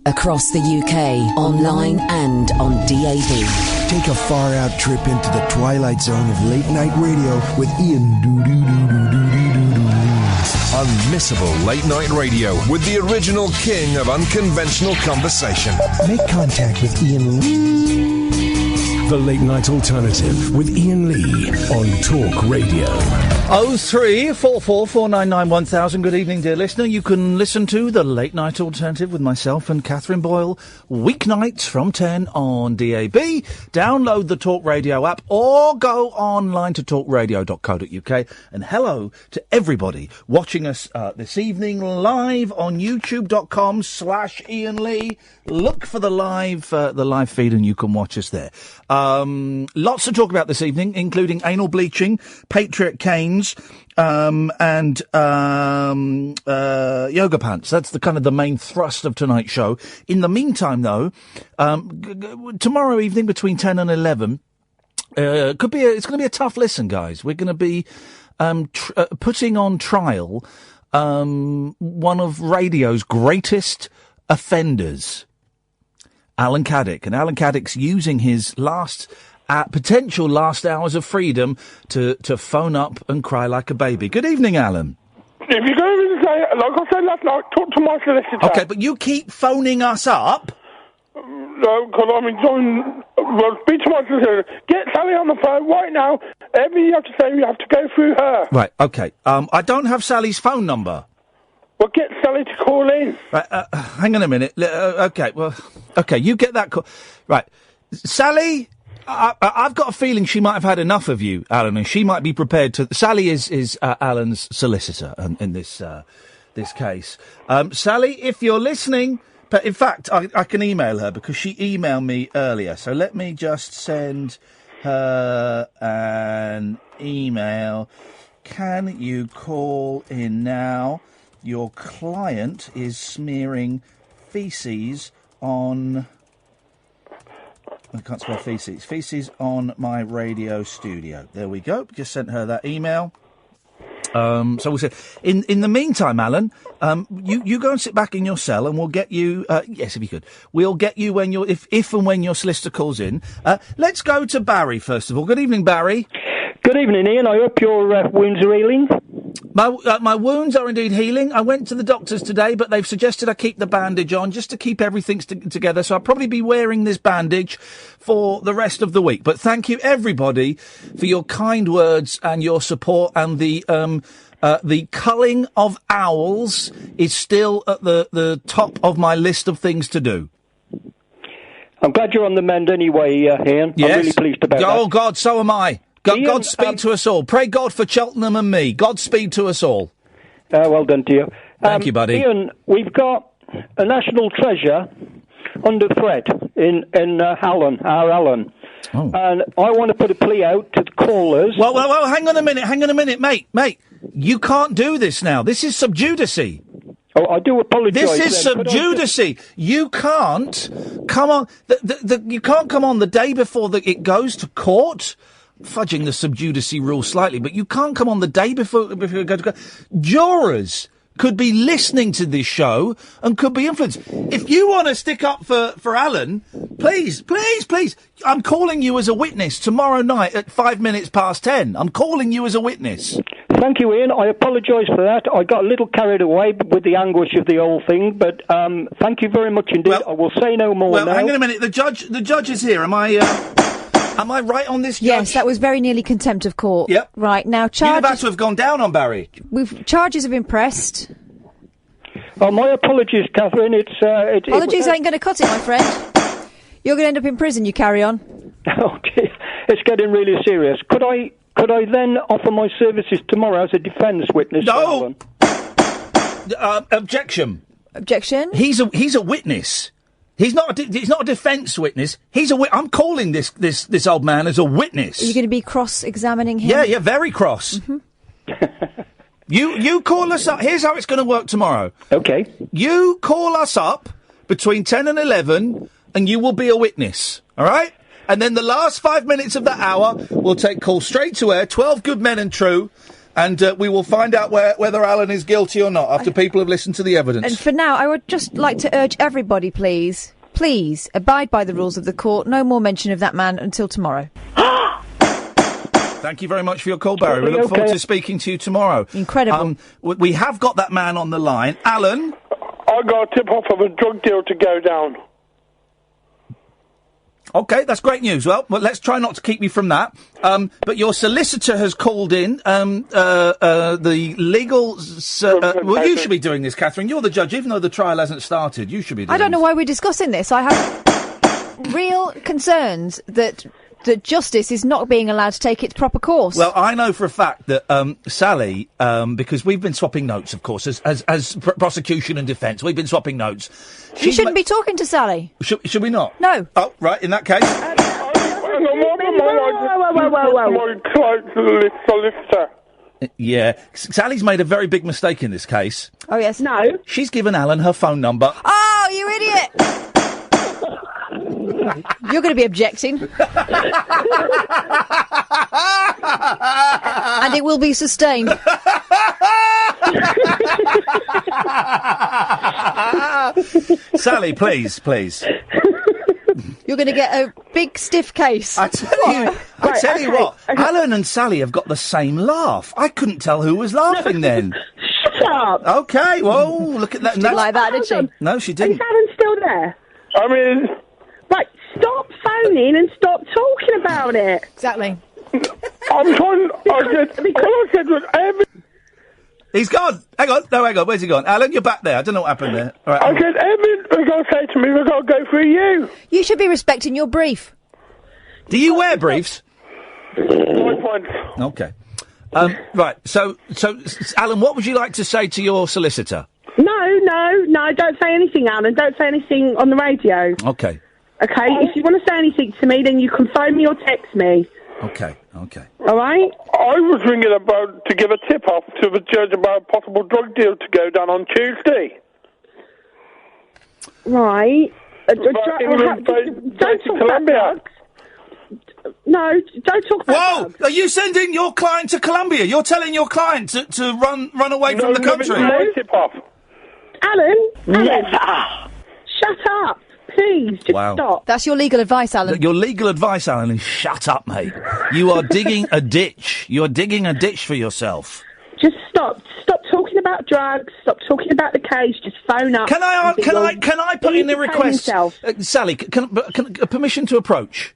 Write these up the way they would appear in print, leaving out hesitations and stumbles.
Across the UK, online and on DAB. Take a far-out trip into the twilight zone of late-night radio with Iain Unmissable late-night radio with the original king of unconventional conversation. Make contact with Iain. The Late Night Alternative with Iain Lee on Talk Radio. 03444991000. Good evening, dear listener. You can listen to The Late Night Alternative with myself and Catherine Boyle weeknights from 10 on DAB. Download the Talk Radio app or go online to talkradio.co.uk. And hello to everybody watching us this evening live on youtube.com/Iain Lee. Look for the live feed and you can watch us there. Lots to talk about this evening, including anal bleaching, Patriot canes, and yoga pants. That's the main thrust of tonight's show. In the meantime, though, tomorrow evening between 10 and 11, it's going to be a tough listen, guys. We're going to be putting on trial one of radio's greatest offenders, Alan Caddick. And Alan Caddick's using his potential last hours of freedom to phone up and cry like a baby. Good evening, Alan. If you're going to say, like I said last night, talk to my solicitor. Okay, but you keep phoning us up. No, because I'm enjoying... Well, speak to my solicitor. Get Sally on the phone right now. Everything you have to say, you have to go through her. Right, okay. I don't have Sally's phone number. Well, get Sally to call in. Right, hang on a minute. Okay, you get that call. Right, Sally... I've got a feeling she might have had enough of you, Alan, and she might be prepared to... Sally is Alan's solicitor in this case. Sally, if you're listening... But in fact, I can email her because she emailed me earlier. So let me just send her an email. Can you call in now? Your client is smearing feces on... I can't spell feces. Feces on my radio studio. There we go. Just sent her that email. So we'll say, in the meantime, Alan, you go and sit back in your cell, and we'll get you. Yes, if you could, we'll get you when if and when your solicitor calls in. Let's go to Barry first of all. Good evening, Barry. Good evening, Iain. I hope your wounds are healing. My wounds are indeed healing. I went to the doctors today, but they've suggested I keep the bandage on just to keep everything together. So I'll probably be wearing this bandage for the rest of the week. But thank you, everybody, for your kind words and your support. And the culling of owls is still at the top of my list of things to do. I'm glad you're on the mend anyway, Iain. Yes. I'm really pleased about that. Oh, God, so am I. Godspeed to us all. Pray God for Cheltenham and me. Godspeed to us all. Well done to you. Thank you, buddy. Iain, we've got a national treasure under threat in Alan, our Alan. Oh. And I want to put a plea out to the callers. Well, hang on a minute, mate. You can't do this now. This is sub judice. Oh, I do apologise. This is sub judice. You can't come on. You can't come on the day before it goes to court. Fudging the sub judice rule slightly, but you can't come on the day before it goes to court. Jurors could be listening to this show and could be influenced. If you want to stick up for Alan, please, I'm calling you as a witness tomorrow night at 10:05. I'm calling you as a witness. Thank you, Iain. I apologise for that. I got a little carried away with the anguish of the whole thing, but thank you very much indeed. I will say no more now. Well, hang on a minute. The judge is here. Am I right on this, Judge? Yes, that was very nearly contempt of court. Yep. Right, now You're charges... about to have gone down on Barry. Charges have been pressed. Oh, my apologies, Catherine. Apologies ain't going to cut it, my friend. You're going to end up in prison, you carry on. Oh, dear. It's getting really serious. Could I then offer my services tomorrow as a defence witness? No! Objection. Objection? He's a witness. He's not a defence witness. I'm calling this old man as a witness. Are you going to be cross-examining him? Yeah, very cross. Mm-hmm. You call us up. Here's how it's going to work tomorrow. Okay. You call us up between 10 and 11, and you will be a witness. All right? And then the last 5 minutes of that hour, we'll take calls straight to air. 12 good men and true. and we will find out whether Alan is guilty or not after people have listened to the evidence. And for now, I would just like to urge everybody, please, abide by the rules of the court. No more mention of that man until tomorrow. Thank you very much for your call, Barry. We look forward to speaking to you tomorrow. Incredible. We have got that man on the line. Alan? I got a tip-off of a drug deal to go down. OK, that's great news. Well, let's try not to keep you from that. But your solicitor has called in the legal... well, you should be doing this, Catherine. You're the judge. Even though the trial hasn't started, you should be doing I don't know this. why we're discussing this. I have real concerns that justice is not being allowed to take its proper course. Well, I know for a fact that Sally, because we've been swapping notes, of course, as prosecution and defence, we've been swapping notes. You shouldn't be talking to Sally. Should we not? No. Oh, right, in that case... Solicitor. Yeah. Sally's made a very big mistake in this case. Oh, yes. No. She's given Alan her phone number. Oh, you idiot! You're going to be objecting. And it will be sustained. Sally, please. You're going to get a big stiff case. I tell you what, Alan and Sally have got the same laugh. I couldn't tell who was laughing then. Shut up. Okay, well, look at that. She didn't like that, did she? No, she didn't. Is Alan still there? I mean... Right, stop phoning and stop talking about it. Exactly. I'm trying... I said was every... He's gone. Hang on. Where's he gone? Alan, you're back there. I don't know what happened there. All right, I said everything they've got to say to me, they've got to go through you. You should be respecting your brief. Do you wear briefs? Point. Okay. Right. So, Alan, what would you like to say to your solicitor? No, don't say anything, Alan. Don't say anything on the radio. Okay. Okay? If you want to say anything to me, then you can phone me or text me. Okay. All right? I was ringing about to give a tip-off to the judge about a possible drug deal to go down on Tuesday. Right. Don't talk about drugs. No, don't talk about drugs. Whoa! Are you sending your client to Colombia? You're telling your client to run away from the country? No, tip-off. Alan? Shut up. Please, just stop. That's your legal advice, Alan. Your legal advice, Alan, is shut up, mate. You are digging a ditch. You're digging a ditch for yourself. Just stop. Stop talking about drugs. Stop talking about the case. Just phone up. Can I put in a request? Sally, can permission to approach?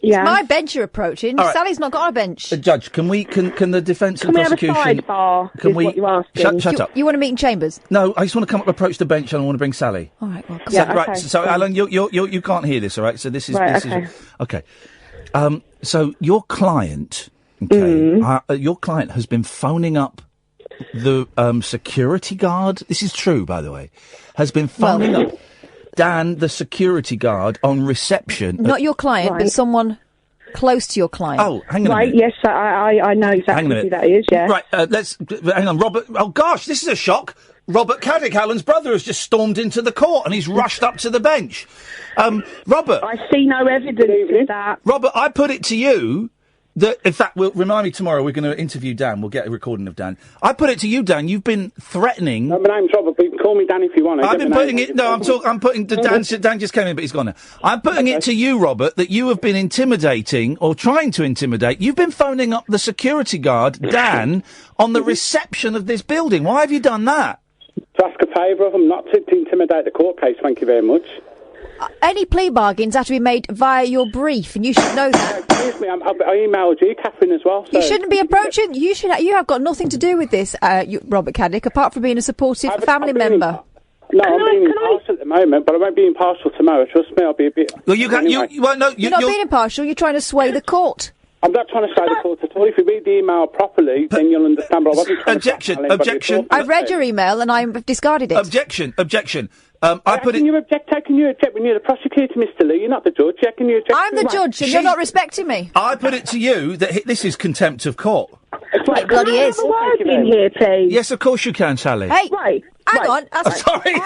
Yeah. It's my bench you're approaching. All right. Sally's not got a bench. Judge, can the defence and Can we prosecution... have a sidebar, what you're asking? Shut up. You want to meet in chambers? No, I just want to come up, approach the bench and I want to bring Sally. All right, well, come Yeah, on. okay. Right, so Alan, you can't hear this, all right? So this is... Right, Okay. So your client, your client has been phoning up the security guard. This is true, by the way. Has been phoning up Dan, the security guard, on reception. Not your client, but someone close to your client. Oh, hang on a minute. Yes, I know exactly who that is, yeah. Right, hang on, Robert. Oh, gosh, this is a shock. Robert Caddick, Alan's brother, has just stormed into the court and he's rushed up to the bench. Robert. I see no evidence of that. Robert, I put it to you that, in fact, remind me tomorrow, we're going to interview Dan. We'll get a recording of Dan. I put it to you, Dan. You've been threatening... No, my name's Robert, but you can call me Dan if you want. I've been putting it... No, I'm putting... Dan just came in, but he's gone now. I'm putting it to you, Robert, that you have been intimidating, or trying to intimidate. You've been phoning up the security guard, Dan, on the reception of this building. Why have you done that? To ask a favour of them, not to intimidate the court case, thank you very much. Any plea bargains have to be made via your brief, and you should know that. Excuse me, I emailed you, Catherine, as well. So. You shouldn't be approaching. You have got nothing to do with this, Robert Caddick, apart from being a supportive family member. No, I'm being impartial at the moment, but I won't be impartial tomorrow. Trust me, I'll be a bit... Well, you're not being impartial. You're trying to sway the court. I'm not trying to sway the court at all. If you read the email properly, then you'll understand. But I wasn't trying Objection. I've read your email and I've discarded it. Objection. How can you object when you're the prosecutor, Mr. Lee? You're not the judge. How can you object? I'm the judge and you're not respecting me. I put it to you that this is contempt of court. It bloody is. In here, please. Yes, of course you can, Sally. Hey, hang on. Sorry.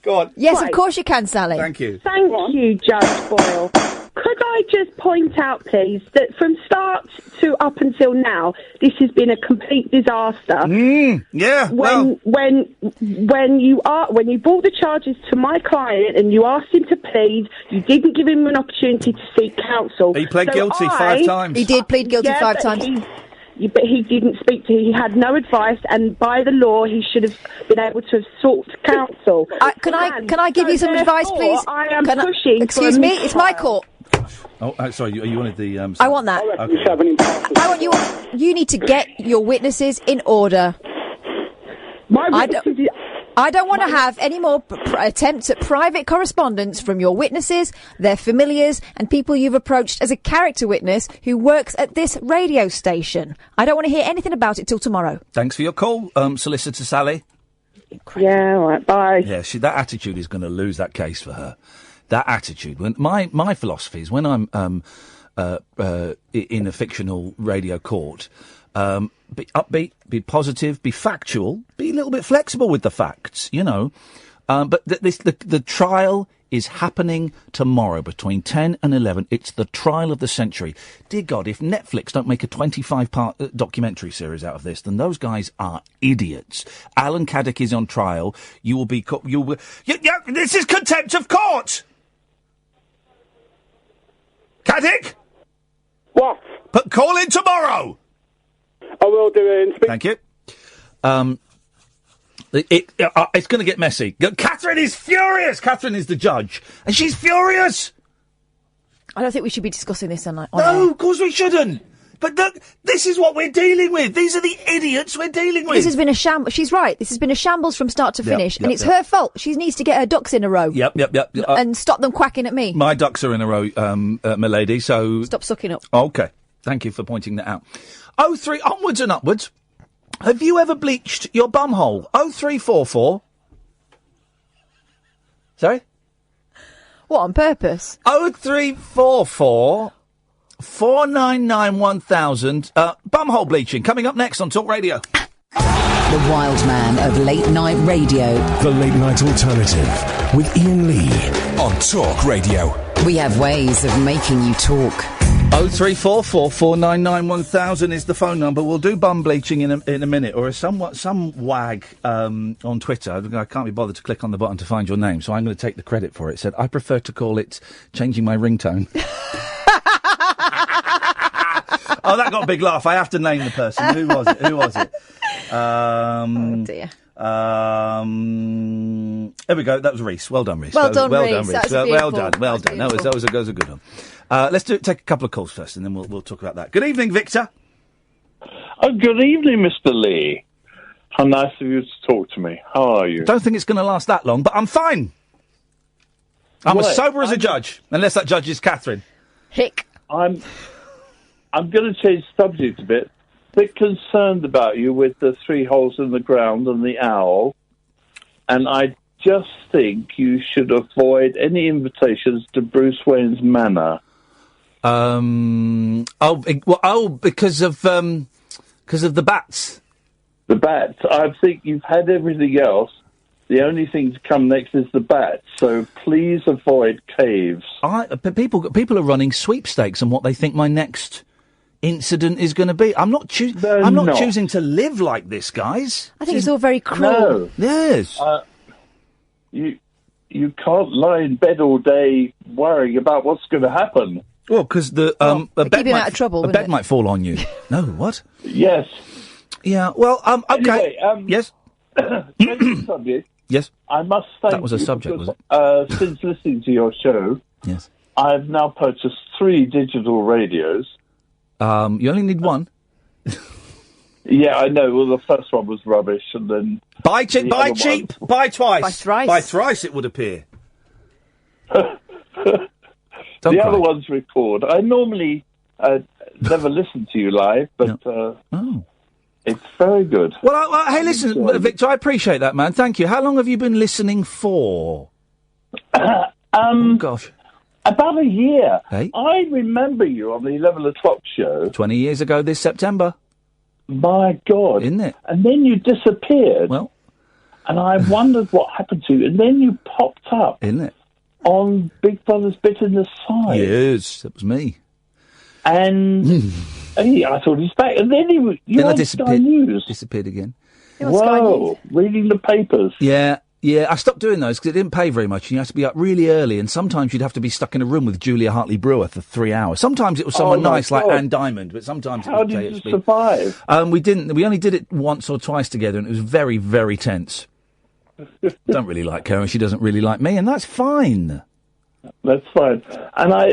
Go on. Yes, of course you can, Sally. Thank you. Thank you, Judge Boyle. Could I just point out, please, that from start to up until now, this has been a complete disaster. Yeah. When you brought the charges to my client and you asked him to plead, you didn't give him an opportunity to seek counsel. He pled guilty 5 times. He did plead guilty 5 times. But he didn't speak to. He had no advice, and by the law, he should have been able to have sought counsel. Can I give you some advice, please? I am pushing. Excuse me, it's my court. Oh, sorry. You wanted the? I want that. Okay. I want you. You need to get your witnesses in order. I don't want to have any more attempts at private correspondence from your witnesses, their familiars, and people you've approached as a character witness who works at this radio station. I don't want to hear anything about it till tomorrow. Thanks for your call, Solicitor Sally. Yeah, all right, bye. Yeah, that attitude is going to lose that case for her. That attitude. When my philosophy is when I'm in a fictional radio court. Be upbeat, be positive, be factual, be a little bit flexible with the facts, you know. But the trial is happening tomorrow between 10 and 11. It's the trial of the century. Dear God, if Netflix don't make a 25-part documentary series out of this, then those guys are idiots. Alan Caddick is on trial. You will be... this is contempt of court! Caddick? What? But call in tomorrow! I will do it. Thank you. It's going to get messy. Catherine is furious. Catherine is the judge, and she's furious. I don't think we should be discussing this on No, of course we shouldn't. But this is what we're dealing with. These are the idiots we're dealing with. This has been a shambles. She's right. This has been a shambles from start to finish, and it's her fault. She needs to get her ducks in a row. Yep. And stop them quacking at me. My ducks are in a row, milady, so... Stop sucking up. OK. Thank you for pointing that out. 03, onwards and upwards. Have you ever bleached your bumhole? 0344. Sorry? What, on purpose? 0344 499 1000. Bumhole bleaching, coming up next on Talk Radio. The wild man of late night radio. The Late Night Alternative with Iain Lee on Talk Radio. We have ways of making you talk. 0344 499 1000 is the phone number. We'll do bum bleaching in a minute, or some wag on Twitter. I can't be bothered to click on the button to find your name, so I'm going to take the credit for it. Said I prefer to call it changing my ringtone. Oh, that got a big laugh. I have to name the person. Who was it? Oh dear. There we go. That was Reese. Well done, Reese. Well done, Reese. Well done. That was a good one. Let's take a couple of calls first, and then we'll talk about that. Good evening, Victor. Oh, good evening, Mr. Lee. How nice of you to talk to me. How are you? Don't think it's going to last that long, but I'm fine. I'm as sober as a judge, unless that judge is Catherine. Hick. I'm going to change the subject a bit. A bit concerned about you with the 3 holes in the ground and the owl, and I just think you should avoid any invitations to Bruce Wayne's Manor. Because of the bats. The bats. I think you've had everything else. The only thing to come next is the bats. So please avoid caves. People are running sweepstakes on what they think my next incident is going to be. I'm not choosing to live like this, guys. I think it's all very cruel. No. Yes. You can't lie in bed all day worrying about what's going to happen. Well, because a bed might fall on you. No, what? Yes. Yeah. Well, okay. Anyway, yes. Subject. Yes. I must thank that was a you subject, because, was it? Since listening to your show, yes, I've now purchased 3 digital radios. You only need one. Yeah, I know. Well, the first one was rubbish, and then buy cheap, buy twice, buy thrice. It would appear. The other ones record. I normally never listen to you live, but it's very good. Well, hey, listen, Victor, I appreciate that, man. Thank you. How long have you been listening for? Gosh. About a year. Hey? I remember you on the 11 o'clock show. 20 years ago this September. My God. Isn't it? And then you disappeared. Well. And I wondered what happened to you. And then you popped up. Isn't it? on Big Brother's Bit in the Side. Yes, that was me. And I thought he's back. And then you on Sky News. Disappeared again. Whoa, reading the papers. Yeah, I stopped doing those because it didn't pay very much. And you had to be up really early, and sometimes you'd have to be stuck in a room with Julia Hartley-Brewer for 3 hours. Sometimes it was someone nice like Anne Diamond, but sometimes it was JHB. How did you survive? We didn't. We only did it once or twice together, and it was very, very tense. Don't really like her, and she doesn't really like me, and that's fine. That's fine. And I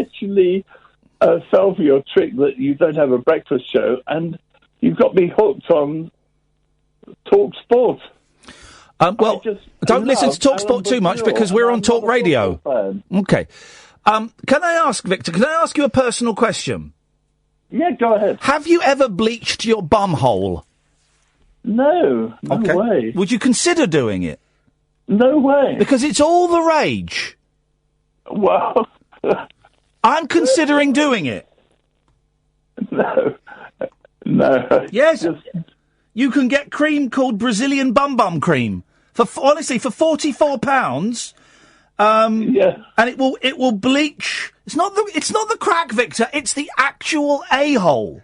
actually fell for your trick that you don't have a breakfast show, and you've got me hooked on Talk Sport. Well, don't listen to Talk Sport too much because we're on Talk Radio. Okay. Can I ask, Victor, you a personal question? Yeah, go ahead. Have you ever bleached your bumhole? No way. Would you consider doing it? No way. Because it's all the rage. Well... I'm considering doing it. No. Yes. You can get cream called Brazilian bum cream for £44. And it will bleach. It's not the crack, Victor. It's the actual a-hole.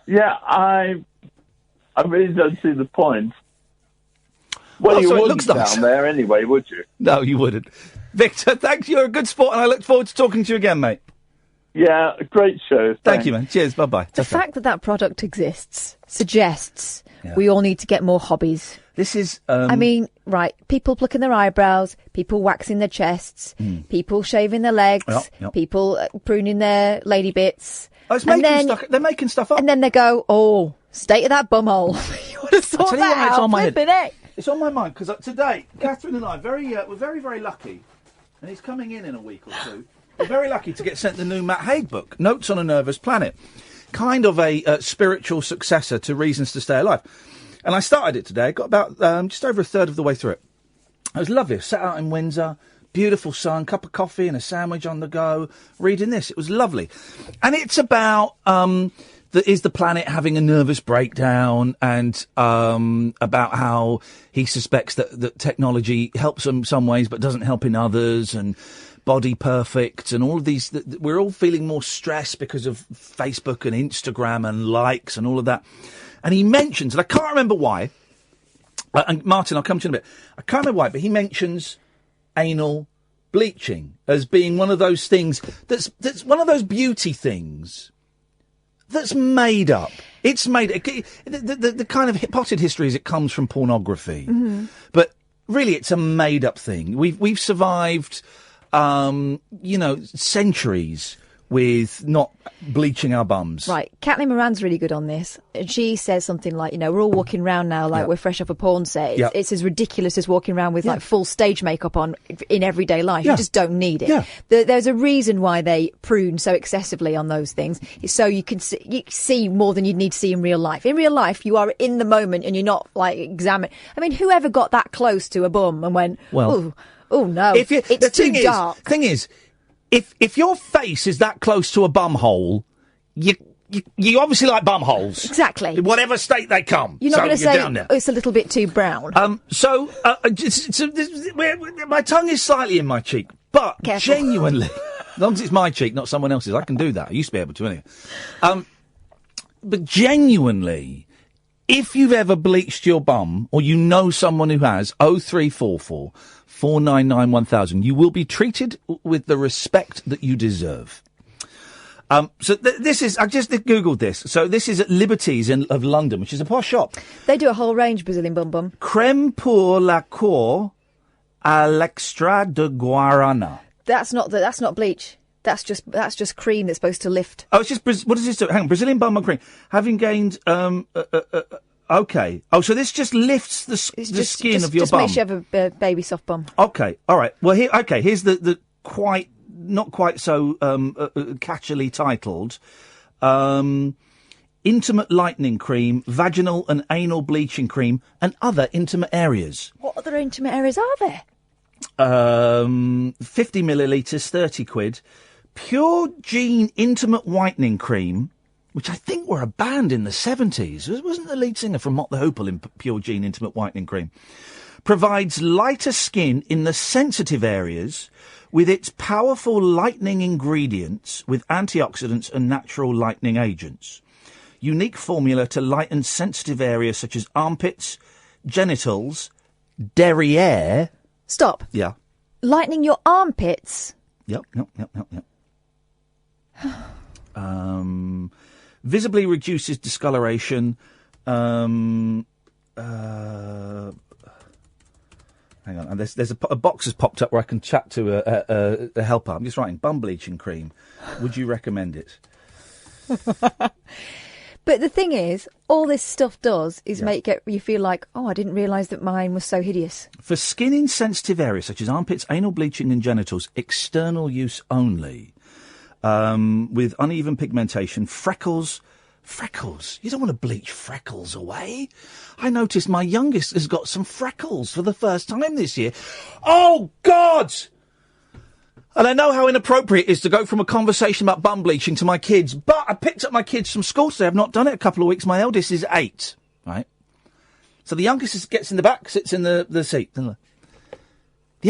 Yeah, I really don't see the point. Well, you wouldn't down there anyway, would you? No, you wouldn't. Victor, thanks. You're a good sport, and I look forward to talking to you again, mate. Yeah, great show. Thank you, man. Cheers. Bye-bye. The fact that product exists suggests we all need to get more hobbies. This is... I mean, right, people plucking their eyebrows, people waxing their chests, people shaving their legs, people pruning their lady bits. Oh, they're making stuff up. And then they go, state of that bumhole. You would have thought that out. It's on my head. It? It's on my mind, because today, Catherine and I, we're very, very lucky, and he's coming in a week or two. We're very lucky to get sent the new Matt Haig book, Notes on a Nervous Planet. Kind of a spiritual successor to Reasons to Stay Alive. And I started it today. I got about just over a third of the way through it. It was lovely. I sat out in Windsor, beautiful sun, cup of coffee and a sandwich on the go, reading this. It was lovely. And it's about... is the planet having a nervous breakdown, and about how he suspects that technology helps in some ways but doesn't help in others, and body perfect, and all of these. We're all feeling more stressed because of Facebook and Instagram and likes and all of that. And he mentions, and I can't remember why, and Martin, I'll come to you in a bit. I can't remember why, but he mentions anal bleaching as being one of those things that's one of those beauty things that's made up. It's made... The kind of potted history is it comes from pornography. Mm-hmm. But really, it's a made-up thing. We've survived, centuries with not bleaching our bums. Right. Caitlin Moran's really good on this. And she says something like, we're all walking around now like we're fresh off a porn set. It's as ridiculous as walking around with like full stage makeup on in everyday life. You just don't need it. Yeah. There's a reason why they prune so excessively on those things. It's so you can see more than you'd need to see in real life. In real life, you are in the moment and you're not like examining. I mean, whoever got that close to a bum and went, oh no, it's too dark. Thing is, If your face is that close to a bumhole, you obviously like bumholes. Exactly. In whatever state they come. You're not going to say it's a little bit too brown. My tongue is slightly in my cheek, but Careful. Genuinely, as long as it's my cheek, not someone else's, I can do that. I used to be able to anyway. But genuinely, if you've ever bleached your bum, or you know someone who has, 0344 499 1000, you will be treated with the respect that you deserve. This is, I just Googled this. So this is at Liberties of London, which is a posh shop. They do a whole range of Brazilian bum. Crème pour la cour à l'extrait de guarana. That's not bleach. That's just cream that's supposed to lift. Oh, it's just, what does this do? Hang on, Brazilian bum cream. Having gained, okay. Oh, so this just lifts the skin of your bum. Just makes you have a baby soft bum. Okay, all right. Well, here's the not quite so catchily titled Intimate Lightening Cream, Vaginal and Anal Bleaching Cream, and Other Intimate Areas. What other intimate areas are there? 50 millilitres, 30 quid. Pure Gene Intimate Whitening Cream, which I think were a band in the 70s. Wasn't the lead singer from Mott the Hoople in Pure Gene Intimate Whitening Cream? provides lighter skin in the sensitive areas with its powerful lightening ingredients with antioxidants and natural lightening agents. Unique formula to lighten sensitive areas such as armpits, genitals, derriere. Stop. Yeah. Lightening your armpits? Yep. Visibly reduces discoloration. Hang on, and there's a box has popped up where I can chat to a helper. I'm just writing bum bleaching cream. Would you recommend it? But the thing is, all this stuff does is make you feel like, oh, I didn't realise that mine was so hideous. For skin in sensitive areas such as armpits, anal bleaching and genitals, external use only. With uneven pigmentation, freckles. You don't want to bleach freckles away. I noticed my youngest has got some freckles for the first time this year. Oh, God! And I know how inappropriate it is to go from a conversation about bum bleaching to my kids, but I picked up my kids from school today. I've not done it a couple of weeks. My eldest is 8, right? So the youngest gets in the back, sits in the seat. The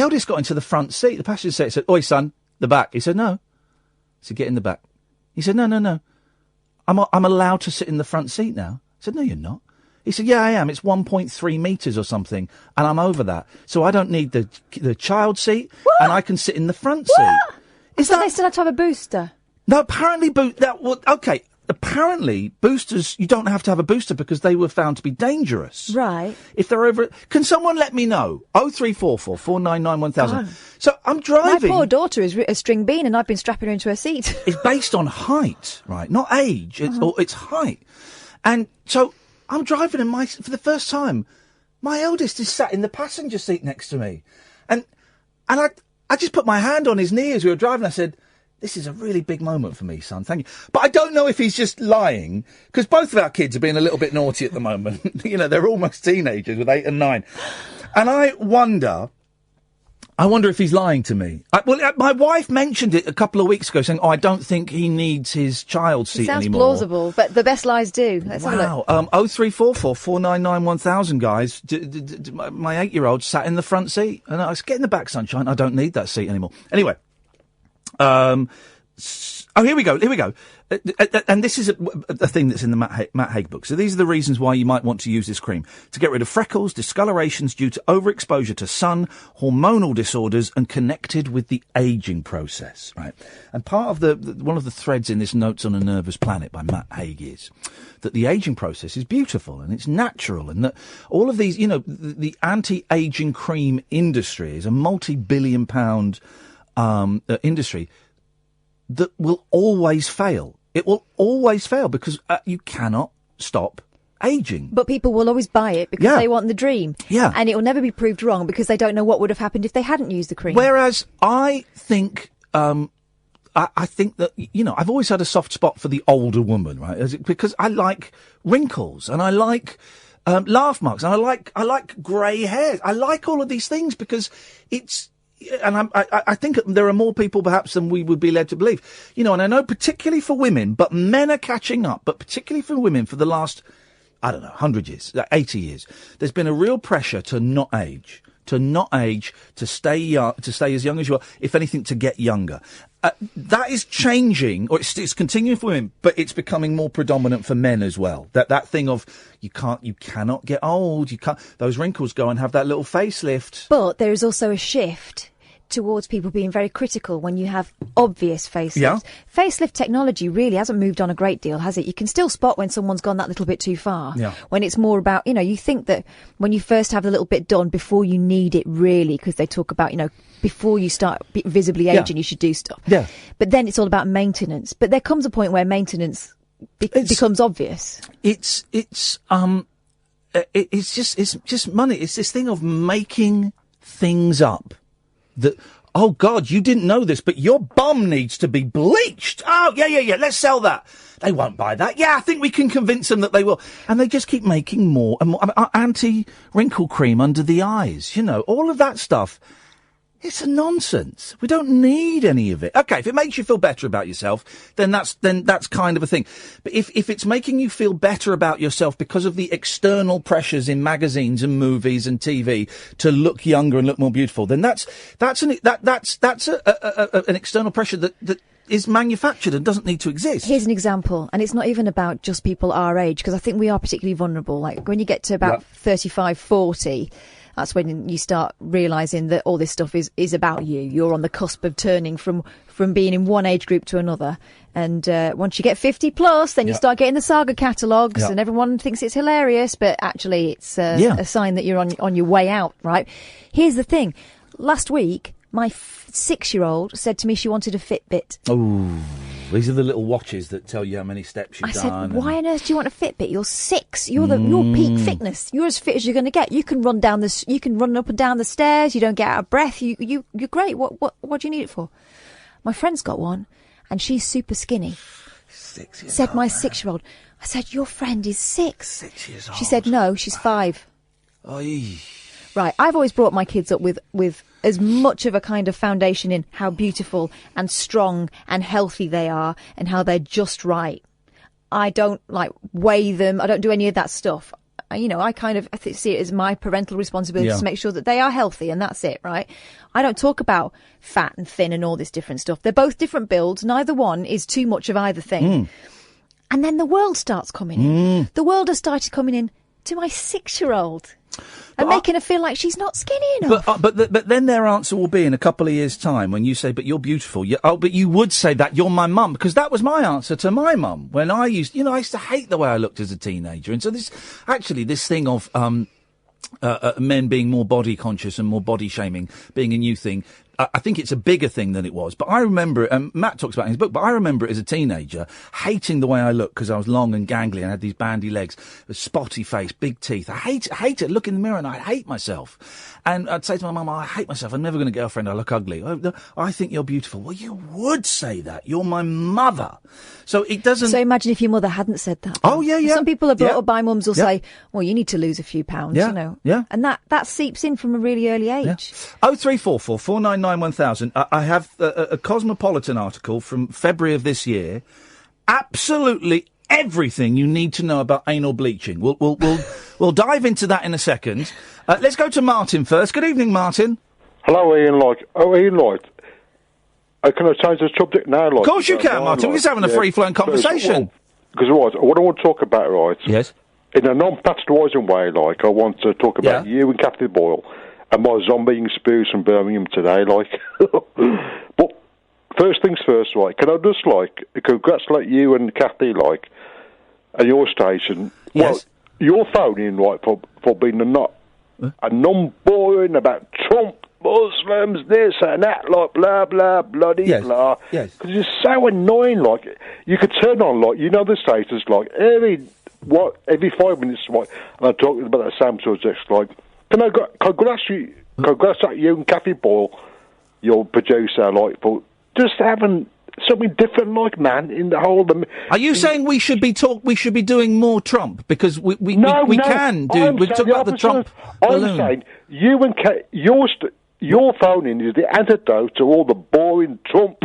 eldest got into the front seat. The passenger seat said, "Oi, son, the back." He said, "No." I said, "Get in the back." He said, No. I'm allowed to sit in the front seat now. I said, "No, you're not." He said, "Yeah, I am. It's 1.3 metres or something, and I'm over that. So I don't need the child seat, and I can sit in the front seat." They still have to have a booster? No, apparently, apparently boosters, you don't have to have a booster because they were found to be dangerous. Right. If they're over... Can someone let me know? 0344 499 1000. So I'm driving... My poor daughter is a string bean and I've been strapping her into her seat. It's based on height, right? Not age. It's height. And so I'm driving and for the first time, my eldest is sat in the passenger seat next to me. And I just put my hand on his knee as we were driving. I said, "This is a really big moment for me, son. Thank you." But I don't know if he's just lying, because both of our kids are being a little bit naughty at the moment. You know, they're almost teenagers with 8 and 9. And I wonder if he's lying to me. My wife mentioned it a couple of weeks ago, saying, "Oh, I don't think he needs his child seat anymore." Anymore. Sounds plausible, but the best lies do. Let's have a look. 0344 499 1000, guys. My 8-year-old sat in the front seat, and I was getting the back, sunshine. I don't need that seat anymore. Anyway. Here we go. And this is a thing that's in the Matt Haig book. So these are the reasons why you might want to use this cream. To get rid of freckles, discolorations due to overexposure to sun, hormonal disorders, and connected with the ageing process, right? And part of one of the threads in this Notes on a Nervous Planet by Matt Haig is that the ageing process is beautiful and it's natural, and that all of these, the anti-aging cream industry is a multi-billion pound industry that will always fail. It will always fail because you cannot stop ageing. But people will always buy it because they want the dream. Yeah. And it will never be proved wrong because they don't know what would have happened if they hadn't used the cream. Whereas I think, I think that, I've always had a soft spot for the older woman, right? Because I like wrinkles and I like laugh marks and I like grey hairs. I like all of these things because it's... And I think there are more people perhaps than we would be led to believe. And I know particularly for women, but men are catching up, but particularly for women for the last, 100 years, 80 years, there's been a real pressure to not age, to stay young, to stay as young as you are, if anything, to get younger. That is changing, or it's continuing for women, but it's becoming more predominant for men as well. That thing of you cannot get old, those wrinkles go and have that little facelift. But there is also a shift towards people being very critical when you have obvious facelifts. Yeah. Facelift technology really hasn't moved on a great deal, has it? You can still spot when someone's gone that little bit too far. Yeah. When it's more about, you think that when you first have the little bit done before you need it really, because they talk about, before you start visibly aging, you should do stuff. Yeah. But then it's all about maintenance. But there comes a point where maintenance becomes obvious. It's just money. It's this thing of making things up. That, oh God, you didn't know this, but your bum needs to be bleached. Oh, yeah, let's sell that. They won't buy that. Yeah, I think we can convince them that they will. And they just keep making more and more anti-wrinkle cream under the eyes. All of that stuff. It's a nonsense. We don't need any of it. Okay, if it makes you feel better about yourself, then that's kind of a thing. But if it's making you feel better about yourself because of the external pressures in magazines and movies and TV to look younger and look more beautiful, then that's an external pressure that is manufactured and doesn't need to exist. Here's an example, and it's not even about just people our age, because I think we are particularly vulnerable. Like when you get to about 35, 40, that's when you start realising that all this stuff is about you. You're on the cusp of turning from being in one age group to another. And once you get 50 plus, then you start getting the saga catalogues, and everyone thinks it's hilarious, but actually it's a sign that you're on your way out, right? Here's the thing. Last week, my 6-year-old said to me she wanted a Fitbit. Oh, these are the little watches that tell you how many steps you've done. I said, why on earth do you want a Fitbit? You're 6. You're peak fitness. You're as fit as you're going to get. You can run up and down the stairs. You don't get out of breath. You're great. What do you need it for? My friend's got one, and she's super skinny. 6 years said old, my man. 6-year-old. I said, your friend is 6. 6 years old. She said, no, she's 5. Oy. Right, I've always brought my kids up with as much of a kind of foundation in how beautiful and strong and healthy they are and how they're just right. I don't, weigh them. I don't do any of that stuff. I see it as my parental responsibility to make sure that they are healthy, and that's it, right? I don't talk about fat and thin and all this different stuff. They're both different builds. Neither one is too much of either thing. And then the world starts coming in. The world has started coming in to my 6-year-old. And making her feel like she's not skinny enough. But then their answer will be in a couple of years' time when you say, but you're beautiful. But you would say that, you're my mum, because that was my answer to my mum when I used to hate the way I looked as a teenager. And so this thing of men being more body conscious and more body shaming being a new thing, I think it's a bigger thing than it was. But I remember it, and Matt talks about it in his book, but I remember it as a teenager, hating the way I looked because I was long and gangly and had these bandy legs, a spotty face, big teeth. I hate it. Look in the mirror and I'd hate myself. And I'd say to my mum, I hate myself. I'm never going to get a girlfriend. I look ugly. I think you're beautiful. Well, you would say that. You're my mother. So it doesn't... So imagine if your mother hadn't said that. Oh, yeah. Some people are brought up by mums will say, well, you need to lose a few pounds, you know. Yeah. And that seeps in from a really early age. 0344 499 1000. I have a Cosmopolitan article from February of this year. Absolutely everything you need to know about anal bleaching. We'll dive into that in a second. Let's go to Martin first. Good evening, Martin. Hello, Ian Lloyd. Oh, Ian Lloyd. Can I change the subject now, Lloyd? Of course you can, Martin. We're just having a free-flowing conversation. Because what I want to talk about, right? Yes. In a non-patronising way, I want to talk about you and Kathy Boyle and my zombie experience from Birmingham today, But first things first, can I just, congratulate you and Kathy, at your station. Yes. Well, you're phoning, for being a non-boring about Trump, Muslims, this and that, blah, blah, bloody blah. Yes. Because it's so annoying, you could turn on, the status, every 5 minutes, and I'm talking about that same subject, can I congratulate you and Kathy Boyle, your producer, for just having something different, man, in the whole... Are you saying we should be doing more Trump? Because we can do... We've talked about the Trump balloon. I'm saying, you and your phoning is the antidote to all the boring Trump,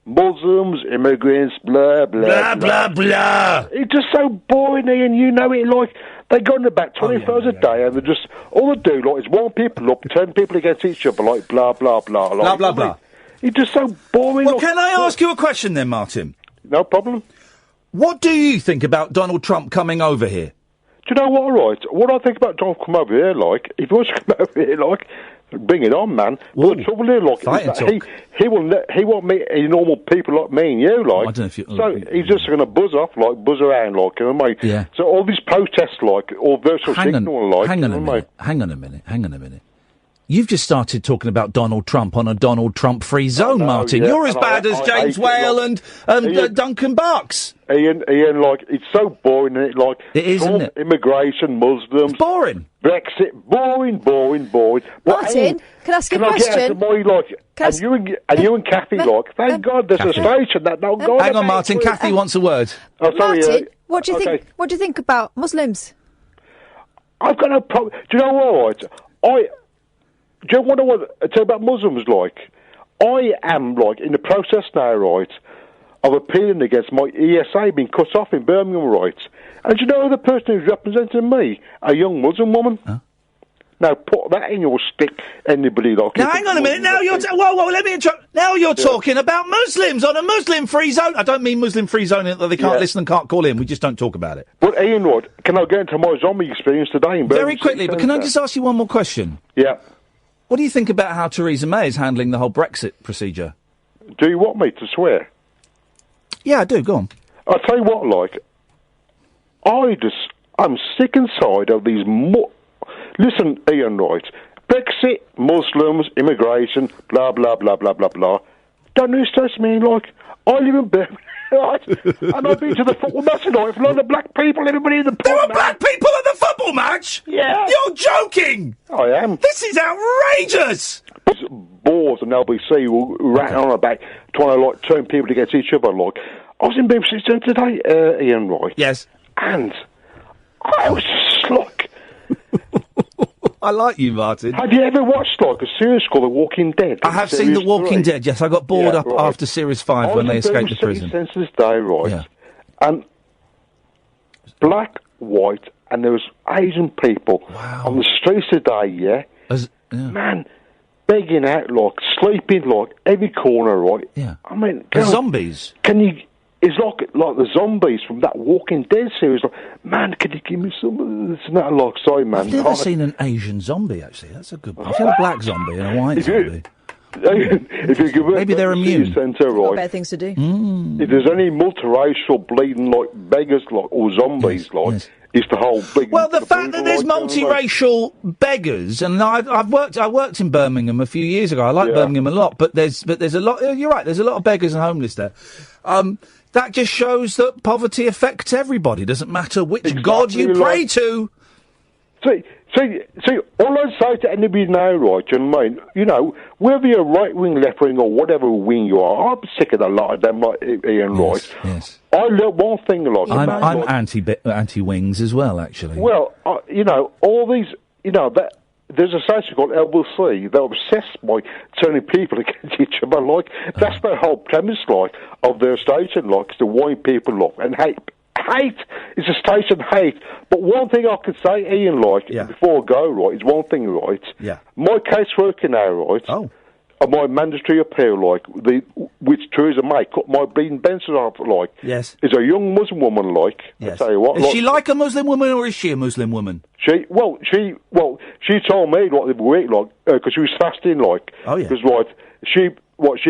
Muslims, immigrants, blah, blah, blah, blah, blah. It's just so boring, Ian, you know it, they go on about 20 phones a day, and they're just... All they do, is warm people up, turn people against each other, blah, blah, blah. Blah, blah, blah. It's just so boring. Well, can I ask you a question then, Martin? No problem. What do you think about Donald Trump coming over here? Do you know what, right? What I think about Donald coming over here, if he wants to come over here, bring it on, man. Ooh, but the trouble here, is that he won't meet any normal people like me and you, I don't know if you... So he's just going to buzz off, buzz around, you know what I mean? Yeah. So all these protests, all virtual signal, Hang on a minute. You've just started talking about Donald Trump on a Donald Trump-free zone, Martin. Yeah, you're as bad as James Whale and Duncan Bucks. Ian, it's so boring, isn't it? It is, Trump, isn't it? Immigration, Muslims. It's boring. Brexit, boring. Martin, can I ask you a question? You and Kathy, thank God there's a station that don't go... Hang on, Martin, Kathy wants a word. Oh, sorry, Martin, what do you think? What do you think about Muslims? I've got no problem. Do you know what? you know what I want to tell you about Muslims, like? I am, like, in the process now, right, of appealing against my ESA being cut off in Birmingham, right? And you know the person who's representing me? A young Muslim woman. Huh? Now, put that in your stick, anybody like... Now, hang on a minute. Now you're... whoa, let me interrupt. Now you're talking about Muslims on a Muslim-free zone. I don't mean Muslim-free zone that they can't listen and can't call in. We just don't talk about it. But, Iain, right, can I get into my zombie experience today in Birmingham? Very quickly, but can I just ask you one more question? Yeah. What do you think about how Theresa May is handling the whole Brexit procedure? Do you want me to swear? Yeah, I do. Go on. I'll tell you what, like, I'm sick and tired of these... Listen, Iain, right, Brexit, Muslims, immigration, blah, blah, blah, blah, blah, blah. Don't you stress me, like, I live in Birmingham, right, and I've been to the football match tonight with a lot of black people, everybody in the pub. There were black people at the football match? Yeah. You're joking! I am. This is outrageous! Boars and LBC were ratting on about trying to, like, turn people against each other, like. I was in BBC today, Iain, right? Yes. And I was just like... I like you, Martin. Have you ever watched, like, a series called The Walking Dead? I have seen The Walking Dead, yes. I got bored up after Series 5 when they escaped the prison. Since this day, right? Yeah. And black, white, and there was Asian people on the streets today, yeah? Man, begging out, like, sleeping, like, every corner, right? Yeah. I mean... zombies. Can you... It's like the zombies from that Walking Dead series. Like, man, can you give me some of this? Not like, sorry, man. I've never seen an Asian zombie, actually. That's a good one. I've seen a black zombie and a white zombie. If you give Maybe they're immune. Centre, right, better things to do. If there's any multiracial bleeding, like, beggars, like, or zombies, it's the whole big... Well, the fact that there's multiracial beggars, and I worked in Birmingham a few years ago. I like Birmingham a lot, but there's a lot... You're right, there's a lot of beggars and homeless there. That just shows that poverty affects everybody. Doesn't matter which god you pray to. See, all I say to anybody now, right, you know what I mean? You know, whether you're right-wing, left-wing, or whatever wing you are, I'm sick of a lot of them, like Iain, right? Yes. I learned one thing, like... I'm anti-wings as well, actually. Well, you know, all these... You know, there's a station called LBC. They're obsessed by turning people against each other, like. That's the whole premise, like, of their station, like, is to wind people up and hate. Hate is a station hate. But one thing I could say, Iain, like, before I go, right, is one thing, right? Yeah. My caseworker now, right? Oh. And my mandatory appeal, like, which Theresa May cut my bleeding Benson off, like. Yes. Is a young Muslim woman, like. Yes. I tell you what. Is she like a Muslim woman, or is she a Muslim woman? She told me, like, the other week, like, because she was fasting, like. Oh, yeah. Because, right, she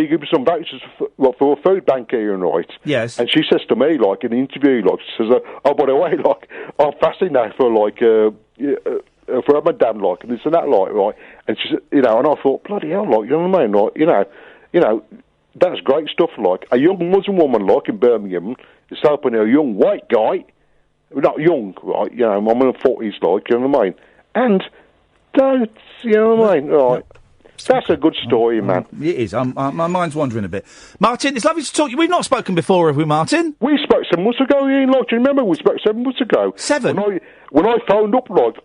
gave me some vouchers for a food bank here, right? Yes. And she says to me, like, in the interview, like, she says, oh, by the way, like, I'm fasting now for, like, for Ramadan, like, and this and that, like, right? And she said, you know, and I thought, bloody hell, like, you know what I mean? Like, you know, that's great stuff, like. A young Muslim woman, like, in Birmingham, is helping a young white guy, not young, right, you know, I'm in the 40s, like, you know what I mean? And, don't, you know what I mean? Right. That's a good story, man. It is. My mind's wandering a bit. Martin, it's lovely to talk to you. We've not spoken before, have we, Martin? We spoke 7 months ago, Iain, like, do you remember? We spoke 7 months ago. 7? When I phoned up, like,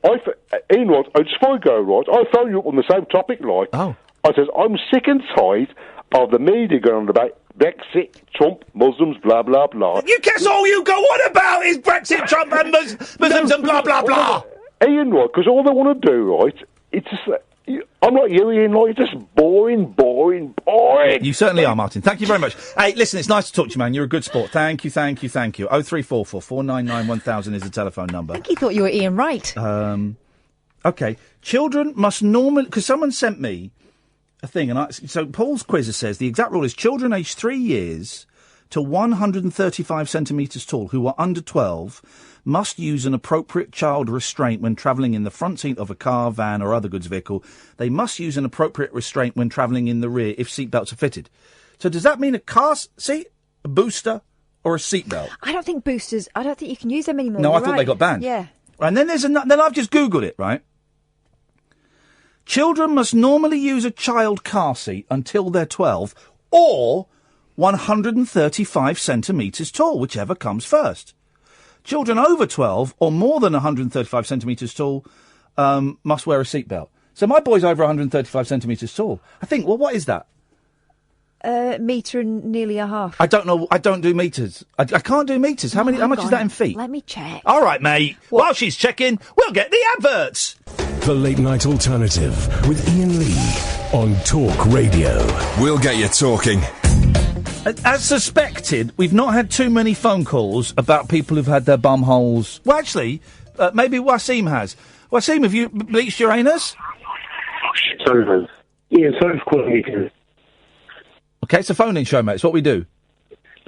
Iain, like, just before I go, right, I phoned you up on the same topic, like. Oh. I says, I'm sick and tired of the media going on about Brexit, Trump, Muslims, blah, blah, blah. You guess all you go on about is Brexit, Trump, and Muslims and blah, blah, blah. Iain, right, because all they want to do, right, it's just... I'm like you, Iain, like, you're just boring. You certainly are, Martin. Thank you very much. Hey, listen, it's nice to talk to you, man. You're a good sport. Thank you. 0344 499 1000 is the telephone number. I think he thought you were Iain Wright. Okay. Children must normally... Because someone sent me a thing, and so Paul's quiz says the exact rule is children aged 3 years to 135 centimetres tall who are under 12 must use an appropriate child restraint when travelling in the front seat of a car, van or other goods vehicle. They must use an appropriate restraint when travelling in the rear if seatbelts are fitted. So does that mean a car seat, a booster or a seatbelt? I don't think you can use them anymore. No, I thought they got banned. Yeah. And then then I've just Googled it, right? Children must normally use a child car seat until they're 12 or 135 centimetres tall, whichever comes first. Children over 12 or more than 135 centimetres tall must wear a seatbelt. So my boy's over 135 centimetres tall. I think, well, what is that? Metre and nearly a half. I don't know. I don't do metres. I can't do metres. How much is that in feet? Let me check. All right, mate. What? While she's checking, we'll get the adverts. The Late Night Alternative with Iain Lee on Talk Radio. We'll get you talking. As suspected, we've not had too many phone calls about people who've had their bum holes. Well, actually, maybe Wasim has. Wasim, have you bleached your anus? Sorry, man. Yeah, sorry for calling you. Okay, it's a phone-in show, mate. It's what we do.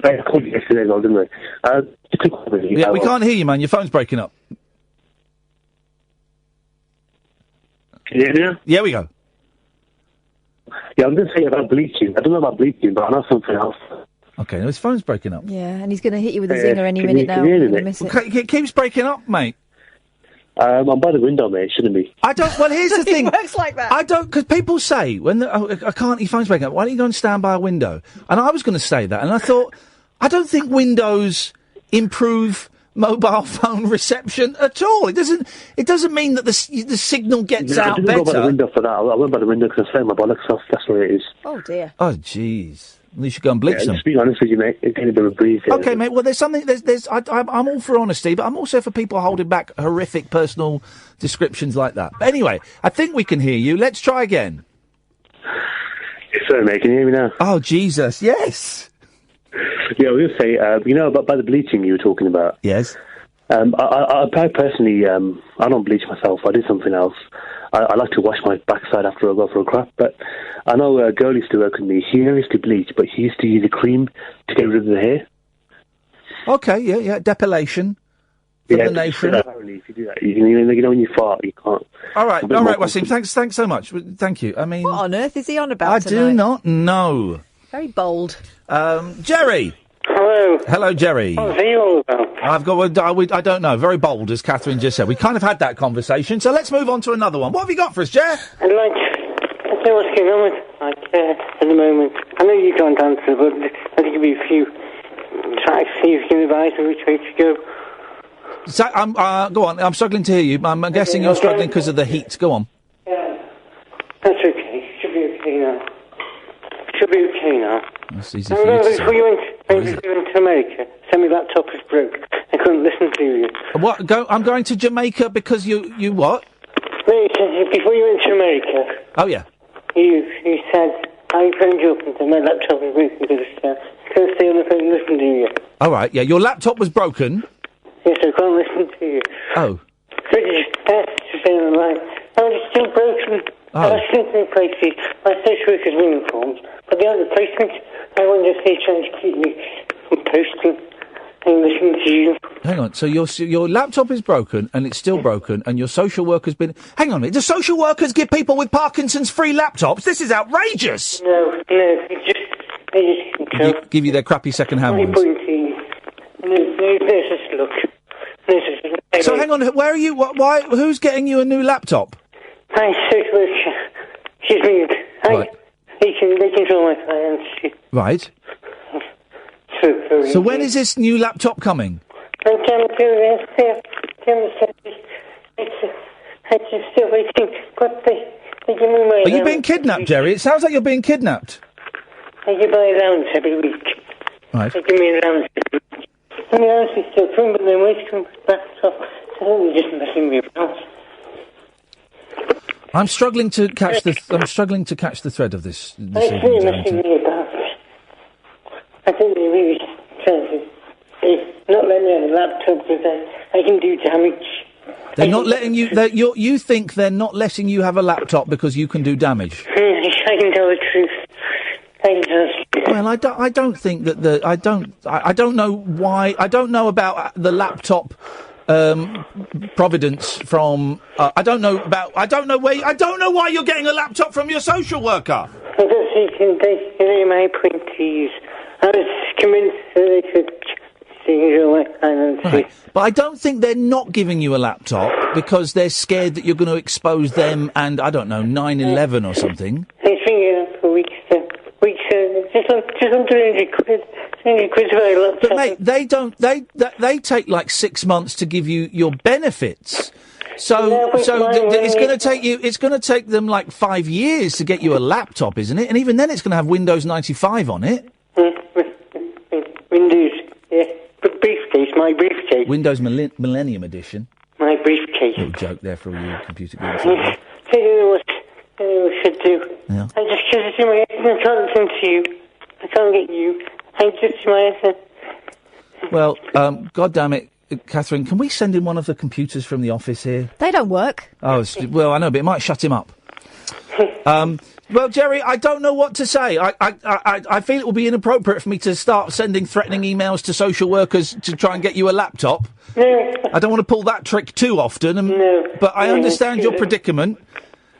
I called you yesterday, though, didn't I? Yeah, we can't hear you, man. Your phone's breaking up. Can you hear me now? Yeah, we go. Yeah, I'm going to say about bleaching. I don't know about bleaching, but I know something else. Okay, no, his phone's breaking up. Yeah, and he's going to hit you with a zinger any minute now. Can you hear You're me, gonna miss it. Okay, it keeps breaking up, mate. I'm by the window, mate. Shouldn't be. I don't. Well, here's the thing. It works like that. I don't, because people say when I can't. Your phone's breaking up. Why don't you go and stand by a window? And I was going to say that, and I thought, I don't think windows improve mobile phone reception at all. It doesn't mean that the signal gets out I didn't better. go by the window for that. I went by the window because I set my bollocks off. That's what it is. Oh dear. Oh jeez. You should go and bleach them. Just be honest with you, mate. It's getting a bit of a breeze here. Okay, mate. Well, there's something. I'm all for honesty, but I'm also for people holding back horrific personal descriptions like that. But anyway, I think we can hear you. Let's try again. Sorry, mate. Can you hear me now? Oh Jesus! Yes. Yeah, I was going to say, about by the bleaching you were talking about. Yes. I personally, I don't bleach myself. I do something else. I like to wash my backside after I go for a crap. But I know a girl used to work with me. He never used to bleach, but he used to use a cream to get rid of the hair. Okay, yeah. Depilation. For the nation. Apparently, if you do that, you know when you fart, you can't. All right, Wasim. Thanks so much. Thank you. I mean, what on earth is he on about I tonight? do not know. Very bold. Jerry. Hello, Jerry. What's he all about? I don't know. Very bold, as Catherine just said. We kind of had that conversation, so let's move on to another one. What have you got for us, Jer? I'd like to know what's going on with at the moment. I know you can't answer, but I'll give you a few tracks, see if you can advise me which way to go. So, go on. I'm struggling to hear you. I'm guessing you're struggling because of the heat. Go on. Yeah, that's okay. Should be okay now. That's easy for you to say. Before you went to America, my laptop was broke. I couldn't listen to you. What? I'm going to Jamaica because you what? No, before you went to America. Oh yeah. You said I phoned you up and said my laptop was broken because I couldn't stay on the phone and listen to you. All right. Yeah, your laptop was broken. Yes, I can't listen to you. Oh. So to say on the line, it's still broken. Oh. I was thinking places. My social worker's been informed, but the other placement, I wonder if they're trying to keep me from posting and listening to you. Hang on. So your laptop is broken and it's still broken, and your social worker's been. Hang on a minute. Do social workers give people with Parkinson's free laptops? This is outrageous. No, they just Give you their crappy second-hand ones. There's just look. So hang on. Where are you? Why? Who's getting you a new laptop? My social worker. She's been. Right. They control my finances. Right. So when is this new laptop coming? I'm still waiting, but they give me my Are you being kidnapped, Jerry? It sounds like you're being kidnapped. They give my allowance every week. Right. They give me allowance every week. And the allowance is still coming, but then waiting to come back, so I don't really just messing me about. I'm struggling to catch the thread of this. It's really messing me about. I think they really trying to not let me have a laptop because I can do damage. They're not letting you. You think they're not letting you have a laptop because you can do damage? I can tell the truth. Well, I don't think that I don't know why. I don't know about the laptop providence from. I don't know why you're getting a laptop from your social worker. I don't think they my point to use. I was convinced that they could see my finances. Right. But I don't think they're not giving you a laptop because they're scared that you're going to expose them and, I don't know, 9/11 or something. It's been for weeks, just on 300 quid. 300 quid for a laptop. But mate, they take like 6 months to give you your benefits. So it's going to take you. It's going to take them like 5 years to get you a laptop, isn't it? And even then, it's going to have Windows 95 on it. Windows, yeah. But briefcase, my briefcase. Windows Millennium Edition. My briefcase. Little joke there for all you computer geeks. I what I should do. Yeah. I just can't see my accent. I can't listen to you. I can't get you. I just see my accent. Well, God damn it, Catherine, can we send in one of the computers from the office here? They don't work. Oh, well, I know, but it might shut him up. Well, Jerry, I don't know what to say. I feel it will be inappropriate for me to start sending threatening emails to social workers to try and get you a laptop. No. I don't want to pull that trick too often. But I understand your predicament.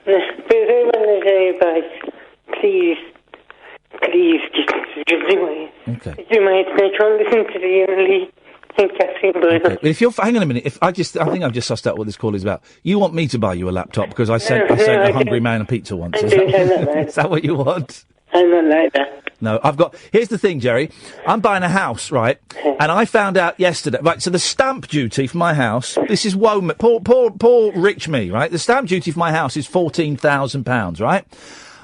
But when they say advice, please, just do my... Okay. Do my... I can't listen to the only... Okay. If you're, hang on a minute. I think I've just sussed out what this call is about. You want me to buy you a laptop because I sent a hungry man a pizza once. Is that what you want? I'm not like that. No, here's the thing, Jerry. I'm buying a house, right? And I found out yesterday, right, so the stamp duty for my house, this is poor rich me, right? The stamp duty for my house is £14,000, right?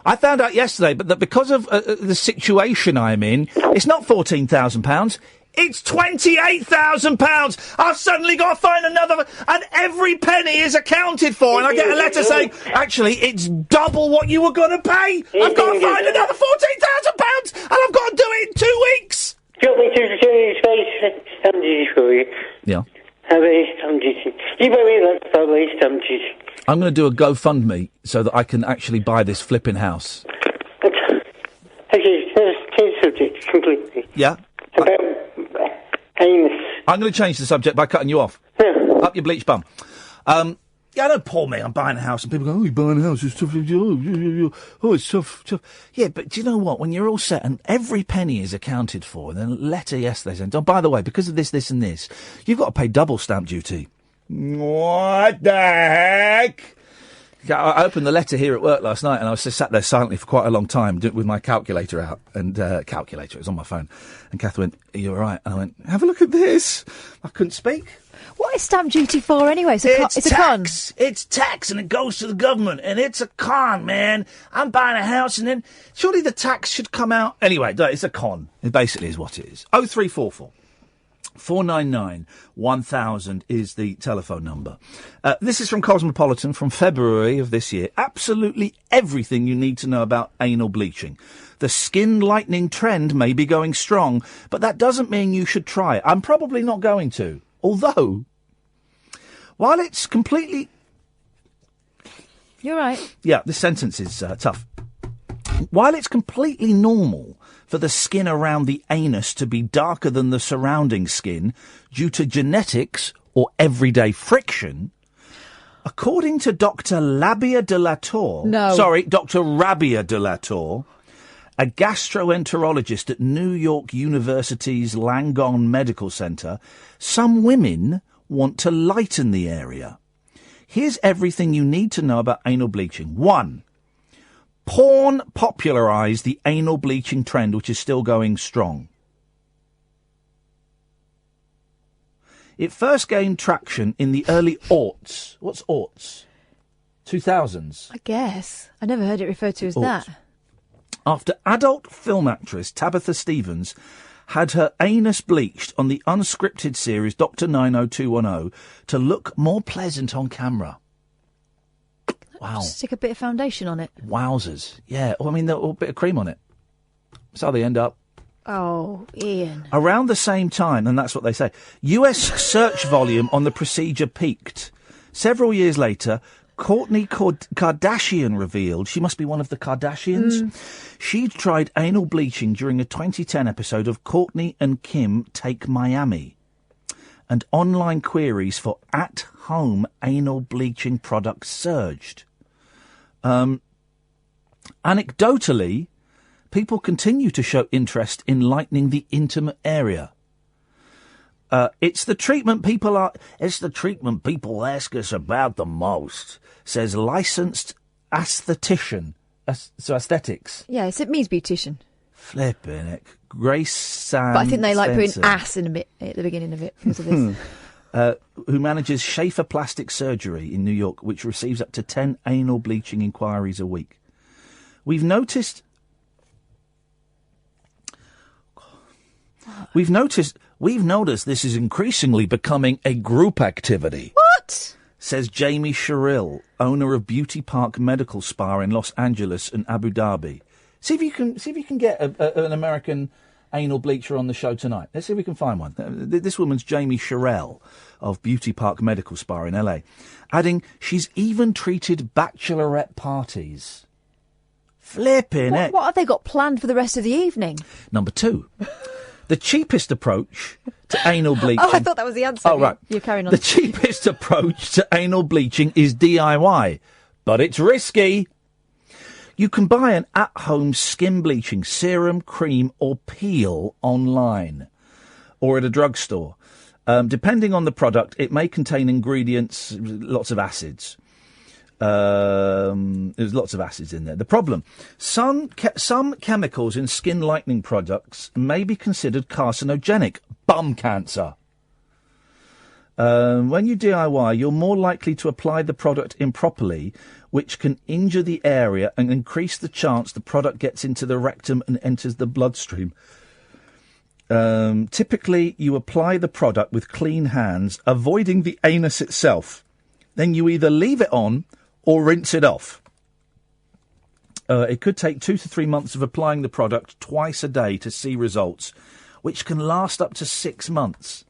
I found out yesterday, but that because of the situation I'm in, it's not £14,000. It's £28,000. I've suddenly got to find another, and every penny is accounted for. And I get a letter saying, actually, it's double what you were going to pay. I've got to find another £14,000, and I've got to do it in 2 weeks. Do you want me to do stamp duty for you? Yeah. How about stamp duty? You buy me that probably stamp duty. I'm going to do a GoFundMe so that I can actually buy this flipping house. Okay, let's change the subject completely. Yeah. About anus. I'm going to change the subject by cutting you off. Yeah. Up your bleach bum. Yeah, don't poor me. I'm buying a house, and people go, "Oh, you're buying a house? It's tough. Oh, it's tough. Yeah, but do you know what? When you're all set and every penny is accounted for, and then a letter yesterday saying, "Oh, by the way, because of this, and this, you've got to pay double stamp duty." What the heck? I opened the letter here at work last night, and I was just sat there silently for quite a long time with my calculator out. And calculator, it was on my phone. And Kath went, "Are you all right?" And I went, "Have a look at this." I couldn't speak. What is stamp duty for anyway? It's a con. It's tax, and it goes to the government, and it's a con, man. I'm buying a house, and then surely the tax should come out. Anyway, it's a con. It basically is what it is. 0344 499 1000 is the telephone number. This is from Cosmopolitan from February of this year. Absolutely everything you need to know about anal bleaching. The skin lightening trend may be going strong, but that doesn't mean you should try it. I'm probably not going to. Although, while it's completely... You're right. Yeah, this sentence is tough. While it's completely normal for the skin around the anus to be darker than the surrounding skin due to genetics or everyday friction, according to Dr. Rabia de la Tour... No. Sorry, Dr. Rabia de la Tour, a gastroenterologist at New York University's Langone Medical Center, some women want to lighten the area. Here's everything you need to know about anal bleaching. 1. Porn popularised the anal bleaching trend, which is still going strong. It first gained traction in the early aughts. What's aughts? 2000s. I guess. I never heard it referred to as that. After adult film actress Tabitha Stevens had her anus bleached on the unscripted series Dr. 90210 to look more pleasant on camera. Wow. Just stick a bit of foundation on it. Wowzers. Yeah, well, I mean, a bit of cream on it. That's how they end up. Oh, Ian. Around the same time, and that's what they say, US search volume on the procedure peaked. Several years later, Kourtney Kardashian revealed she must be one of the Kardashians. She'd tried anal bleaching during a 2010 episode of Kourtney and Kim Take Miami. And online queries for at-home anal bleaching products surged. Anecdotally, people continue to show interest in lightening the intimate area. It's the treatment people ask us about the most, says licensed aesthetician. So aesthetics. Yes, it means beautician. Flipping it. Grace Sand But I think they like Spencer. putting ass in a bit at the beginning of it because of this. who manages Schaefer Plastic Surgery in New York, which receives up to 10 anal bleaching inquiries a week. We've noticed this is increasingly becoming a group activity. What? Says Jamie Sherrill, owner of Beauty Park Medical Spa in Los Angeles and Abu Dhabi. See if you can get an American anal bleacher on the show tonight. Let's see if we can find one. This woman's Jamie Sherrill of Beauty Park Medical Spa in LA, adding she's even treated bachelorette parties. Flipping it. What have they got planned for the rest of the evening? Number 2. The cheapest approach to anal bleaching... Oh, I thought that was the answer. Oh, right. You're carrying on. The cheapest approach to anal bleaching is DIY, but it's risky. You can buy an at-home skin bleaching serum, cream or peel online or at a drugstore. Depending on the product, it may contain ingredients, lots of acids. There's lots of acids in there. The problem, some chemicals in skin lightening products may be considered carcinogenic. Bum cancer. When you DIY, you're more likely to apply the product improperly, which can injure the area and increase the chance the product gets into the rectum and enters the bloodstream. Typically, you apply the product with clean hands, avoiding the anus itself. Then you either leave it on or rinse it off. It could take 2 to 3 months of applying the product twice a day to see results, which can last up to 6 months.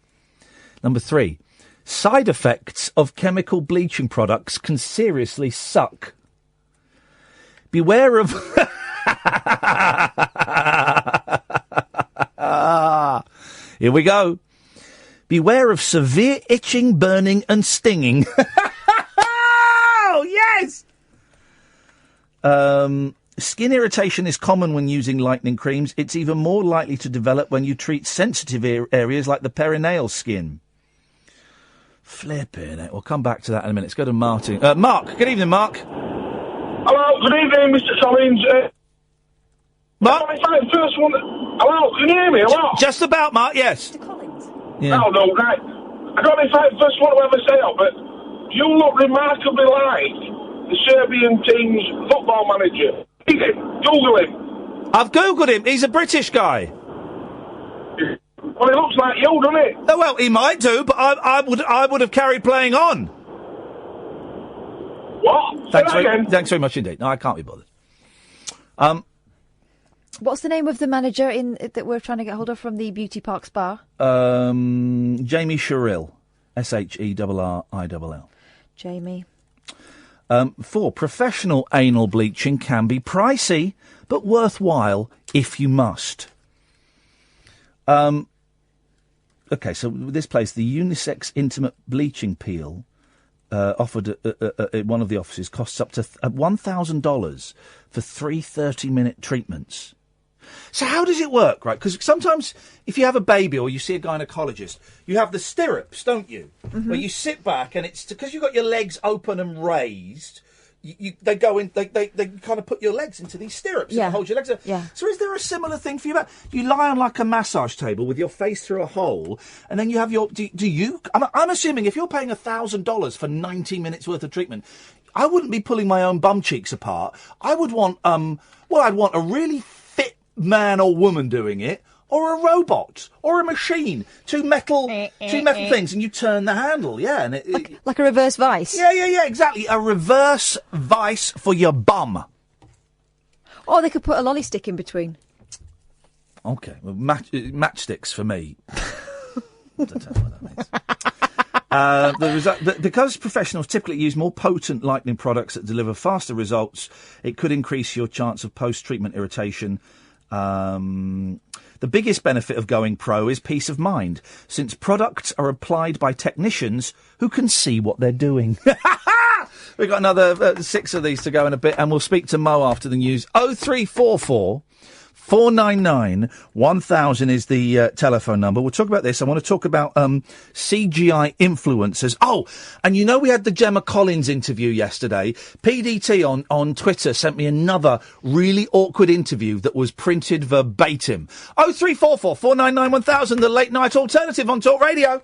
Number 3, side effects of chemical bleaching products can seriously suck. Beware of... Here we go. Beware of severe itching, burning and stinging. Oh, yes! Skin irritation is common when using lightening creams. It's even more likely to develop when you treat sensitive areas like the perineal skin. Flipping it. We'll come back to that in a minute. Let's go to Martin. Mark. Good evening, Mark. Hello. Good evening, Mr. Collins. Mark? First one. Hello. Can you hear me? Hello. Just about, Mark. Yes. Yeah. Oh, no, right. I don't know if I first one to ever say it, but you look remarkably like the Serbian team's football manager. Google him. I've Googled him. He's a British guy. Well, he looks like you, doesn't he? Oh, well, he might do, but I would have carried playing on. What? Thanks very much indeed. No, I can't be bothered. What's the name of the manager that we're trying to get hold of from the Beauty Park Spa? Jamie Sherrill. Sherrill. Jamie. 4, professional anal bleaching can be pricey, but worthwhile if you must. Okay, so this place, the unisex intimate bleaching peel, offered at one of the offices, costs up to $1,000 for 3 30-minute treatments. So how does it work, right? Because sometimes if you have a baby or you see a gynaecologist, you have the stirrups, don't you? Mm-hmm. Where you sit back and it's because you've got your legs open and raised. They go in. They kind of put your legs into these stirrups and hold your legs up. Yeah. So is there a similar thing for you? You lie on like a massage table with your face through a hole, and then you have your. Do you? I'm assuming if you're paying $1,000 for 90 minutes worth of treatment, I wouldn't be pulling my own bum cheeks apart. I would want I'd want a really fit man or woman doing it, or a robot, or a machine. Two metal things, and you turn the handle, and like a reverse vice. Yeah, exactly. A reverse vice for your bum. Or they could put a lolly stick in between. Okay, well, matchsticks for me. Don't know what that means. Because professionals typically use more potent lightening products that deliver faster results, it could increase your chance of post-treatment irritation. The biggest benefit of going pro is peace of mind, since products are applied by technicians who can see what they're doing. We've got another 6 of these to go in a bit, and we'll speak to Mo after the news. 0344 499 1000 is the telephone number. We'll talk about this. I want to talk about CGI influencers. Oh, and you know we had the Gemma Collins interview yesterday. PDT on Twitter sent me another really awkward interview that was printed verbatim. 0344 499 1000, the late night alternative on Talk Radio.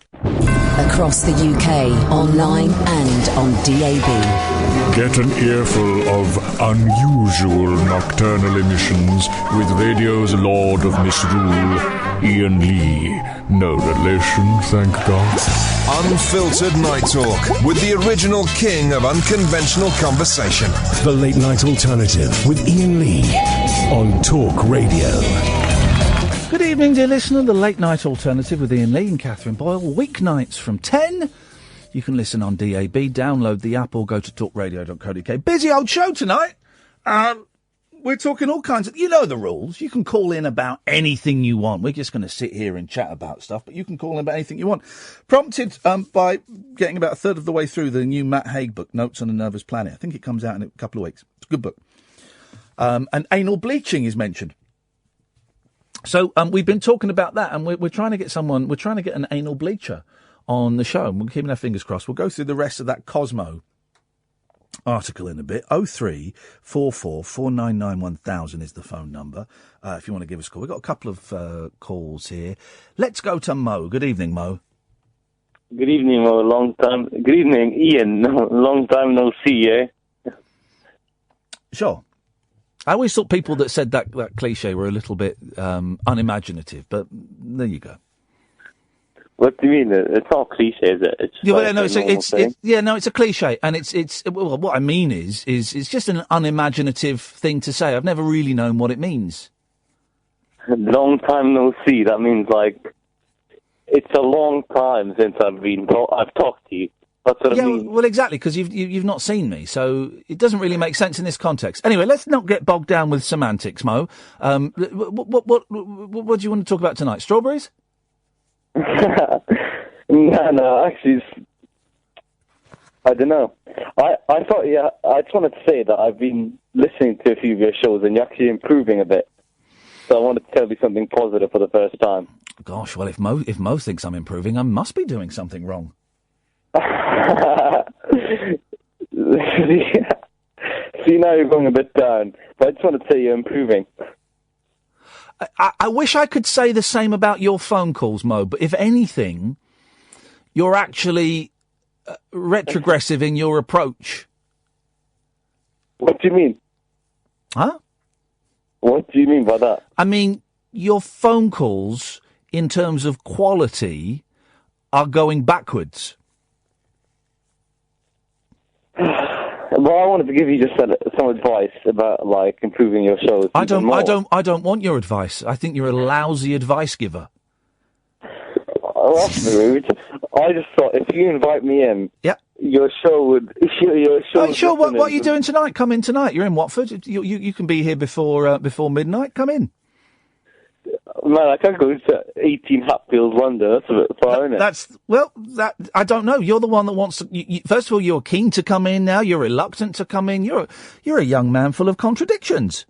Across the UK, online and on DAB. Get an earful of unusual nocturnal emissions with radio's Lord of Misrule, Iain Lee. No relation, thank God. Unfiltered Night Talk with the original king of unconventional conversation. The Late Night Alternative with Iain Lee on Talk Radio. Good evening, dear listener. The Late Night Alternative with Iain Lee and Catherine Boyle. Weeknights from 10. You can listen on DAB, download the app or go to talkradio.co.uk. Busy old show tonight. We're talking all kinds of... You know the rules. You can call in about anything you want. We're just going to sit here and chat about stuff, but you can call in about anything you want. Prompted by getting about a third of the way through the new Matt Haig book, Notes on a Nervous Planet. I think it comes out in a couple of weeks. It's a good book. And anal bleaching is mentioned. So we've been talking about that, and we're trying to get someone... We're trying to get an anal bleacher on the show, and we're keeping our fingers crossed. We'll go through the rest of that Cosmo article in a bit. 0344 499 1000 is the phone number if you want to give us a call. We've got a couple of calls here. Let's go to Mo. Good evening, Mo. Good evening, Mo. Long time. Good evening, Iain. Long time no see, eh? Sure. I always thought people that said that cliche were a little bit unimaginative, but there you go. What do you mean? It's not cliche, is it? It's yeah, like no, it's a cliche, and it's well, what I mean is it's just an unimaginative thing to say. I've never really known what it means. Long time no see. That means like it's a long time since I've talked to you. That's what I mean. Well, exactly, because you've not seen me, so it doesn't really make sense in this context. Anyway, let's not get bogged down with semantics, Mo. What do you want to talk about tonight? Strawberries? No, actually, I don't know. I thought, I just wanted to say that I've been listening to a few of your shows and you're actually improving a bit. So I wanted to tell you something positive for the first time. Gosh, well, if Mo thinks I'm improving, I must be doing something wrong. See, now you're going a bit down, but I just want to say you're improving. I wish I could say the same about your phone calls, Mo, but if anything, you're actually retrogressive in your approach. What do you mean? Huh? What do you mean by that? I mean, your phone calls, in terms of quality, are going backwards. Well, I wanted to give you just some advice about like improving your shows. I don't want your advice. I think you're a lousy advice giver. Oh, that's rude. I just thought if you invite me in, your show would. Your show. Oh, sure. What are you doing tonight? Come in tonight. You're in Watford. You can be here before midnight. Come in. Man, I can't go to 18 Hatfield, London. That's a bit far, isn't it? I don't know. You're the one that wants to... first of all, you're keen to come in now. You're reluctant to come in. You're a young man full of contradictions.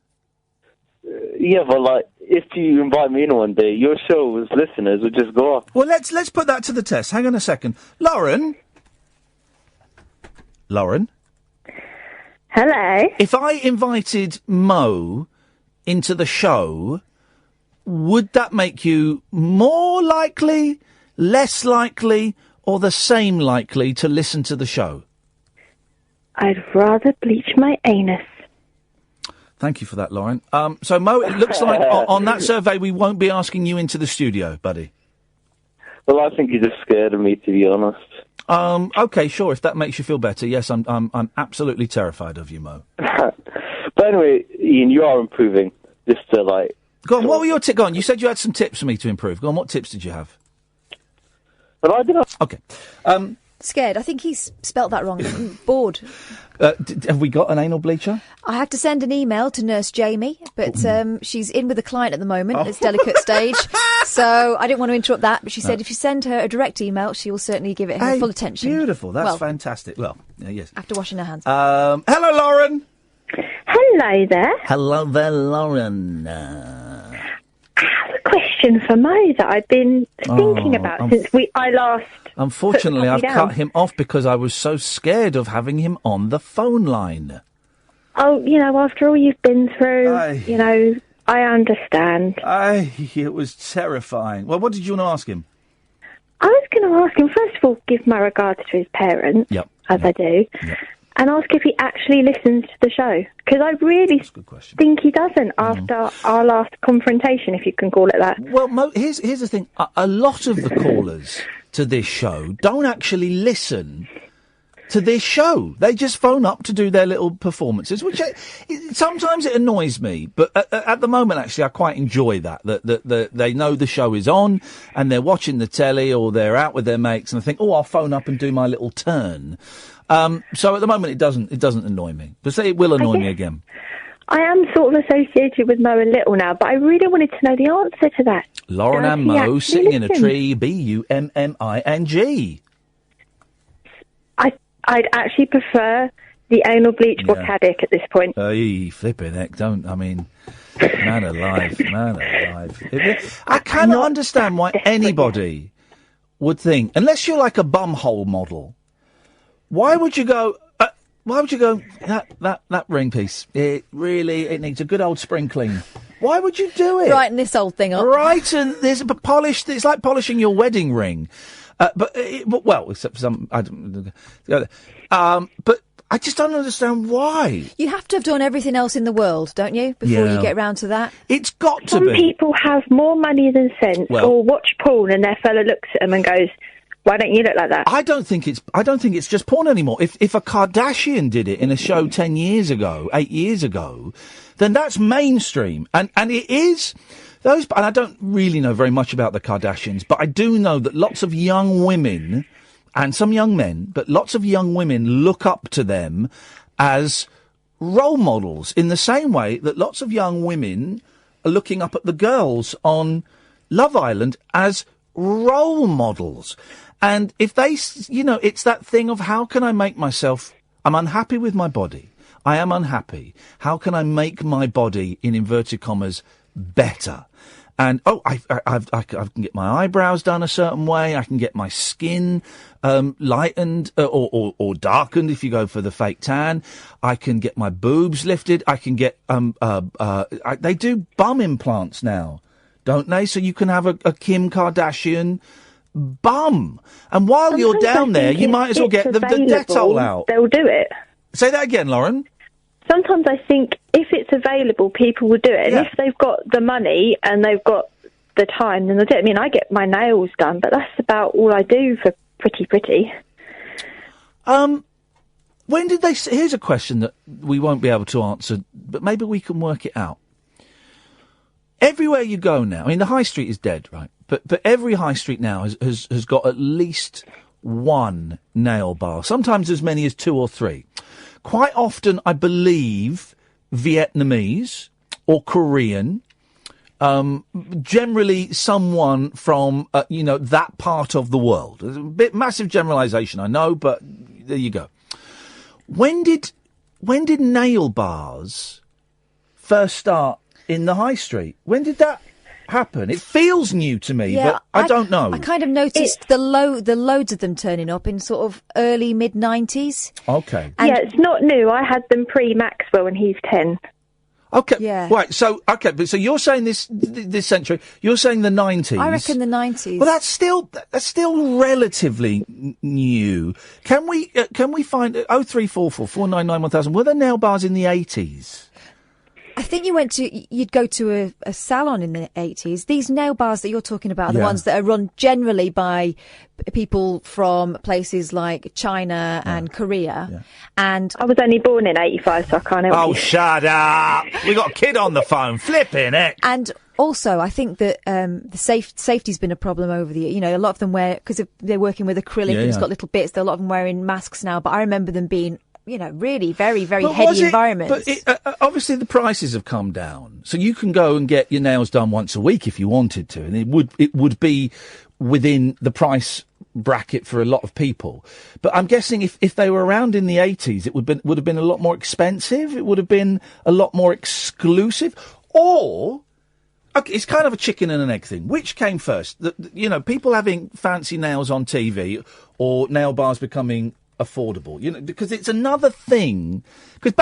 Yeah, but, like, if you invite me in one day, your show's listeners would just go off. Well, let's put that to the test. Hang on a second. Lauren? Hello? If I invited Mo into the show... would that make you more likely, less likely, or the same likely to listen to the show? I'd rather bleach my anus. Thank you for that, Lauren. So, Mo, it looks like on that survey we won't be asking you into the studio, buddy. Well, I think you're just scared of me, to be honest. Okay, sure. If that makes you feel better, yes, I'm absolutely terrified of you, Mo. But anyway, Iain, you are improving. Just to like. Go on, what were your tips? Go on, you said you had some tips for me to improve. Go on, what tips did you have? But I don't know. Okay. Scared. I think he's spelt that wrong. Bored. Have we got an anal bleacher? I had to send an email to Nurse Jamie, but she's in with a client at the moment. It's delicate stage. So I didn't want to interrupt that, but she said if you send her a direct email, she will certainly give it her full attention. Beautiful. That's fantastic. Well, yes. After washing her hands. Hello, Lauren. Hello there. Hello there, Lauren. I have a question for Mo that I've been thinking about since I last... Unfortunately, I've cut him off because I was so scared of having him on the phone line. Oh, after all you've been through, I understand. It was terrifying. Well, what did you want to ask him? I was going to ask him, first of all, give my regards to his parents, as I do, and ask if he actually listens to the show. Because I really think he doesn't after our last confrontation, if you can call it that. Well, here's the thing. A lot of the callers to this show don't actually listen to this show. They just phone up to do their little performances, which sometimes it annoys me. But at the moment, actually, I quite enjoy that they know the show is on and they're watching the telly or they're out with their mates and they think, oh, I'll phone up and do my little turn. So at the moment, it doesn't annoy me. But say it will annoy me again. I am sort of associated with Mo a little now, but I really wanted to know the answer to that. Lauren and Mo sitting in a tree, Bumming. I'd actually prefer the anal bleach or Caddick at this point. Flipping heck, man alive. I cannot understand why anybody would think, unless you're like a bumhole model, why would you go, that ring piece, it needs a good old sprinkling. Why would you do it? Brighten this old thing up. Right, and there's a polish, it's like polishing your wedding ring. But except for some, I don't. But I just don't understand why. You have to have done everything else in the world, don't you, before you get round to that? It's got to Some be. people have more money than sense, or watch porn, and their fella looks at them and goes, "Why don't you look like that?" I don't think it's just porn anymore. If a Kardashian did it in a show 8 years ago, then that's mainstream, and it is. And I don't really know very much about the Kardashians, but I do know that lots of young women, and some young men, but lots of young women look up to them as role models in the same way that lots of young women are looking up at the girls on Love Island as role models. And if they, it's that thing of how can I make myself, I'm unhappy with my body. I am unhappy. How can I make my body, in inverted commas, better? And, I can get my eyebrows done a certain way. I can get my skin lightened or darkened if you go for the fake tan. I can get my boobs lifted. I can get they do bum implants now, don't they? So you can have a Kim Kardashian bum. And while you're down there, you might as well get the Dettol out. They'll do it. Say that again, Lauren. Sometimes I think if it's available, people will do it. And if they've got the money and they've got the time, then they'll do it. I mean, I get my nails done, but that's about all I do for pretty. When did they... Here's a question that we won't be able to answer, but maybe we can work it out. Everywhere you go now, I mean, the high street is dead, right? But every high street now has got at least one nail bar, sometimes as many as 2 or 3. Quite often, I believe, Vietnamese or Korean, generally someone from, that part of the world. It's a bit massive generalisation, I know, but there you go. When did nail bars first start in the high street? When did that happen? It feels new to me, but I don't know. I kind of noticed the loads of them turning up in sort of early mid-90s. Okay. It's not new. I had them pre-Maxwell when he's 10. Okay. Yeah. Right. So so you're saying this century. You're saying the 90s. I reckon the 90s. Well, that's still relatively new. Can we find 0344 499 1000? Were there nail bars in the 80s? I think you'd go to a salon in the 80s. These nail bars that you're talking about are the ones that are run generally by people from places like China and Korea. Yeah. And I was only born in 85, so I can't help you. Shut up! We got a kid on the phone, flipping it. And also, I think that the safety's been a problem over the years. A lot of them because they're working with acrylic and it's got little bits. A lot of them wearing masks now, but I remember them being really very, very heady environments. But obviously the prices have come down, so you can go and get your nails done once a week if you wanted to, and it would be within the price bracket for a lot of people. But I'm guessing if they were around in the 80s, it would have been a lot more expensive. It would have been a lot more exclusive, or. Okay, it's kind of a chicken and an egg thing. Which came first? People having fancy nails on TV or nail bars becoming affordable, because it's another thing. Because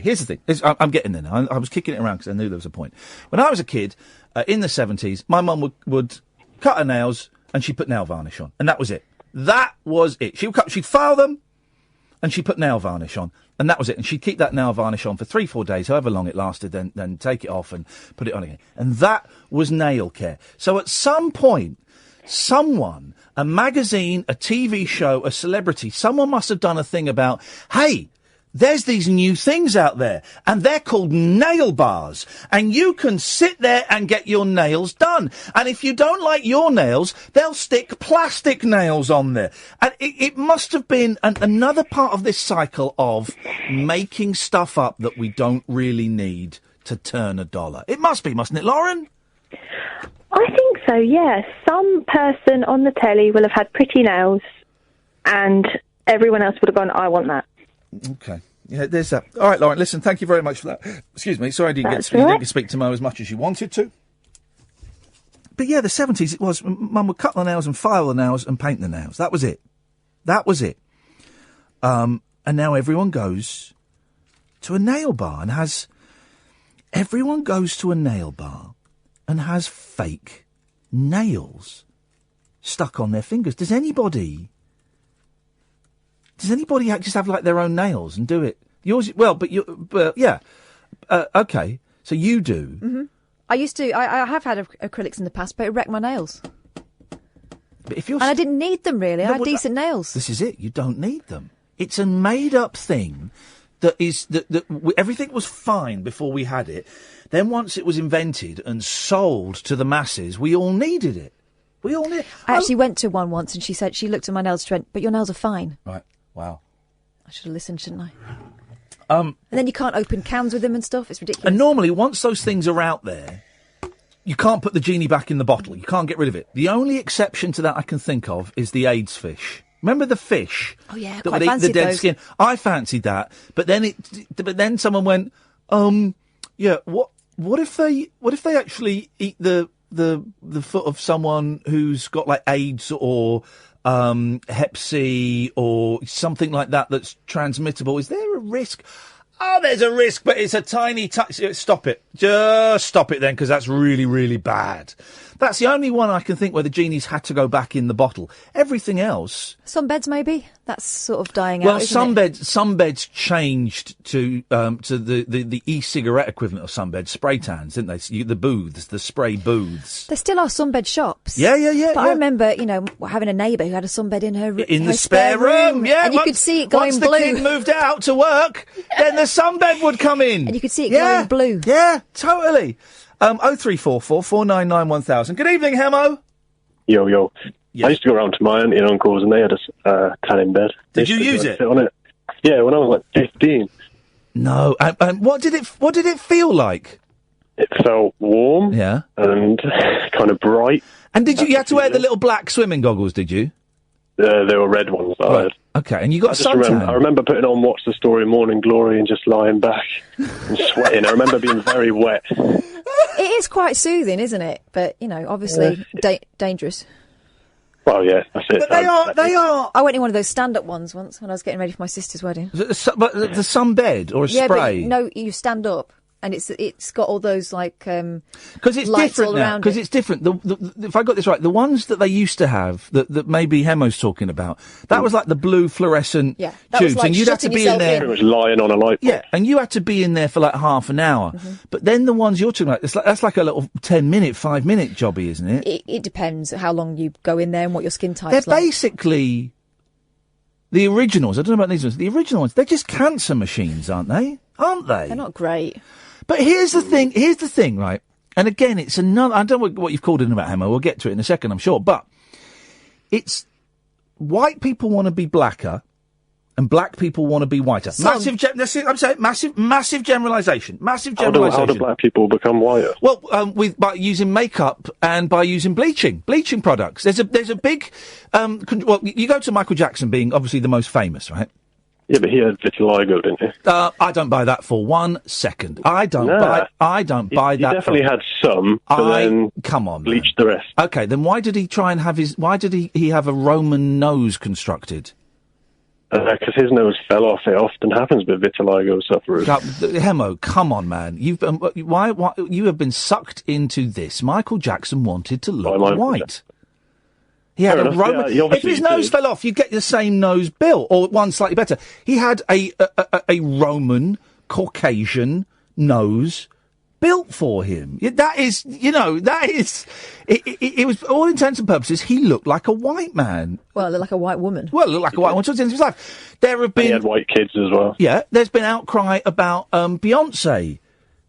here's the thing. I'm getting there now. I was kicking it around because I knew there was a point. When I was a kid, in the 70s, my mum would cut her nails and she'd put nail varnish on. And that was it. That was it. She'd file them, and she'd put nail varnish on. And that was it. And she'd keep that nail varnish on for 3-4 days, however long it lasted, then take it off and put it on again. And that was nail care. So at some point, someone, a magazine, a TV show, a celebrity, someone must have done a thing about, hey, there's these new things out there, and they're called nail bars, and you can sit there and get your nails done. And if you don't like your nails, they'll stick plastic nails on there. And it must have been another part of this cycle of making stuff up that we don't really need to turn a dollar. It must be, mustn't it, Lauren? I think so, yeah. Some person on the telly will have had pretty nails, and everyone else would have gone, I want that. Okay. Yeah, there's that. All right, Lauren, listen, thank you very much for that. Excuse me, sorry I didn't get to speak to Mo as much as you wanted to. But yeah, the 70s, it was, Mum would cut the nails and file the nails and paint the nails. That was it. That was it. And now everyone goes to a nail bar and has... Everyone goes to a nail bar and has fake nails stuck on their fingers. Does anybody just have, like, their own nails and do it? Yours, well, but yeah. Okay, so you do. Mm-hmm. I used to. I have had acrylics in the past, but it wrecked my nails. But if you're... And I didn't need them, really. I had decent nails. This is it. You don't need them. It's a made-up thing that everything was fine before we had it. Then once it was invented and sold to the masses, we all needed it. We all need... I actually went to one once, and she looked at my nails and went, but your nails are fine. Right. Wow. I should have listened, shouldn't I? And then you can't open cans with them and stuff. It's ridiculous. And normally, once those things are out there, you can't put the genie back in the bottle. You can't get rid of it. The only exception to that I can think of is the AIDS fish. Remember the fish? Oh yeah, that quite would eat the dead those. skin. I fancied that, but then someone went, yeah. What if they actually eat the foot of someone who's got like AIDS or Hep C or something like that that's transmittable? Is there a risk? Oh, there's a risk, but it's a tiny... Stop it. Just stop it then, because that's really, really bad. That's the only one I can think where the genies had to go back in the bottle. Everything else... Sunbeds, maybe? That's sort of dying well, out, isn't it? sunbeds changed to the e-cigarette equivalent of sunbeds, spray tans, didn't they? The booths, the spray booths. There still are sunbed shops. Yeah. But I remember, having a neighbour who had a sunbed in her the spare room. Yeah, and you could see it going blue. Once the kid moved out to work, then the sunbed would come in. And you could see it going blue. Yeah, totally. 0344 499 1000. Good evening, Hemo. Yo. Yes. I used to go around to my auntie and uncles, and they had a tan bed. Did you use it? Sit on it? Yeah, when I was like 15. No, and what did it feel like? It felt warm, yeah, and kind of bright. And you had to wear the little black swimming goggles? Did you? They were red ones. Right. Okay, and you got a suntan. I remember putting on What's the Story, Morning Glory, and just lying back and sweating. I remember being very wet. It is quite soothing, isn't it? But obviously dangerous. Well, yeah, that's it. But they are. I went in one of those stand-up ones once when I was getting ready for my sister's wedding. But the sunbed or a spray? But no, you stand up. And it's got all those like because it's lights different all now. around Because it's different. If I got this right, the ones that they used to have that maybe Hemo's talking about, that was like the blue fluorescent tubes, like and you'd have to be in there. It was lying on a light bulb. Yeah, and you had to be in there for like half an hour. Mm-hmm. But then the ones you're talking about, that's like a little 10-minute, 5-minute jobby, isn't it? It depends how long you go in there and what your skin type's They're like. basically the originals. I don't know about these ones. The original ones, they're just cancer machines, aren't they? Aren't they? They're not great. But here's the thing, right? And again, it's another... I don't know what you've called in about, Hemo. We'll get to it in a second, I'm sure. But it's... White people want to be blacker, and black people want to be whiter. Massive generalisation. How do black people become whiter? Well, by using makeup and by using bleaching products. There's a big... well, you go to Michael Jackson being obviously the most famous, right? Yeah, but he had vitiligo, didn't he? I don't buy that for 1 second. I don't buy that. He definitely had some, but then come on, bleached the rest. Okay, then why did he try and have why did he have a Roman nose constructed? Because his nose fell off. It often happens with vitiligo sufferers. Hemo, come on, man. You've been, why you have been sucked into this. Michael Jackson wanted to look white. He had Fair a enough, Roman. yeah, If his nose fell off, you get the same nose built, or one slightly better. He had a Roman Caucasian nose built for him. That is, it was, for all intents and purposes, he looked like a white man. Well, like a white woman. Well, looked like a white woman towards the end of his life. There have been... He had white kids as well. Yeah, there's been outcry about Beyonce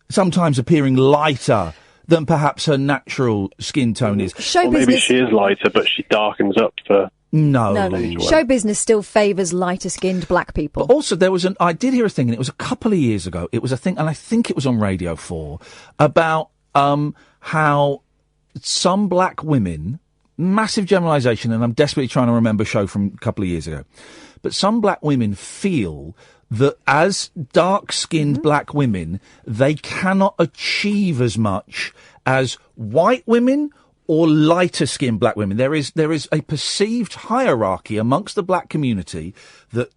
sometimes appearing lighter than perhaps her natural skin tone is. Well, maybe she is lighter, but she darkens up for... No. Show business still favours lighter-skinned black people. But also, I did hear a thing, and it was a couple of years ago, it was a thing, and I think it was on Radio 4, about how some black women, massive generalisation, and I'm desperately trying to remember a show from a couple of years ago, but some black women feel that as dark-skinned black women, they cannot achieve as much as white women or lighter-skinned black women. There is a perceived hierarchy amongst the black community that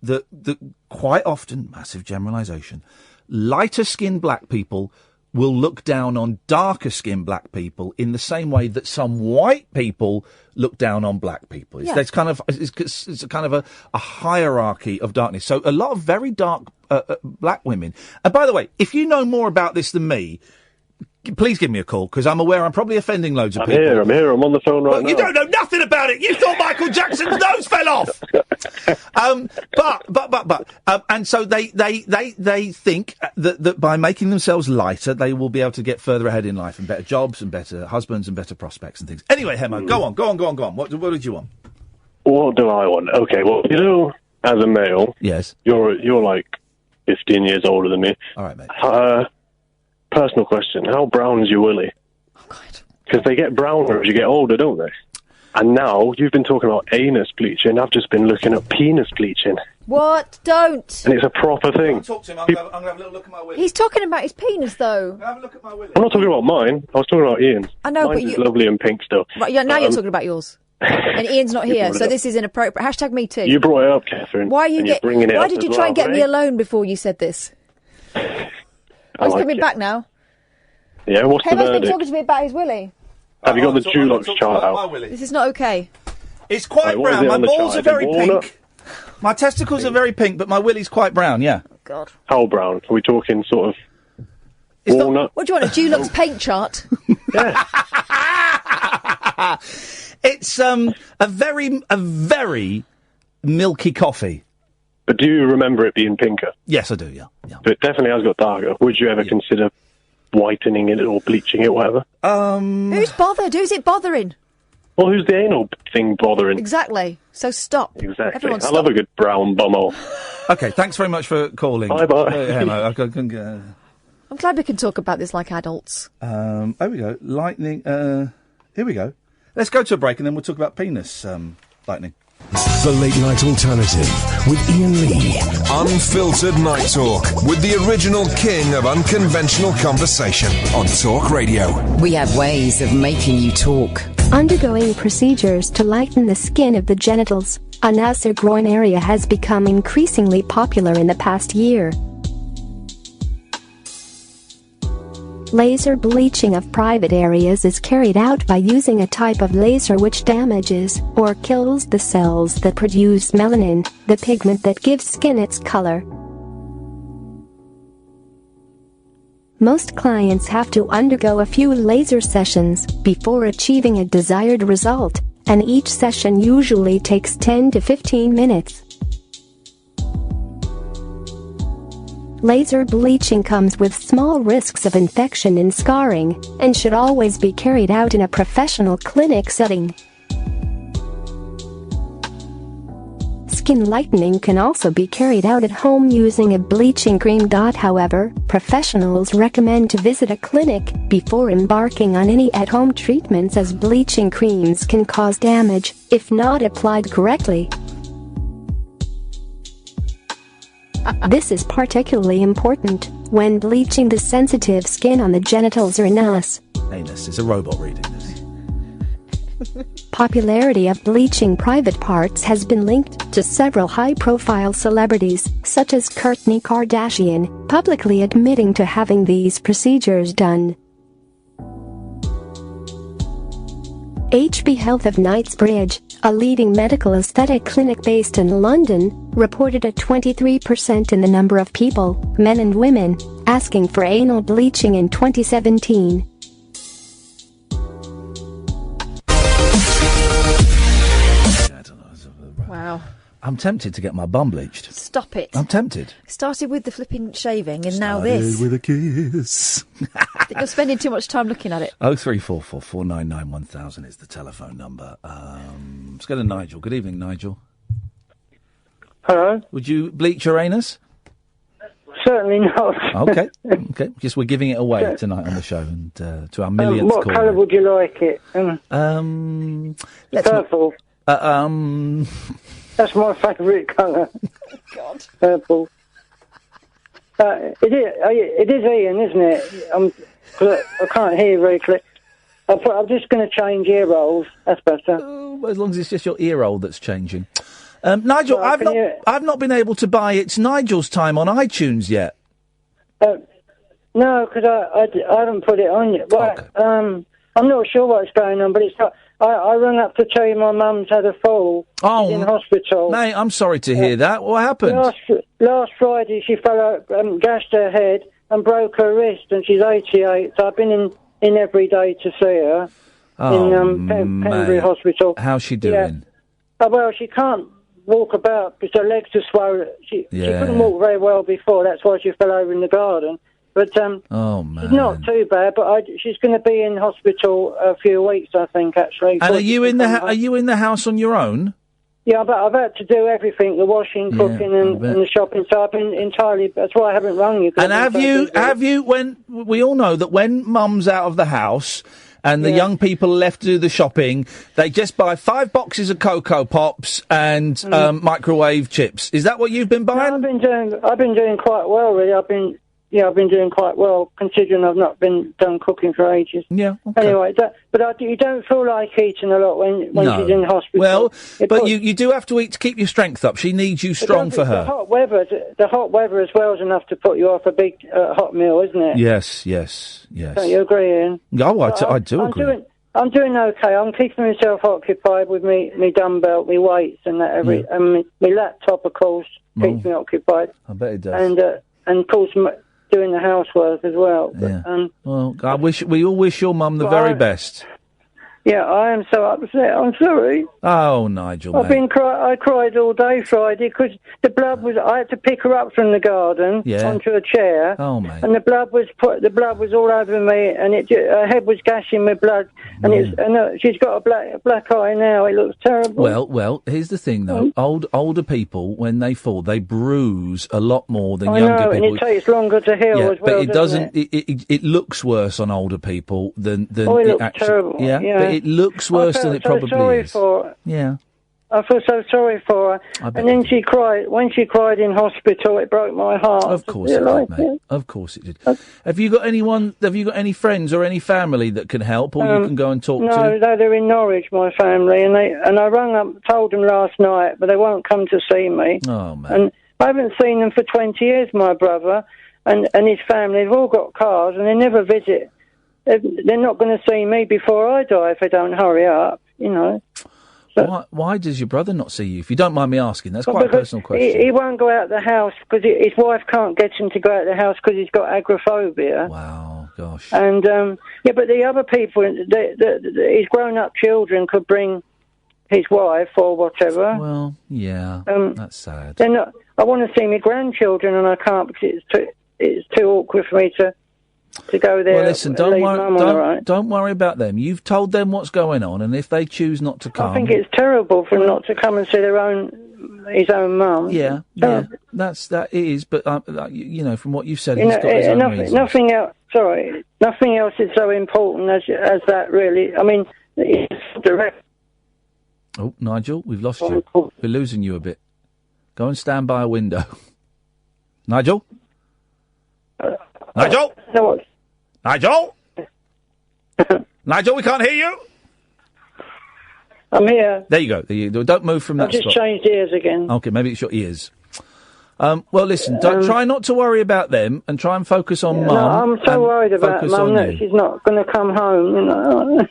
quite often, massive generalisation, lighter-skinned black people will look down on darker-skinned black people in the same way that some white people look down on black people. It's kind of a hierarchy of darkness. So a lot of very dark black women. And by the way, if you know more about this than me, please give me a call, because I'm aware I'm probably offending loads of people. I'm here. I'm on the phone right now. You don't know nothing about it. You thought Michael Jackson's nose fell off. And so they think that by making themselves lighter, they will be able to get further ahead in life and better jobs and better husbands and better prospects and things. Anyway, Hemo, go on. What did you want? What do I want? Okay, well, as a male, yes, you're like 15 years older than me. All right, mate. Personal question: how brown is your willy? Oh God! Because they get browner as you get older, don't they? And now you've been talking about anus bleaching. I've just been looking at penis bleaching. What? Don't. And it's a proper thing. Talk to him. I'm going to have a little look at my willy. He's talking about his penis, though. Have a look at my willy. I'm not talking about mine. I was talking about Ian's. I know, Mine's but is lovely and pink still. Right, now you're talking about yours. And Ian's not here, so this is inappropriate. Hashtag me too. You brought it up, Catherine. Why did you try and get me alone alone before you said this? He's coming back now. Yeah, what's the Hemo's been verdict? talking to me about his willy. Have you got the Dulux chart out? This is not okay. It's quite What is brown. it My on the balls chart? are very Is it walnut? pink. My testicles are very pink, but my willy's quite brown, yeah. Oh, God. How brown? Are we talking sort of walnut? What do you want, a Dulux paint chart? It's a very milky coffee. But do you remember it being pinker? Yes, I do, yeah. But it definitely has got darker. Would you ever consider whitening it or bleaching it, whatever? Who's bothered? Who's it bothering? Well, who's the anal thing bothering? Exactly. So stop. Exactly. Everyone I stop. love a good brown bumhole. Okay, thanks very much for calling. Bye-bye. I'm glad we can talk about this like adults. There we go. Lightning. Here we go. Let's go to a break and then we'll talk about penis lightning. The Late Night Alternative with Iain Lee. Unfiltered Night Talk with the original king of unconventional conversation on Talk Radio. We have ways of making you talk. Undergoing procedures to lighten the skin of the genitals, a nasser groin area, has become increasingly popular in the past year. Laser bleaching of private areas is carried out by using a type of laser which damages or kills the cells that produce melanin, the pigment that gives skin its color. Most clients have to undergo a few laser sessions before achieving a desired result, and each session usually takes 10 to 15 minutes. Laser bleaching comes with small risks of infection and scarring, and should always be carried out in a professional clinic setting. Skin lightening can also be carried out at home using a bleaching cream. However, professionals recommend to visit a clinic before embarking on any at-home treatments, as bleaching creams can cause damage if not applied correctly. This is particularly important when bleaching the sensitive skin on the genitals or anus. Anus is a robot reading this. Popularity of bleaching private parts has been linked to several high-profile celebrities, such as Kourtney Kardashian, publicly admitting to having these procedures done. HB Health of Knightsbridge, a leading medical aesthetic clinic based in London, reported a 23% in the number of people, men and women, asking for anal bleaching in 2017. Wow. I'm tempted to get my bum bleached. Stop it. I'm tempted. Started with the flipping shaving and now Started this. with a kiss. I think you're spending too much time looking at it. 0344 499 1000 is the telephone number. Let's go to Nigel. Good evening, Nigel. Hello. Would you bleach your anus? Certainly not. Okay. Okay. Just we're giving it away tonight on the show and to our millionth what caller. colour would you like it? Purple. That's my favourite colour. God. Purple. It is Ian, isn't it? I can't hear you very clearly. I'm just going to change ear rolls. That's better. As long as it's just your ear roll that's changing. Nigel, I've not been able to buy It's Nigel's Time on iTunes yet. No, because I haven't put it on yet. Well, okay. I'm not sure what's going on, but it's not. I rang up to tell you my mum's had a fall. Oh, She's in hospital. Mate, I'm sorry to hear that. What happened? Last Friday, she fell out, gashed her head and broke her wrist, and she's 88. So I've been in every day to see her in Pembury Hospital. How's she doing? Yeah. Well, she can't walk about because her legs are swollen. She couldn't walk very well before. That's why she fell over in the garden. But oh man, it's not too bad. But she's going to be in hospital a few weeks, I think. Actually. And are you in the house on your own? Yeah, but I've had to do everything: the washing, cooking, and the shopping. So I've been entirely. That's why I haven't rung you. And have you? When we all know that when Mum's out of the house and the young people are left to do the shopping, they just buy 5 boxes of Cocoa Pops and microwave chips. Is that what you've been buying? No, I've been doing quite well, really. I've been doing quite well, considering I've not been done cooking for ages. Yeah. Okay. Anyway, you don't feel like eating a lot when she's in hospital. Well, but you do have to eat to keep your strength up. She needs you strong for her. The hot weather as well is enough to put you off a big hot meal, isn't it? Yes. Don't you agree, Ian? Oh, I do agree. I'm doing okay. I'm keeping myself occupied with me dumbbell, me weights, and that and my laptop, of course, keeps me occupied. I bet it does. And of course, doing the housework as well. Yeah. Well, we all wish your mum the very best. Yeah, I am so upset. I'm sorry. Oh, Nigel, I cried all day Friday because the blood was. I had to pick her up from the garden onto a chair. Oh, mate. And the blood was all over me, and her head was gashing with blood, and she's got a black eye now. It looks terrible. Well, here's the thing though. Older people, when they fall, they bruise a lot more than I younger know, people. and it takes longer to heal as well. But it doesn't. It looks worse on older people than it looks actually. terrible. Yeah. But it looks worse than it probably is. Yeah. I feel so sorry for her. And then she cried. When she cried in hospital, it broke my heart. Of course it did, mate. Of course it did. Have you got any friends or any family that can help, or you can go and talk to? No, they're in Norwich, my family, and I rang up, told them last night, but they won't come to see me. Oh, man. And I haven't seen them for 20 years, my brother, and his family. They've all got cars, and they never visit. They're not going to see me before I die if they don't hurry up, you know. Why does your brother not see you? If you don't mind me asking, that's quite a personal question. He won't go out the house because his wife can't get him to go out the house because he's got agoraphobia. Wow, gosh. And but the other people, his grown-up children could bring his wife or whatever. Well, yeah, that's sad. They're not. I want to see my grandchildren and I can't because it's too awkward for me to go there. Well, listen, don't worry about them. You've told them what's going on, and if they choose not to come, I think it's terrible for them not to come and see his own mum. Yeah, that is. But you know, from what you've said, he's got his own reasons. Nothing else. Sorry, nothing else is so important as that. Really, I mean, it's direct. Oh, Nigel, we've lost you. We're losing you a bit. Go and stand by a window. Nigel? Nigel? Nigel? Nigel, we can't hear you. I'm here. There you go. Don't move from that I've just spot. changed ears again. Okay, maybe it's your ears. Well, listen, try not to worry about them and try and focus on Mum. No, I'm so worried about Mum that she's not going to come home, you know.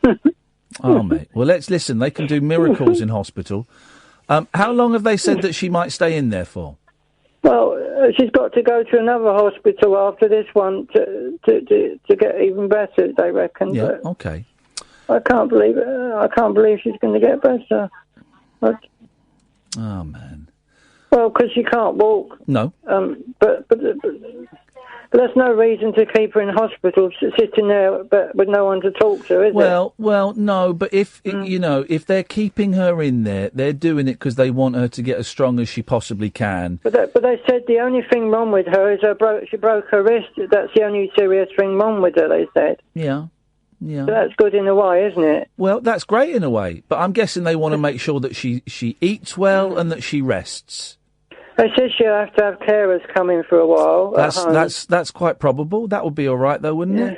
Oh, mate. Well, let's listen. They can do miracles in hospital. How long have they said that she might stay in there for? Well, she's got to go to another hospital after this one to get even better, they reckon. Yeah, But okay. I can't believe it. I can't believe she's going to get better. Oh, man. Well, because she can't walk. No. But that's no reason to keep her in hospital, sitting there but with no one to talk to, is it? Well, no, but if, if they're keeping her in there, they're doing it because they want her to get as strong as she possibly can. But they said the only thing wrong with her is she broke her wrist. That's the only serious thing wrong with her, they said. Yeah. Yeah. So that's good in a way, isn't it? Well, that's great in a way, but I'm guessing they want to make sure that she eats well and that she rests. They said she'll have to have carers come in for a while. That's quite probable. That would be all right, though, wouldn't it?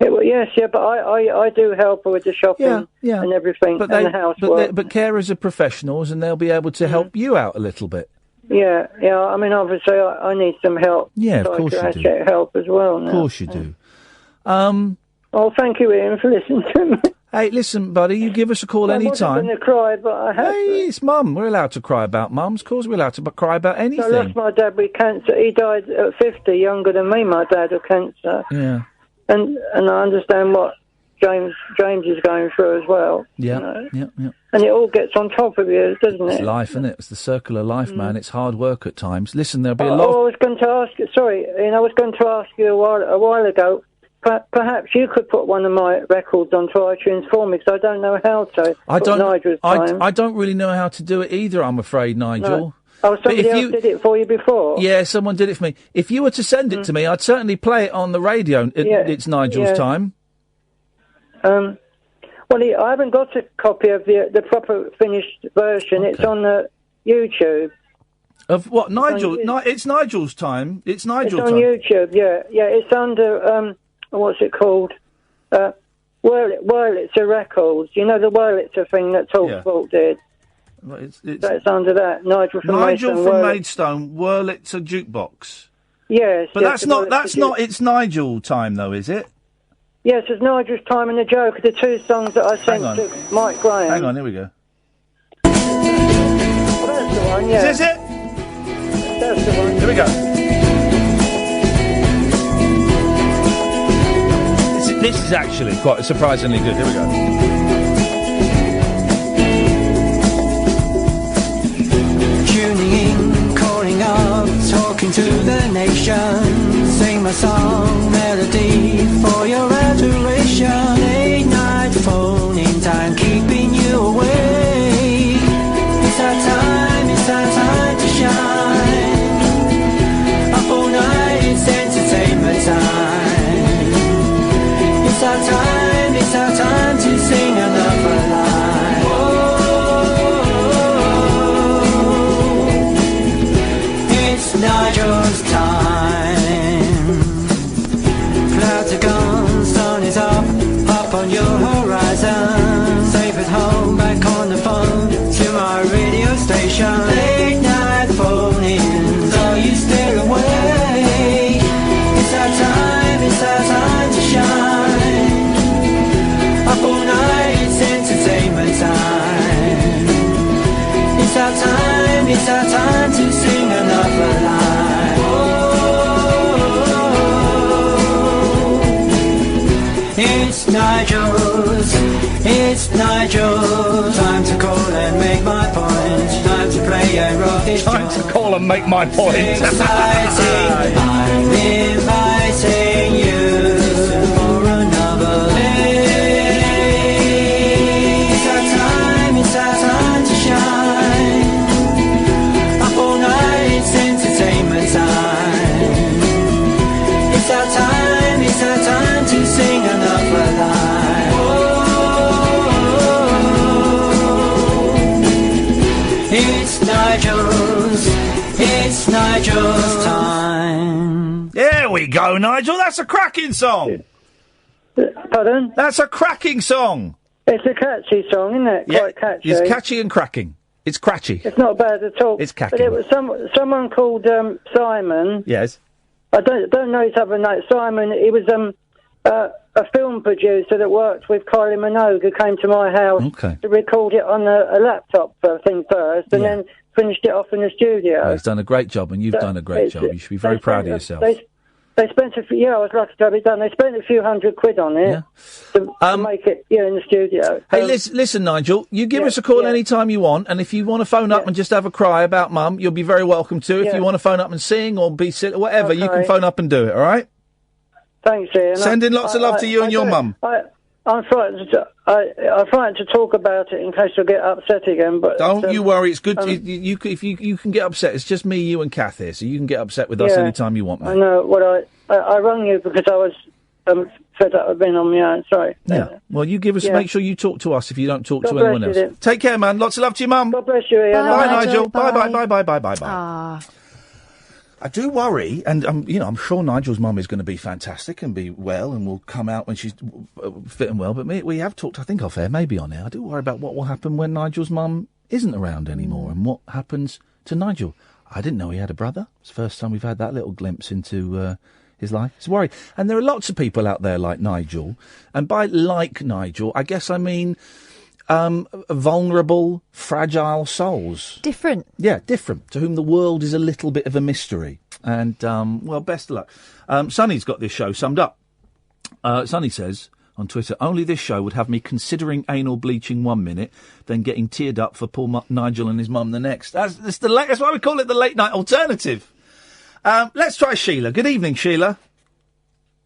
Yes, but I do help her with the shopping and everything and the housework. But carers are professionals, and they'll be able to help you out a little bit. Yeah. I mean, obviously, I need some help. Yeah, of course you do. Help as well now. Of course you do. Well, thank you, Ian, for listening to me. Hey, listen, buddy, you give us a call any time. I wasn't going to cry, but I had Hey, it's Mum. We're allowed to cry about mums. Of course we're allowed to cry about anything. I lost my dad with cancer. He died at 50, younger than me, my dad, of cancer. Yeah. And I understand what James is going through as well. Yeah, yeah. And it all gets on top of you, doesn't it? It's life, isn't it? It's the circle of life, man. It's hard work at times. Listen, there'll be a lot... I was going to ask you... Sorry, Ian, I was going to ask you a while ago... Perhaps you could put one of my records onto iTunes for me, because I don't know how to. I don't really know how to do it either, I'm afraid, Nigel. No. Oh, somebody else did it for you before? Yeah, someone did it for me. If you were to send it to me, I'd certainly play it on the radio. It's Nigel's time. Well, I haven't got a copy of the proper finished version. Okay. It's on YouTube. Of what, Nigel? It's Nigel's time. It's Nigel's time. It's on YouTube, yeah. It's under, what's it called? Wurlitzer Records. You know the Wurlitzer thing that Talksport did? That's under that. Nigel from Maidstone, Wurlitzer Jukebox. Yes. But that's not it's Nigel time, though, is it? Yes, it's Nigel's time and the Joker, the two songs that I sent to Mike Graham. Hang on, here we go. Well, that's the one, yeah. Is this it? That's the one. Here we go. This is actually quite surprisingly good. Here we go. Tuning in, calling up, talking to the nation. Sing my song, melody for your adoration. Late night phone in time, keeping you awake. It's our time to shine. Up all night, it's entertainment time. It's our time to sing another line. Oh, it's Nigel's time. Clouds are gone, sun is up on your horizon. Safe at home, back on the phone to my radio station. Late night phone-ins, are you still awake? It's our time to shine. Up all night, it's entertainment time. It's our time to sing another line. Oh, it's Nigel's time to call and make my point. Time to play and rock this time to call and make my point. Exciting, I'm inviting you for another day. It's our time to shine. Up all night, it's entertainment time. It's our time to sing another line. Oh, it's Nigel's time. There we go, Nigel. That's a cracking song. Pardon? That's a cracking song. It's a catchy song, isn't it? Yeah, quite catchy. It's catchy and cracking. It's cratchy. It's not bad at all. It's catchy. But it was someone called Simon. Yes. I don't know his other name. Simon. He was a film producer that worked with Kylie Minogue, who came to my house to record it on a laptop thing first, and then finished it off in the studio. Well, he's done a great job, and you've done a great job. You should be very proud of yourself. They spent I was lucky to have it done. They spent a few £100 on it to make it, in the studio. Hey, listen, Nigel, you give us a call any time you want, and if you want to phone up and just have a cry about Mum, you'll be very welcome to. If you want to phone up and sing or be silly, whatever, you can phone up and do it, all right? Thanks, Ian. Sending lots of love to you and your mum. I'm frightened to talk about it in case I get upset again. But don't you worry. It's good. If you can get upset, it's just me, you, and Kath here, so you can get upset with us anytime you want, mate. I know. I rang you because I was fed up of being on my own. Sorry. Yeah. Well, you give us. Make sure you talk to us if you don't talk to anyone else. Take care, man. Lots of love to your mum. God bless you, Ian. Bye, Nigel. Bye. Ah. I do worry, and I'm sure Nigel's mum is going to be fantastic and be well and will come out when she's fit and well. But we have talked, I think, off air, maybe on air. I do worry about what will happen when Nigel's mum isn't around anymore and what happens to Nigel. I didn't know he had a brother. It's the first time we've had that little glimpse into his life. It's a worry. And there are lots of people out there like Nigel, and by like Nigel, I guess I mean vulnerable, fragile souls. Different. Yeah, different, to whom the world is a little bit of a mystery. And, well, best of luck. Sonny's got this show summed up. Sonny says on Twitter, only this show would have me considering anal bleaching 1 minute, then getting teared up for poor Nigel and his mum the next. That's why we call it the late night alternative. Let's try Sheila. Good evening, Sheila.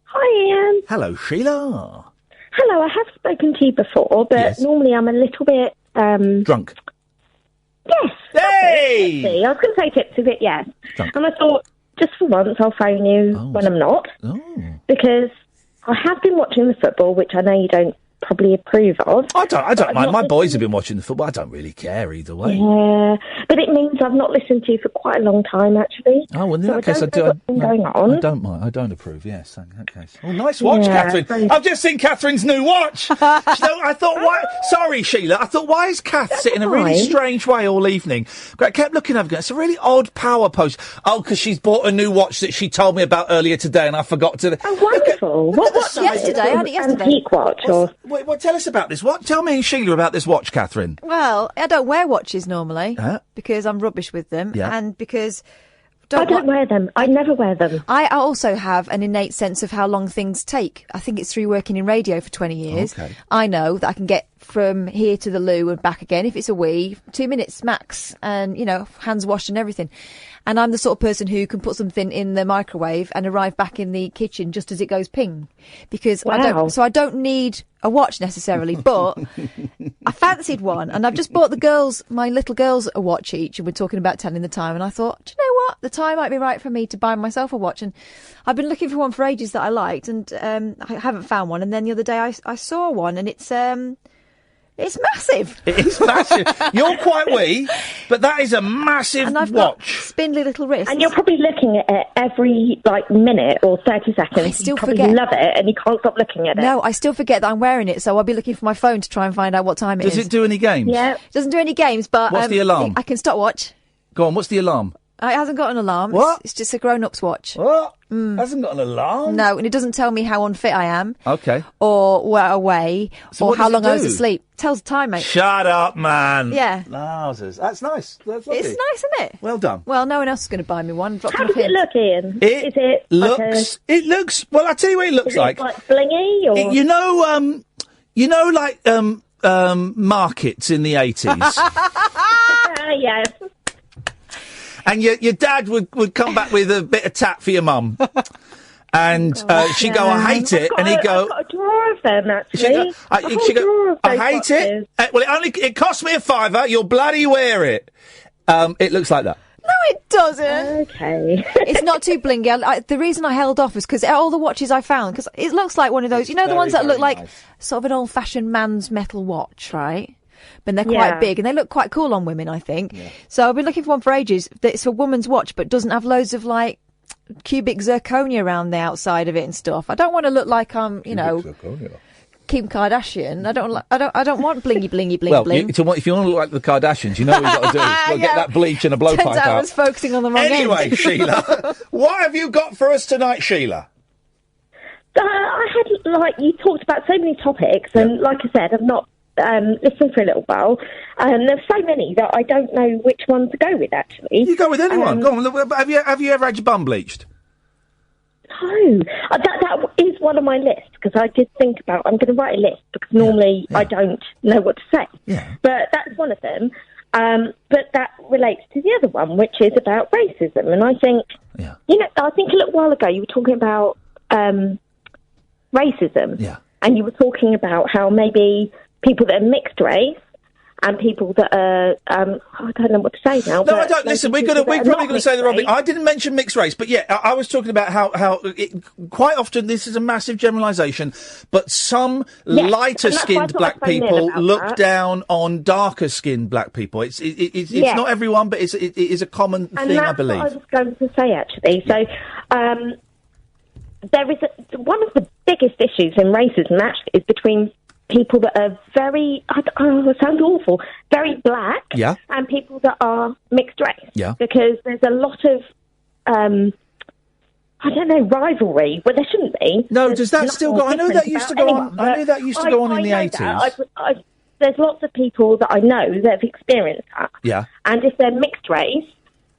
Hi, Ian. Hello, Sheila. Hello, I have spoken to you before, but normally I'm a little bit... drunk? Yes. Hey! Tipsy. I was going to say tipsy, but yes. Drunk. And I thought, just for once, I'll phone you when I'm not. Oh. Because I have been watching the football, which I know you don't probably approve of. I don't mind. My boys have been watching the football. I don't really care either way. Yeah, but it means I've not listened to you for quite a long time, actually. Oh, well, in that case, I do. Going on. I don't mind. I don't approve. Yes, in that case. Oh, nice watch, Catherine. I've just seen Catherine's new watch. So I thought, why? Sorry, Sheila. I thought, why is Kath sitting in a really strange way all evening? I kept looking over. It's a really odd power pose. Oh, because she's bought a new watch that she told me about earlier today, and I forgot to. Oh, wonderful! What yesterday? I had it yesterday. Antique watch or? Wait, tell us about this. Tell me and Sheila about this watch, Catherine. Well, I don't wear watches normally because I'm rubbish with them, and because I don't wear them. I never wear them. I also have an innate sense of how long things take. I think it's through working in radio for 20 years. Okay. I know that I can get from here to the loo and back again if it's a wee, 2 minutes max, and hands washed and everything. And I'm the sort of person who can put something in the microwave and arrive back in the kitchen just as it goes ping, because I don't need a watch necessarily, but I fancied one, and I've just bought my little girls a watch each, and we're talking about telling the time, and I thought, do you know what, the time might be right for me to buy myself a watch. And I've been looking for one for ages that I liked, and I haven't found one. And then the other day I saw one, and it's massive. It is massive. You're quite wee, but that is a massive and I've watch. Got spindly little wrists. And you're probably looking at it every minute or 30 seconds. I still forget. You love it, and you can't stop looking at it. No, I still forget that I'm wearing it, so I'll be looking for my phone to try and find out what time it is. Does it do any games? Yeah. It doesn't do any games, but... What's the alarm? I can stopwatch. Go on, what's the alarm? It hasn't got an alarm. What? It's just a grown-up's watch. What? Hasn't got an alarm? No, and it doesn't tell me how unfit I am. Okay. Or where away, so or how long I was asleep. Tells the time, mate. Shut up, man. Yeah. Wowzers. That's nice. That's lovely. It's nice, isn't it? Well done. Well, no one else is going to buy me one. How does it look, Ian? It looks. Well, I'll tell you what it looks like. Is it like blingy, or markets in the 80s. Yes. And your dad would come back with a bit of tat for your mum. And she'd go, I hate it. And he'd go... I've got a drawer of them, actually. She'd go, I hate it. Well, it cost me £5. You'll bloody wear it. It looks like that. No, it doesn't. Okay. It's not too blingy. The reason I held off is because all the watches I found, because it looks like one of those, the ones that look like sort of an old-fashioned man's metal watch, right? But they're quite big, and they look quite cool on women, I think. Yeah. So I've been looking for one for ages. It's a woman's watch, but doesn't have loads of, cubic zirconia around the outside of it and stuff. I don't want to look like I'm, Kim Kardashian. I don't want blingy, blingy, bling, bling. If you want to look like the Kardashians, you know what you've got to do. You've got to get that bleach and a blowpipe out. Turns out I was focusing on the wrong Anyway, end. Sheila, what have you got for us tonight, Sheila? I had, like, you talked about so many topics, and like I said, I've not listened for a little while. There's so many that I don't know which one to go with, actually. You go with anyone. Go on. Look, have you ever had your bum bleached? No. That is one of my lists, because I did think about, I'm going to write a list, because normally I don't know what to say. Yeah. But that's one of them. But that relates to the other one, which is about racism. And I think, I think a little while ago you were talking about racism. Yeah. And you were talking about how maybe people that are mixed race and people that are, I don't know what to say now. No, I don't. Listen, we're probably going to say the wrong thing. I didn't mention mixed race, but I was talking about how quite often this is a massive generalisation, but some lighter-skinned black people look down on darker-skinned black people. It's not everyone, but it is a common thing, I believe. That's what I was going to say, actually. So, there is one of the biggest issues in racism, actually, is between people that are very, it sounds awful, very black, and people that are mixed race. Yeah. Because there's a lot of, rivalry, but there shouldn't be. No, does that still go? I know that used to go on. I knew that used to go on in the 80s. There's lots of people that I know that have experienced that. Yeah. And if they're mixed race,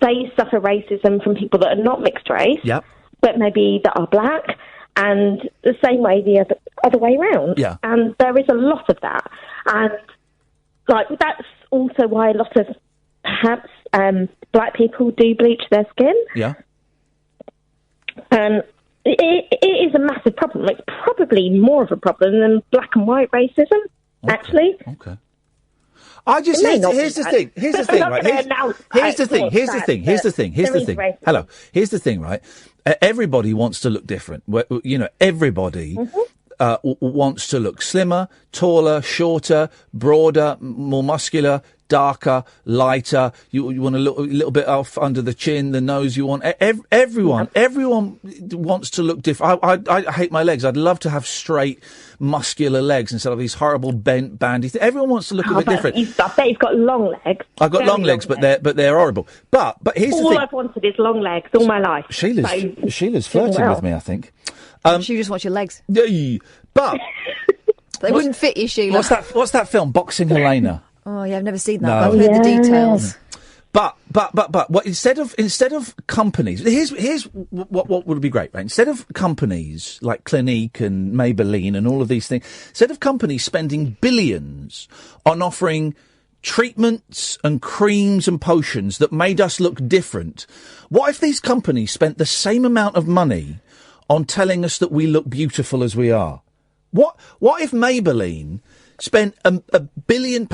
they suffer racism from people that are not mixed race, but maybe that are black. And the same way the other way around. Yeah. And there is a lot of that. And, that's also why a lot of, perhaps, black people do bleach their skin. Yeah. And it is a massive problem. It's probably more of a problem than black and white racism, actually. Okay. Here's the thing. Here's the thing, right? Here's the thing. Hello. Here's the thing, right? Everybody wants to look different. Everybody wants to look slimmer, taller, shorter, broader, more muscular, darker, lighter. You want to look a little bit off under the chin, the nose. You want everyone wants to look different. I hate my legs. I'd love to have straight, muscular legs instead of these horrible bent, bandy things. Everyone wants to look a bit different. I bet you've got long legs. I've got long legs, but they're horrible. But here's the thing. All I've wanted is long legs all my life. Sheil's flirting with me, I think. She just wants your legs. But they wouldn't fit you, Sheila. What's that film? Boxing Helena. Oh yeah, I've never seen that. No. But I've heard the details. But what instead of companies, here's what would be great, right? Instead of companies like Clinique and Maybelline and all of these things, instead of companies spending billions on offering treatments and creams and potions that made us look different, what if these companies spent the same amount of money on telling us that we look beautiful as we are? What if Maybelline spent £1 billion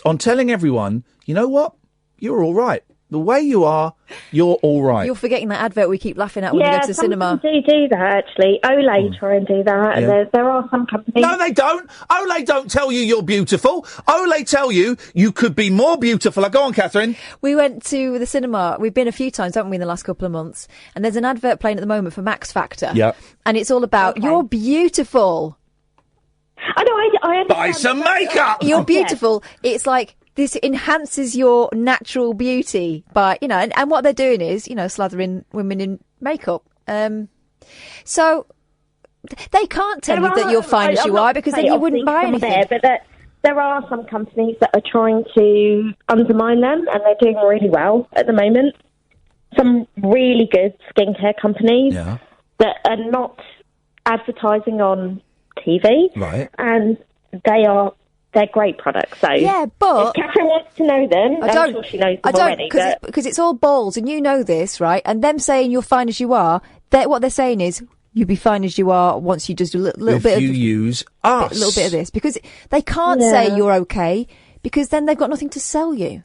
on telling everyone, you know what? You're all right. The way you are, you're all right. You're forgetting that advert we keep laughing at when we go to the cinema. Yeah, some do that, actually. Olay try and do that. Yeah. And there are some companies... No, they don't. Olay don't tell you you're beautiful. Olay tell you you could be more beautiful. Go on, Catherine. We went to the cinema. We've been a few times, haven't we, in the last couple of months? And there's an advert playing at the moment for Max Factor. Yeah. And it's all about, you're beautiful. I know, I understand. Buy some makeup! You're beautiful. It's like, this enhances your natural beauty by, and what they're doing is, slathering women in makeup. So they can't tell you that you're fine as you are, because then you wouldn't buy anything. But there are some companies that are trying to undermine them, and they're doing really well at the moment. Some really good skincare companies that are not advertising on TV, right? And they're great products. So but if Catherine wants to know them, I'm sure she knows them already. Because it's all balls, and you know this, right? And them saying you're fine as you are, what they're saying is you'll be fine as you are once you just do a little bit. If you use us, a little bit of this, because they can't say you're okay, because then they've got nothing to sell you.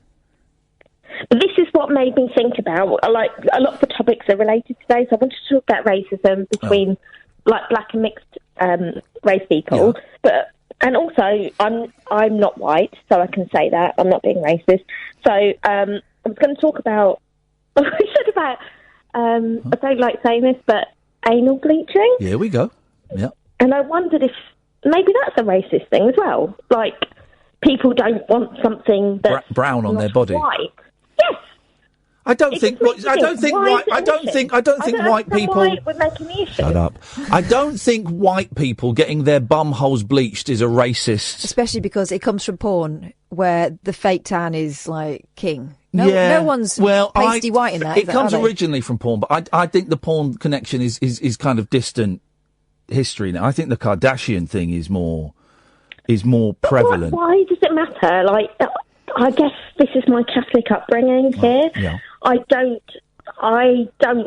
But this is what made me think about, like, a lot of the topics are related today. So I wanted to talk about racism between like black and mixed race people, and also I'm not white, so I can say that I'm not being racist. So I was going to talk about I don't like saying this, but anal bleaching. Here we go. Yeah. And I wondered if maybe that's a racist thing as well. Like, people don't want something that's brown on their body. White. Yes. I don't think. I don't think white. I don't think white people. Why we're making the issue. Shut up. I don't think white people getting their bum holes bleached is a racist. Especially because it comes from porn, where the fake tan is like king. No one's pasty white in that. It comes originally from porn, but I think the porn connection is kind of distant history now. I think the Kardashian thing is more prevalent. Why does it matter? Like, I guess this is my Catholic upbringing here. Yeah. I don't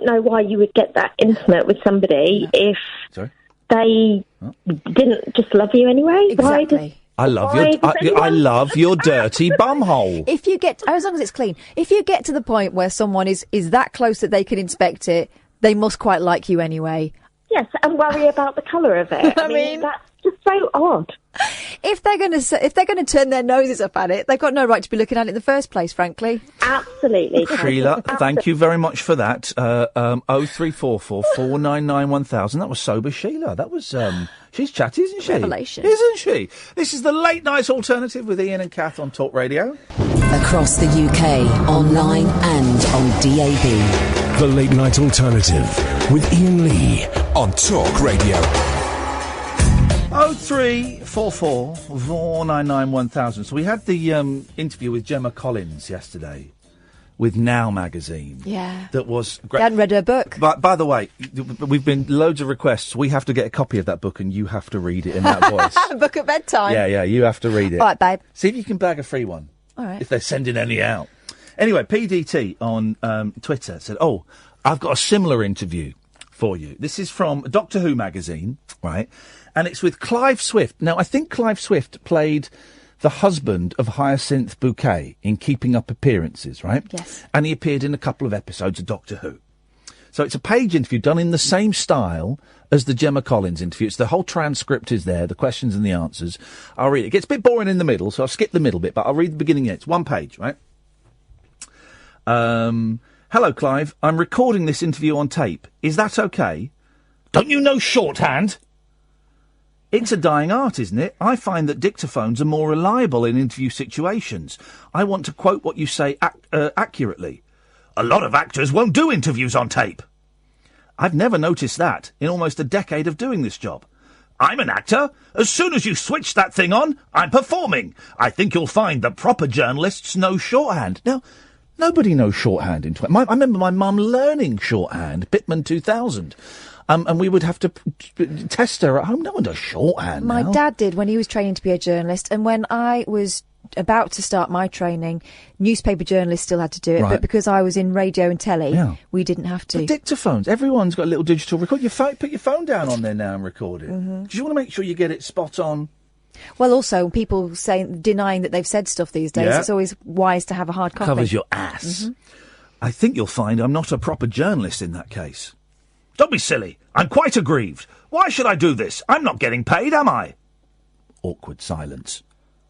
know why you would get that intimate with somebody if they didn't just love you anyway. Exactly. I love your dirty bumhole. If you get, as long as it's clean, if you get to the point where someone is that close that they can inspect it, they must quite like you anyway. Yes, and worry about the colour of it. I mean, that's just so odd. If they're going to turn their noses up at it, they've got no right to be looking at it in the first place, frankly. Absolutely. Sheila, thank you very much for that. 0344 499 1000. That was sober Sheila. That was, she's chatty, isn't she? Revelation. Isn't she? This is the Late Night Alternative with Iain and Kath on Talk Radio. Across the UK, online and on DAB. The Late Night Alternative with Iain Lee on Talk Radio. 0344 499 1000. So we had the interview with Gemma Collins yesterday with Now magazine. Yeah. That was great. You hadn't read her book. But by the way, we've been loads of requests. We have to get a copy of that book and you have to read it in that voice. Book at bedtime. Yeah, you have to read it. All right, babe. See if you can bag a free one. All right. If they're sending any out. Anyway, PDT on Twitter said, I've got a similar interview for you. This is from Doctor Who magazine, right? And it's with Clive Swift. Now, I think Clive Swift played the husband of Hyacinth Bouquet in Keeping Up Appearances, right? Yes. And he appeared in a couple of episodes of Doctor Who. So it's a page interview done in the same style as the Gemma Collins interview. It's the whole transcript is there, the questions and the answers. I'll read it. It gets a bit boring in the middle, so I'll skip the middle bit, but I'll read the beginning. It's one page, right? Hello, Clive. I'm recording this interview on tape. Is that okay? Don't you know shorthand? It's a dying art, isn't it? I find that dictaphones are more reliable in interview situations. I want to quote what you say accurately. A lot of actors won't do interviews on tape. I've never noticed that in almost a decade of doing this job. I'm an actor. As soon as you switch that thing on, I'm performing. I think you'll find that proper journalists know shorthand. Now, nobody knows shorthand in I remember my mum learning shorthand, Pitman 2000. And we would have to test her at home. No one does shorthand My now. dad did when he was training to be a journalist, and when I was about to start my training, newspaper journalists still had to do it, Right. but because I was in radio and telly, we didn't have to. But dictaphones, everyone's got a little digital record. Put your phone down on there now and record it. Mm-hmm. Do you want to make sure you get it spot on? Well, also, people denying that they've said stuff these days, Yeah. It's always wise to have a hard copy. Covers your ass. Mm-hmm. I think you'll find I'm not a proper journalist in that case. Don't be silly. I'm quite aggrieved. Why should I do this? I'm not getting paid, am I? Awkward silence.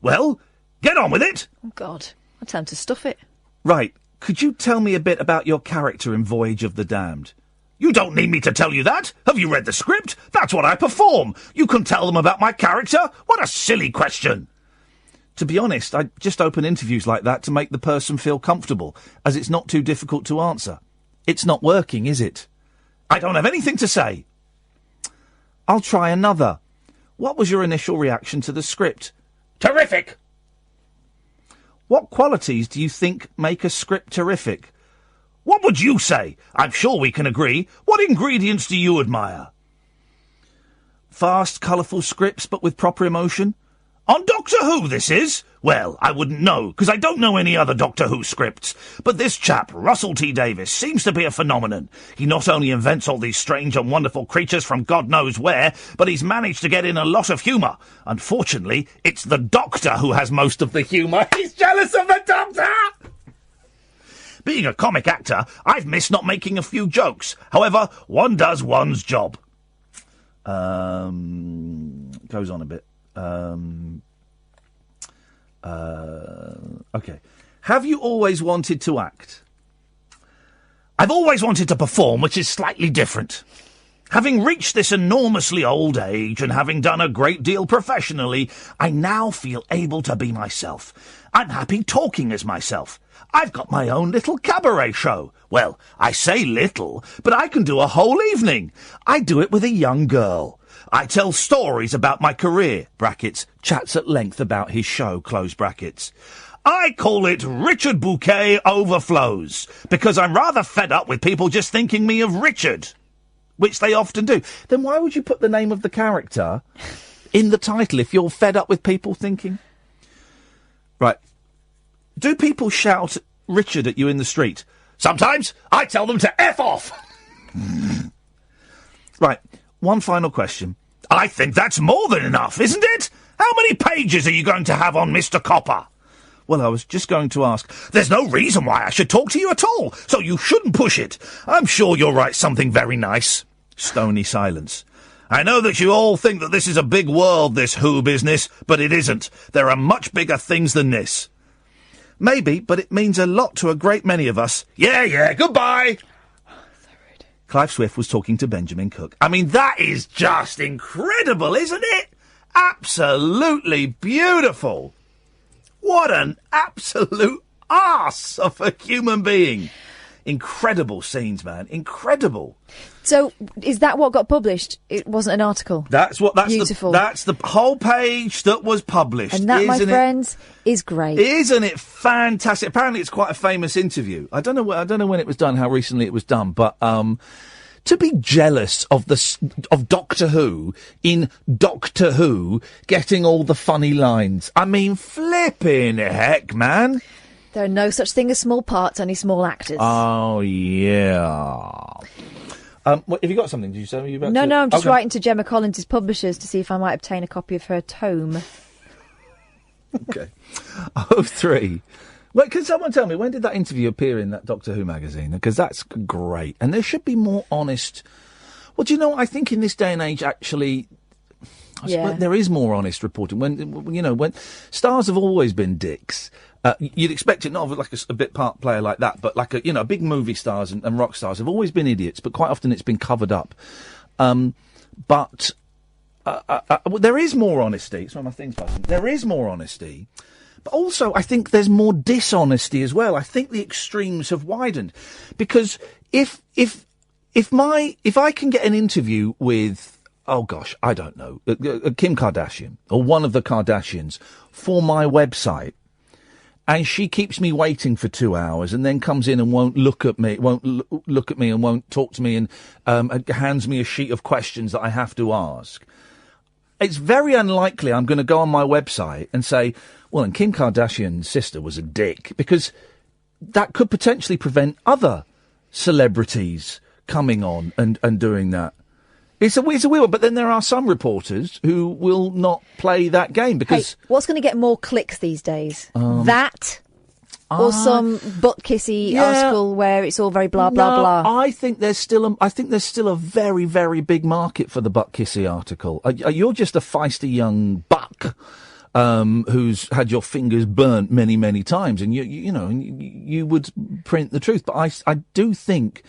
Well, get on with it. Oh, God. I tell him to stuff it. Right. Could you tell me a bit about your character in Voyage of the Damned? You don't need me to tell you that. Have you read the script? That's what I perform. You can tell them about my character? What a silly question. To be honest, I just open interviews like that to make the person feel comfortable, as it's not too difficult to answer. It's not working, is it? I don't have anything to say. I'll try another. What was your initial reaction to the script? Terrific! What qualities do you think make a script terrific? What would you say? I'm sure we can agree. What ingredients do you admire? Fast, colourful scripts, but with proper emotion? On Doctor Who, this is? Well, I wouldn't know, because I don't know any other Doctor Who scripts. But this chap, Russell T Davies, seems to be a phenomenon. He not only invents all these strange and wonderful creatures from God knows where, but he's managed to get in a lot of humour. Unfortunately, it's the Doctor who has most of the humour. He's jealous of the Doctor! Being a comic actor, I've missed not making a few jokes. However, one does one's job. Goes on a bit. Okay. Have you always wanted to act? I've always wanted to perform, which is slightly different. Having reached this enormously old age and having done a great deal professionally, I now feel able to be myself. I'm happy talking as myself. I've got my own little cabaret show. Well, I say little, but I can do a whole evening. I do it with a young girl. I tell stories about my career, brackets, chats at length about his show, close brackets. I call it Richard Bouquet Overflows, because I'm rather fed up with people just thinking me of Richard, which they often do. Then why would you put the name of the character in the title if you're fed up with people thinking? Right. Do people shout Richard at you in the street? Sometimes I tell them to F off. Right. One final question. I think that's more than enough, isn't it? How many pages are you going to have on Mr. Copper? Well, I was just going to ask. There's no reason why I should talk to you at all, so you shouldn't push it. I'm sure you'll write something very nice. Stony silence. I know that you all think that this is a big world, this Who business, but it isn't. There are much bigger things than this. Maybe, but it means a lot to a great many of us. Yeah, goodbye! Clive Swift was talking to Benjamin Cook. I mean, that is just incredible, isn't it? Absolutely beautiful. What an absolute arse of a human being. Incredible scenes, man. Incredible. So, is that what got published? It wasn't an article? That's Beautiful. That's the whole page that was published. And that, my friends, is great. Isn't it fantastic? Apparently it's quite a famous interview. I don't know when it was done, how recently it was done, but to be jealous of Doctor Who in Doctor Who getting all the funny lines. I mean, flipping heck, man. There are no such thing as small parts, only small actors. Oh, yeah. Have you got something? Did you say? Were you about No, I'm just Okay. writing to Gemma Collins' publishers to see if I might obtain a copy of her tome. Okay. 03. Wait, can someone tell me, when did that interview appear in that Doctor Who magazine? Because that's great. And there should be more honest... Well, do you know what? I think in this day and age, actually... there is more honest reporting. When stars have always been dicks... you'd expect it not of like a bit part player like that, but like big movie stars and rock stars have always been idiots, but quite often it's been covered up. But there is more honesty. It's one of my things, buzzing. There is more honesty, but also I think there's more dishonesty as well. I think the extremes have widened because if I can get an interview with, oh gosh, I don't know, Kim Kardashian or one of the Kardashians for my website, and she keeps me waiting for 2 hours and then comes in and won't look at me and won't talk to me and hands me a sheet of questions that I have to ask. It's very unlikely I'm going to go on my website and say, well, and Kim Kardashian's sister was a dick, because that could potentially prevent other celebrities coming on and doing that. It's a weird one, but then there are some reporters who will not play that game because... Hey, what's going to get more clicks these days? That or some butt-kissy article where it's all very blah, blah, blah? I think there's still a very, very big market for the butt-kissy article. You're just a feisty young buck who's had your fingers burnt many, many times, and you would print the truth. But I do think...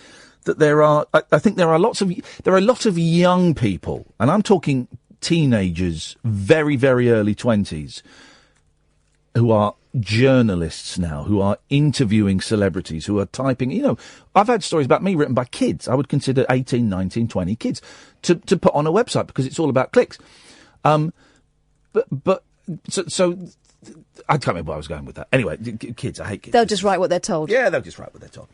that there are a lot of young people, and I'm talking teenagers, very, very early 20s, who are journalists now, who are interviewing celebrities, who are typing, I've had stories about me written by kids. I would consider 18, 19, 20 kids to put on a website because it's all about clicks. So I can't remember where I was going with that. Anyway, kids, I hate kids. They'll just write what they're told. Yeah, they'll just write what they're told.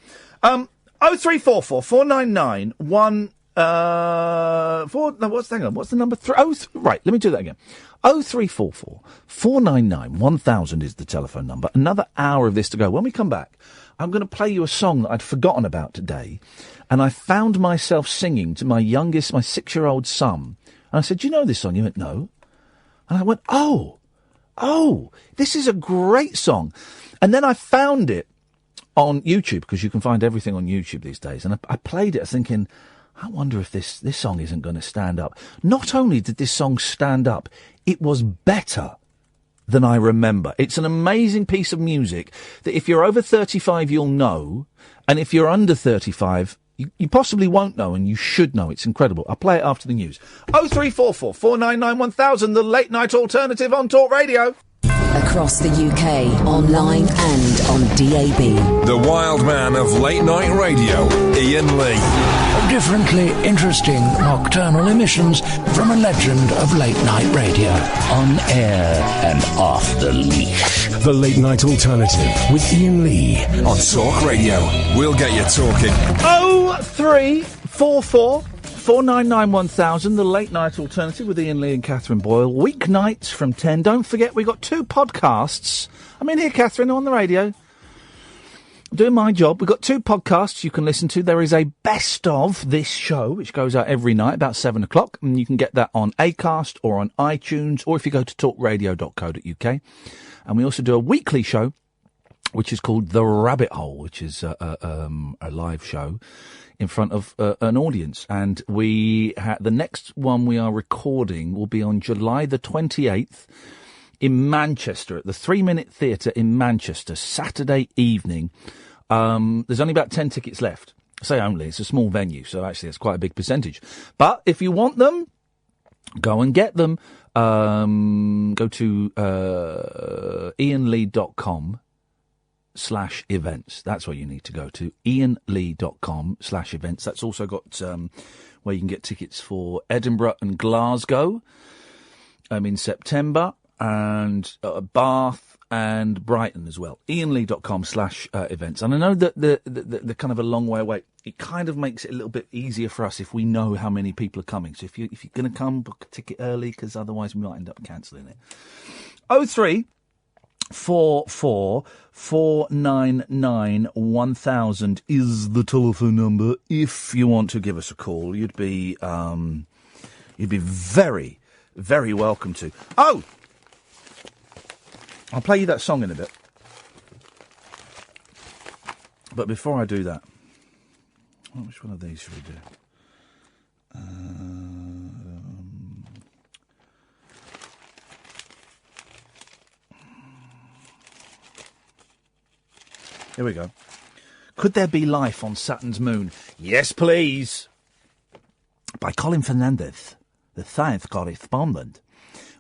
0344 499 1 4. No, what's the number? Right, let me do that again. 0344 499 1000 is the telephone number. Another hour of this to go. When we come back, I'm going to play you a song that I'd forgotten about today, and I found myself singing to my 6-year-old son. And I said, "Do you know this song?" He went, "No." And I went, "Oh, this is a great song." And then I found it on YouTube, because you can find everything on YouTube these days. And I played it thinking, I wonder if this song isn't going to stand up. Not only did this song stand up, it was better than I remember. It's an amazing piece of music that if you're over 35, you'll know. And if you're under 35, You possibly won't know, and you should know. It's incredible. I'll play it after the news. 0344 499 1000, the late night alternative on Talk Radio. Across the UK, online and on DAB. The wild man of late night radio, Iain Lee. Differently interesting nocturnal emissions from a legend of late night radio. On air and off the leash. The Late Night Alternative with Iain Lee. On Talk Radio. We'll get you talking. 0344 499 1000, the late night alternative with Iain Lee and Catherine Boyle. Weeknights from 10. Don't forget, we've got 2 podcasts. I'm in here, Catherine, on the radio. Doing my job. We've got 2 podcasts you can listen to. There is a best of this show, which goes out every night about 7 o'clock. And you can get that on Acast or on iTunes, or if you go to talkradio.co.uk. And we also do a weekly show, which is called The Rabbit Hole, which is a live show in front of an audience. And the next one we are recording will be on July the 28th in Manchester, at the 3 Minute Theatre in Manchester, Saturday evening. There's only about 10 tickets left. I say only, it's a small venue, so actually it's quite a big percentage. But if you want them, go and get them. Go to iainlee.com/events. That's where you need to go to, iainlee.com/events. That's also got where you can get tickets for Edinburgh and Glasgow in September, and Bath and Brighton as well. iainlee.com/events. And I know that the kind of a long way away. It kind of makes it a little bit easier for us if we know how many people are coming. So if you're going to come, book a ticket early, because otherwise we might end up cancelling it. 0344 499 1000 is the telephone number. If you want to give us a call, you'd be very, very welcome to. Oh, I'll play you that song in a bit. But before I do that, which one of these should we do? Here we go. Could there be life on Saturn's moon? Yes, please. By Colin Fernandez, the science correspondent.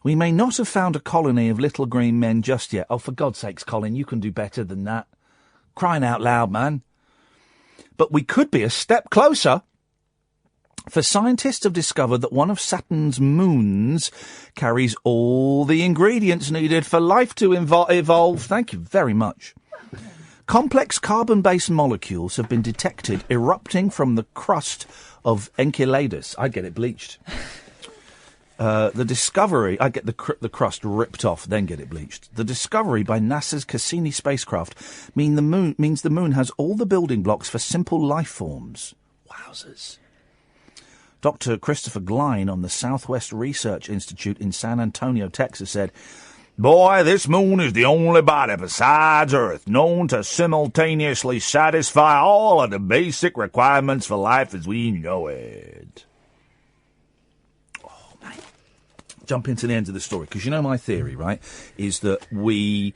We may not have found a colony of little green men just yet. Oh, for God's sakes, Colin, you can do better than that. Crying out loud, man. But we could be a step closer. For scientists have discovered that one of Saturn's moons carries all the ingredients needed for life to evolve. Thank you very much. Complex carbon-based molecules have been detected erupting from the crust of Enceladus. I'd get it bleached. The discovery... I'd get the crust ripped off, then get it bleached. The discovery by NASA's Cassini spacecraft means the moon has all the building blocks for simple life forms. Wowzers. Dr. Christopher Glein on the Southwest Research Institute in San Antonio, Texas, said, "Boy, this moon is the only body besides Earth known to simultaneously satisfy all of the basic requirements for life as we know it." Oh, mate. Jump into the end of the story, because you know my theory, right, is that we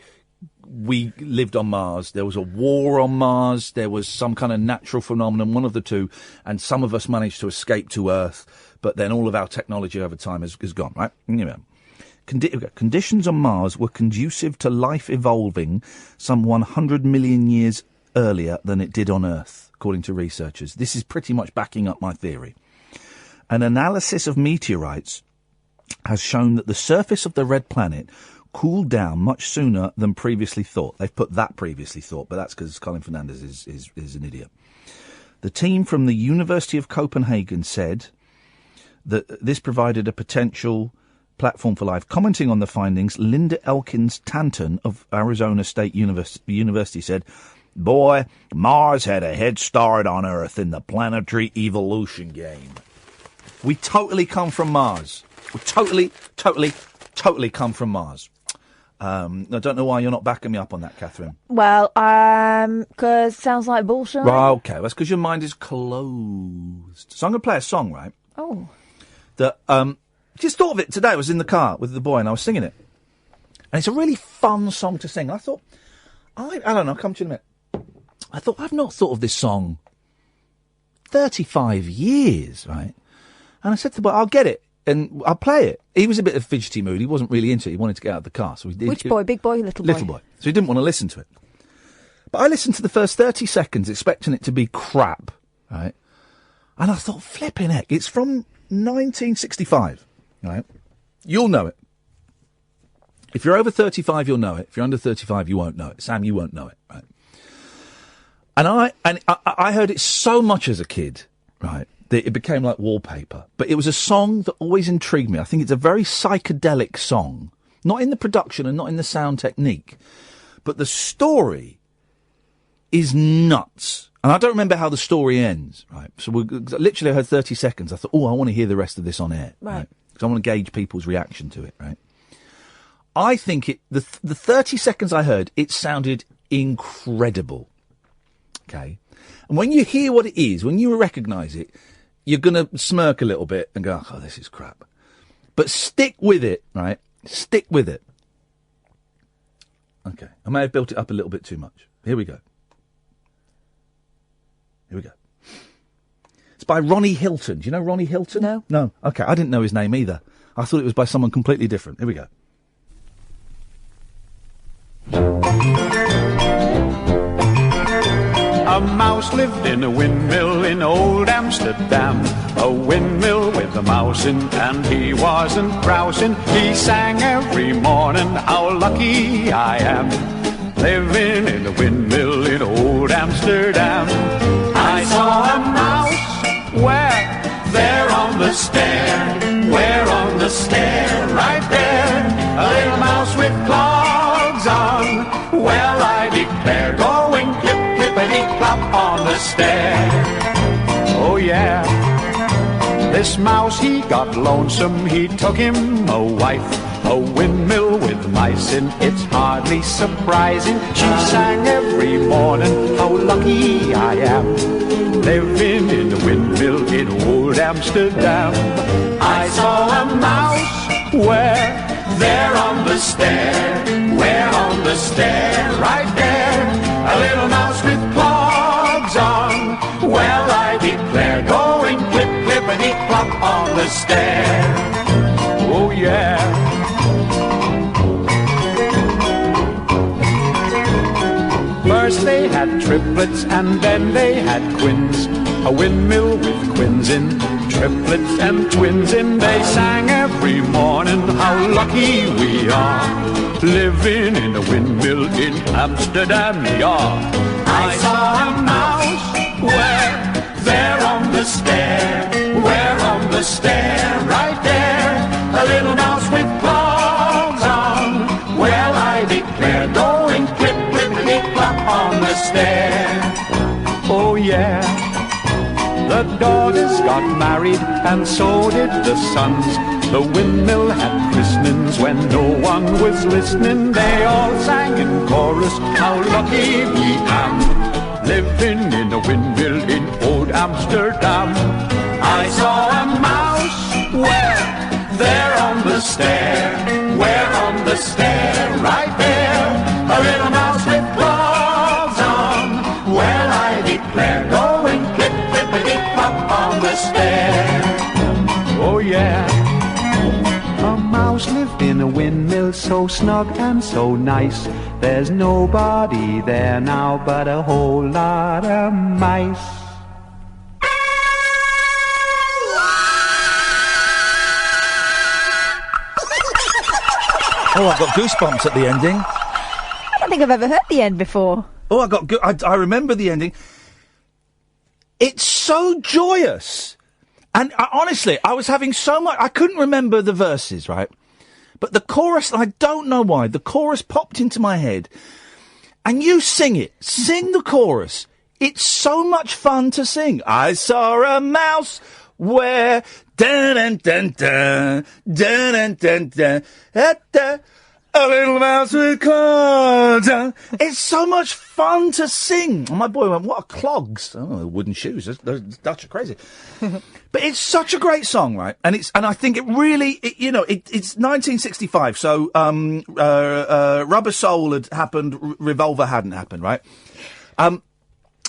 lived on Mars. There was a war on Mars. There was some kind of natural phenomenon, one of the two, and some of us managed to escape to Earth, but then all of our technology over time has gone, right? You know. Conditions on Mars were conducive to life evolving some 100 million years earlier than it did on Earth, according to researchers. This is pretty much backing up my theory. An analysis of meteorites has shown that the surface of the red planet cooled down much sooner than previously thought. They've put that previously thought, but that's because Colin Fernandez is an idiot. The team from the University of Copenhagen said that this provided a potential platform for life. Commenting on the findings, Linda Elkins Tanton of Arizona State University said, "Boy, Mars had a head start on Earth in the planetary evolution game." We totally come from Mars. We totally come from Mars. I don't know why you're not backing me up on that, Catherine. Well, because it sounds like bullshit. Right, okay, that's because your mind is closed. So I'm going to play a song, right? Oh. That, just thought of it today. I was in the car with the boy and I was singing it. And it's a really fun song to sing. I thought, I don't know, I'll come to you in a minute. I thought, I've not thought of this song 35 years, right? And I said to the boy, I'll get it and I'll play it. He was a bit of fidgety mood. He wasn't really into it. He wanted to get out of the car. So he did. Which boy? Big boy, little boy? Little boy. So he didn't want to listen to it. But I listened to the first 30 seconds expecting it to be crap, right? And I thought, flipping heck, it's from 1965, right? You'll know it. If you're over 35, you'll know it. If you're under 35, you won't know it. Sam, you won't know it, right? And I heard it so much as a kid, right, that it became like wallpaper. But it was a song that always intrigued me. I think it's a very psychedelic song. Not in the production and not in the sound technique. But the story is nuts. And I don't remember how the story ends, right? So literally I heard 30 seconds. I thought, I want to hear the rest of this on air. Right. Because I want to gauge people's reaction to it, right? I think the 30 seconds I heard, it sounded incredible. Okay? And when you hear what it is, when you recognise it, you're going to smirk a little bit and go, oh, this is crap. But stick with it, right? Stick with it. Okay. I may have built it up a little bit too much. Here we go. Here we go. It's by Ronnie Hilton. Do you know Ronnie Hilton? No. No. Okay. I didn't know his name either. I thought it was by someone completely different. Here we go. A mouse lived in a windmill in old Amsterdam. A windmill with a mouse in, and he wasn't grousing. He sang every morning, how lucky I am, living in a windmill in old Amsterdam. I saw a mouse, where? There on the stair. Where on the stair? Right there. A little mouse with clogs on. Well, I declare, going clip, clippity-clop on the stair. Oh, yeah. This mouse, he got lonesome. He took him a wife. A windmill with mice in, it's hardly surprising. She sang every morning, how lucky I am, living in a windmill in old Amsterdam. I saw a mouse, where? There on the stair. Where on the stair? Right there. A little mouse with clogs on. Well, I declare, going clip, clippity-clop on the stair. Oh, yeah. First they had triplets and then they had twins. A windmill with twins in, triplets and twins in. They sang every morning, how lucky we are, living in a windmill in Amsterdam, yeah. I saw a mouse, where? There on the stair. Where on the stair? Right there. A little mouse with clogs on. Well, I declare, going clip, clippity-clop on the stair. Oh, yeah. The daughters got married and so did the sons. The windmill had christenings when no one was listening. They all sang in chorus, how lucky we am, living in a windmill in old Amsterdam. I saw a mouse, where? There on the stair. Where on the stair? Right there. A little mouse with gloves on. Well, I declare, going clip, clippity-clop on the stair. Oh, yeah. A mouse lived in a windmill so snug and so nice. There's nobody there now but a whole lot of mice. Oh, I got goosebumps at the ending. I don't think I've ever heard the end before. Oh, I remember the ending. It's so joyous. And honestly, I was having so much... I couldn't remember the verses, right? But the chorus, I don't know why, the chorus popped into my head. And you sing it. Sing the chorus. It's so much fun to sing. I saw a mouse where... Dun dun dun dun dun dun dun dun. A little mouse with clogs on. It's so much fun to sing. And my boy went, what are clogs? Oh, wooden shoes. Those Dutch are crazy. But it's such a great song, right? And I think it really, it's 1965. So, Rubber Soul had happened, Revolver hadn't happened, right?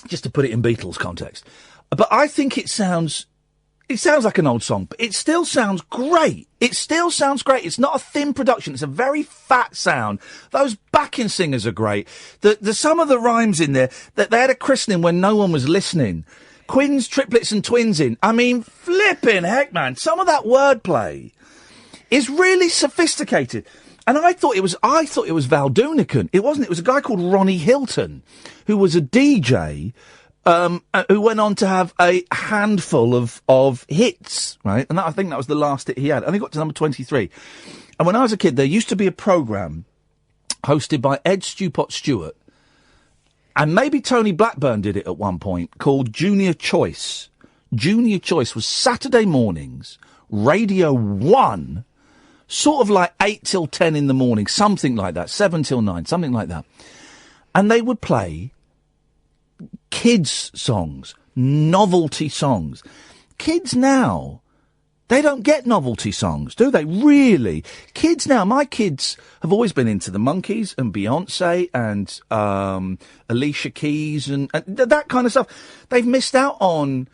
Just to put it in Beatles context. But I think it sounds like an old song, but it still sounds great. It's not a thin production. It's a very fat sound. Those backing singers are great. Some of the rhymes in there, that they had a christening when no one was listening. Quins, triplets and twins in. I mean, flipping heck, man. Some of that wordplay is really sophisticated. And I thought it was Val Doonican. It wasn't. It was a guy called Ronnie Hilton, who was a DJ, who went on to have a handful of hits, right? And I think that was the last hit he had. And he got to number 23. And when I was a kid, there used to be a programme hosted by Ed Stewpot Stewart, and maybe Tony Blackburn did it at one point, called Junior Choice. Junior Choice was Saturday mornings, Radio 1, sort of like 8 till 10 in the morning, something like that, 7 till 9, something like that. And they would play kids' songs, novelty songs. Kids now, they don't get novelty songs, do they? Really? Kids now, my kids have always been into the Monkees and Beyonce and Alicia Keys and that kind of stuff. They've missed out on...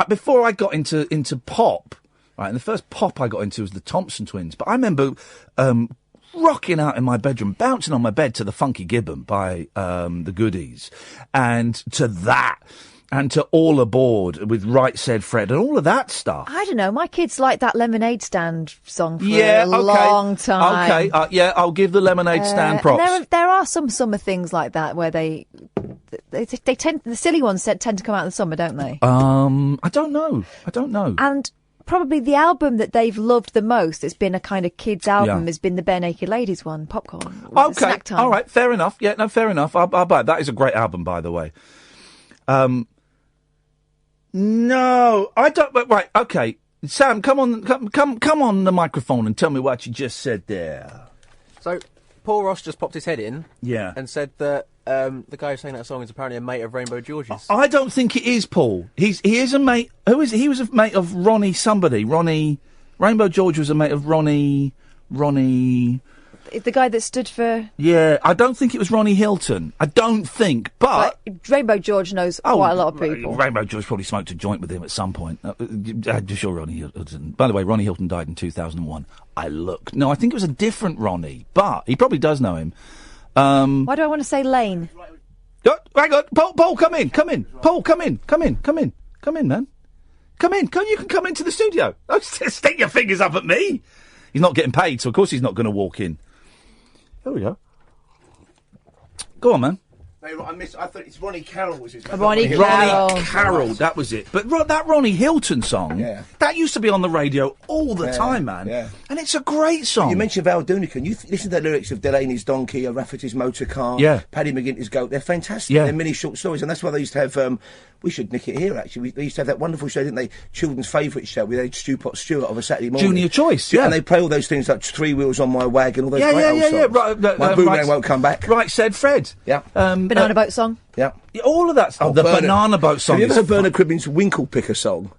before I got into pop, right, and the first pop I got into was the Thompson Twins, but I remember rocking out in my bedroom, bouncing on my bed to the Funky Gibbon by the Goodies, and to that, and to All Aboard with Right Said Fred, and all of that stuff. I don't know, my kids like that Lemonade Stand song for a long time. Okay, I'll give the Lemonade Stand props. There are some summer things like that where they tend, the silly ones tend to come out in the summer, don't they? I don't know. And probably the album that they've loved the most, it's been a kind of kids album, has been the Bare Naked Ladies one, Popcorn. Okay, Snack Time. all right, fair enough. Yeah, no, fair enough. I'll buy it. That is a great album, by the way. No, I don't. But right, okay, Sam, come on the microphone and tell me what you just said there. So, Paul Ross just popped his head in, yeah, and said that the guy who sang that song is apparently a mate of Rainbow George's. I don't think it is Paul. He is a mate. Who is he? He was a mate of Ronnie somebody. Rainbow George was a mate of Ronnie. The guy that stood for... Yeah, I don't think it was Ronnie Hilton. I don't think, but Rainbow George knows quite a lot of people. Rainbow George probably smoked a joint with him at some point. I'm sure Ronnie Hilton... By the way, Ronnie Hilton died in 2001. No, I think it was a different Ronnie, but he probably does know him. Why do I want to say Lane? Hang on, Paul, come in. Paul, come in, man. Come in, you can come into the studio. Don't stick your fingers up at me. He's not getting paid, so of course he's not going to walk in. There we go. Go on, man. No, I thought it's Ronnie Carroll was his name. Ronnie Carroll, that was it. But that Ronnie Hilton song, that used to be on the radio all the time, man. Yeah. And it's a great song. You mentioned Val Doonican. You listen to the lyrics of Delaney's Donkey, Rafferty's Motor Car, Paddy McGinty's Goat. They're fantastic. Yeah. They're mini short stories, and that's why they used to have... we should nick it here, actually. They used to have that wonderful show, didn't they? Children's favourite show with Ed Stewpot Stewart of a Saturday morning. Junior Choice, yeah. And they play all those things like Three Wheels on My Wagon, all those great old songs. Right, My Boomerang Won't Come Back. Right Said Fred. Yeah. Banana Boat Song. Yeah. All of that stuff. The Banana Boat Song. Have you ever heard Bernard Cribbin's Winkle Picker song?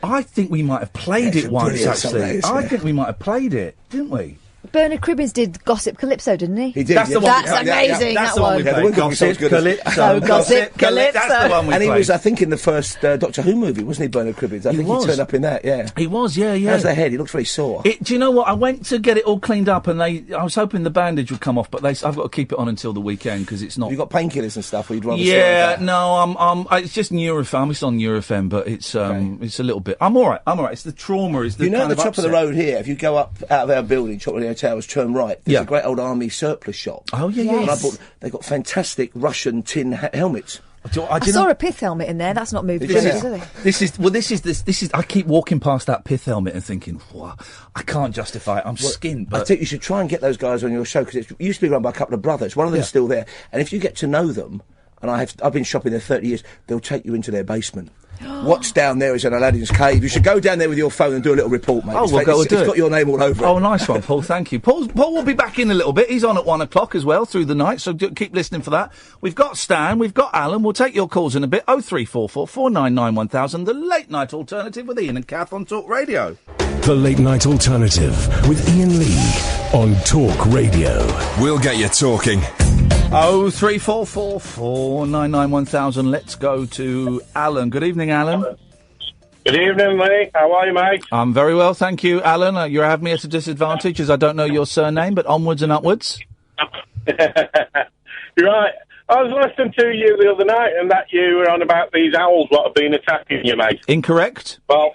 I think we might have played it once, actually. I think we might have played it, didn't we? Bernard Cribbins did Gossip Calypso, didn't he? He did. That's the one. That's amazing. That's that the one we played. Gossip Calypso. Gossip Calypso. That's the one we played. And he was, I think, in the first Doctor Who movie, wasn't he, Bernard Cribbins? I think he turned up in that, yeah. He was, yeah. How's the head? He looks very sore. Do you know what? I went to get it all cleaned up, and I was hoping the bandage would come off, but I've got to keep it on until the weekend because it's not. Have you got painkillers and stuff, or you'd rather? Yeah, no, it's just Nurofen. I'm just on Nurofen, but it's a little bit. I'm all right. It's the trauma. Is the you know kind at the top upset. of the road here, if you go up out of our building, Chocolate Towers, turn right. There's a great old army surplus shop. Oh yeah, And they got fantastic Russian tin helmets. I saw a pith helmet in there. That's not moved. This is. I keep walking past that pith helmet and thinking, wow, I can't justify it. I'm skinned. But I think you should try and get those guys on your show because it used to be run by a couple of brothers. One of them's still there, and if you get to know them, and I've been shopping there 30 years, they'll take you into their basement. What's down there is an Aladdin's cave. You should go down there with your phone and do a little report, mate. Oh, we'll go and do it. It's got your name all over it. Oh, nice one, Paul. Thank you. Paul will be back in a little bit. He's on at 1 o'clock as well through the night, so keep listening for that. We've got Stan, we've got Alan. We'll take your calls in a bit. 0344 499 1000. The Late Night Alternative with Iain and Kath on Talk Radio. The Late Night Alternative with Iain Lee on Talk Radio. We'll get you talking. 0344 499 1000. Let's go to Alan. Good evening, Alan. Good evening, mate. How are you, mate? I'm very well, thank you, Alan. You have me at a disadvantage as I don't know your surname, but onwards and upwards. You're right. I was listening to you the other night, and that you were on about these owls what have been attacking you, mate. Incorrect. Well,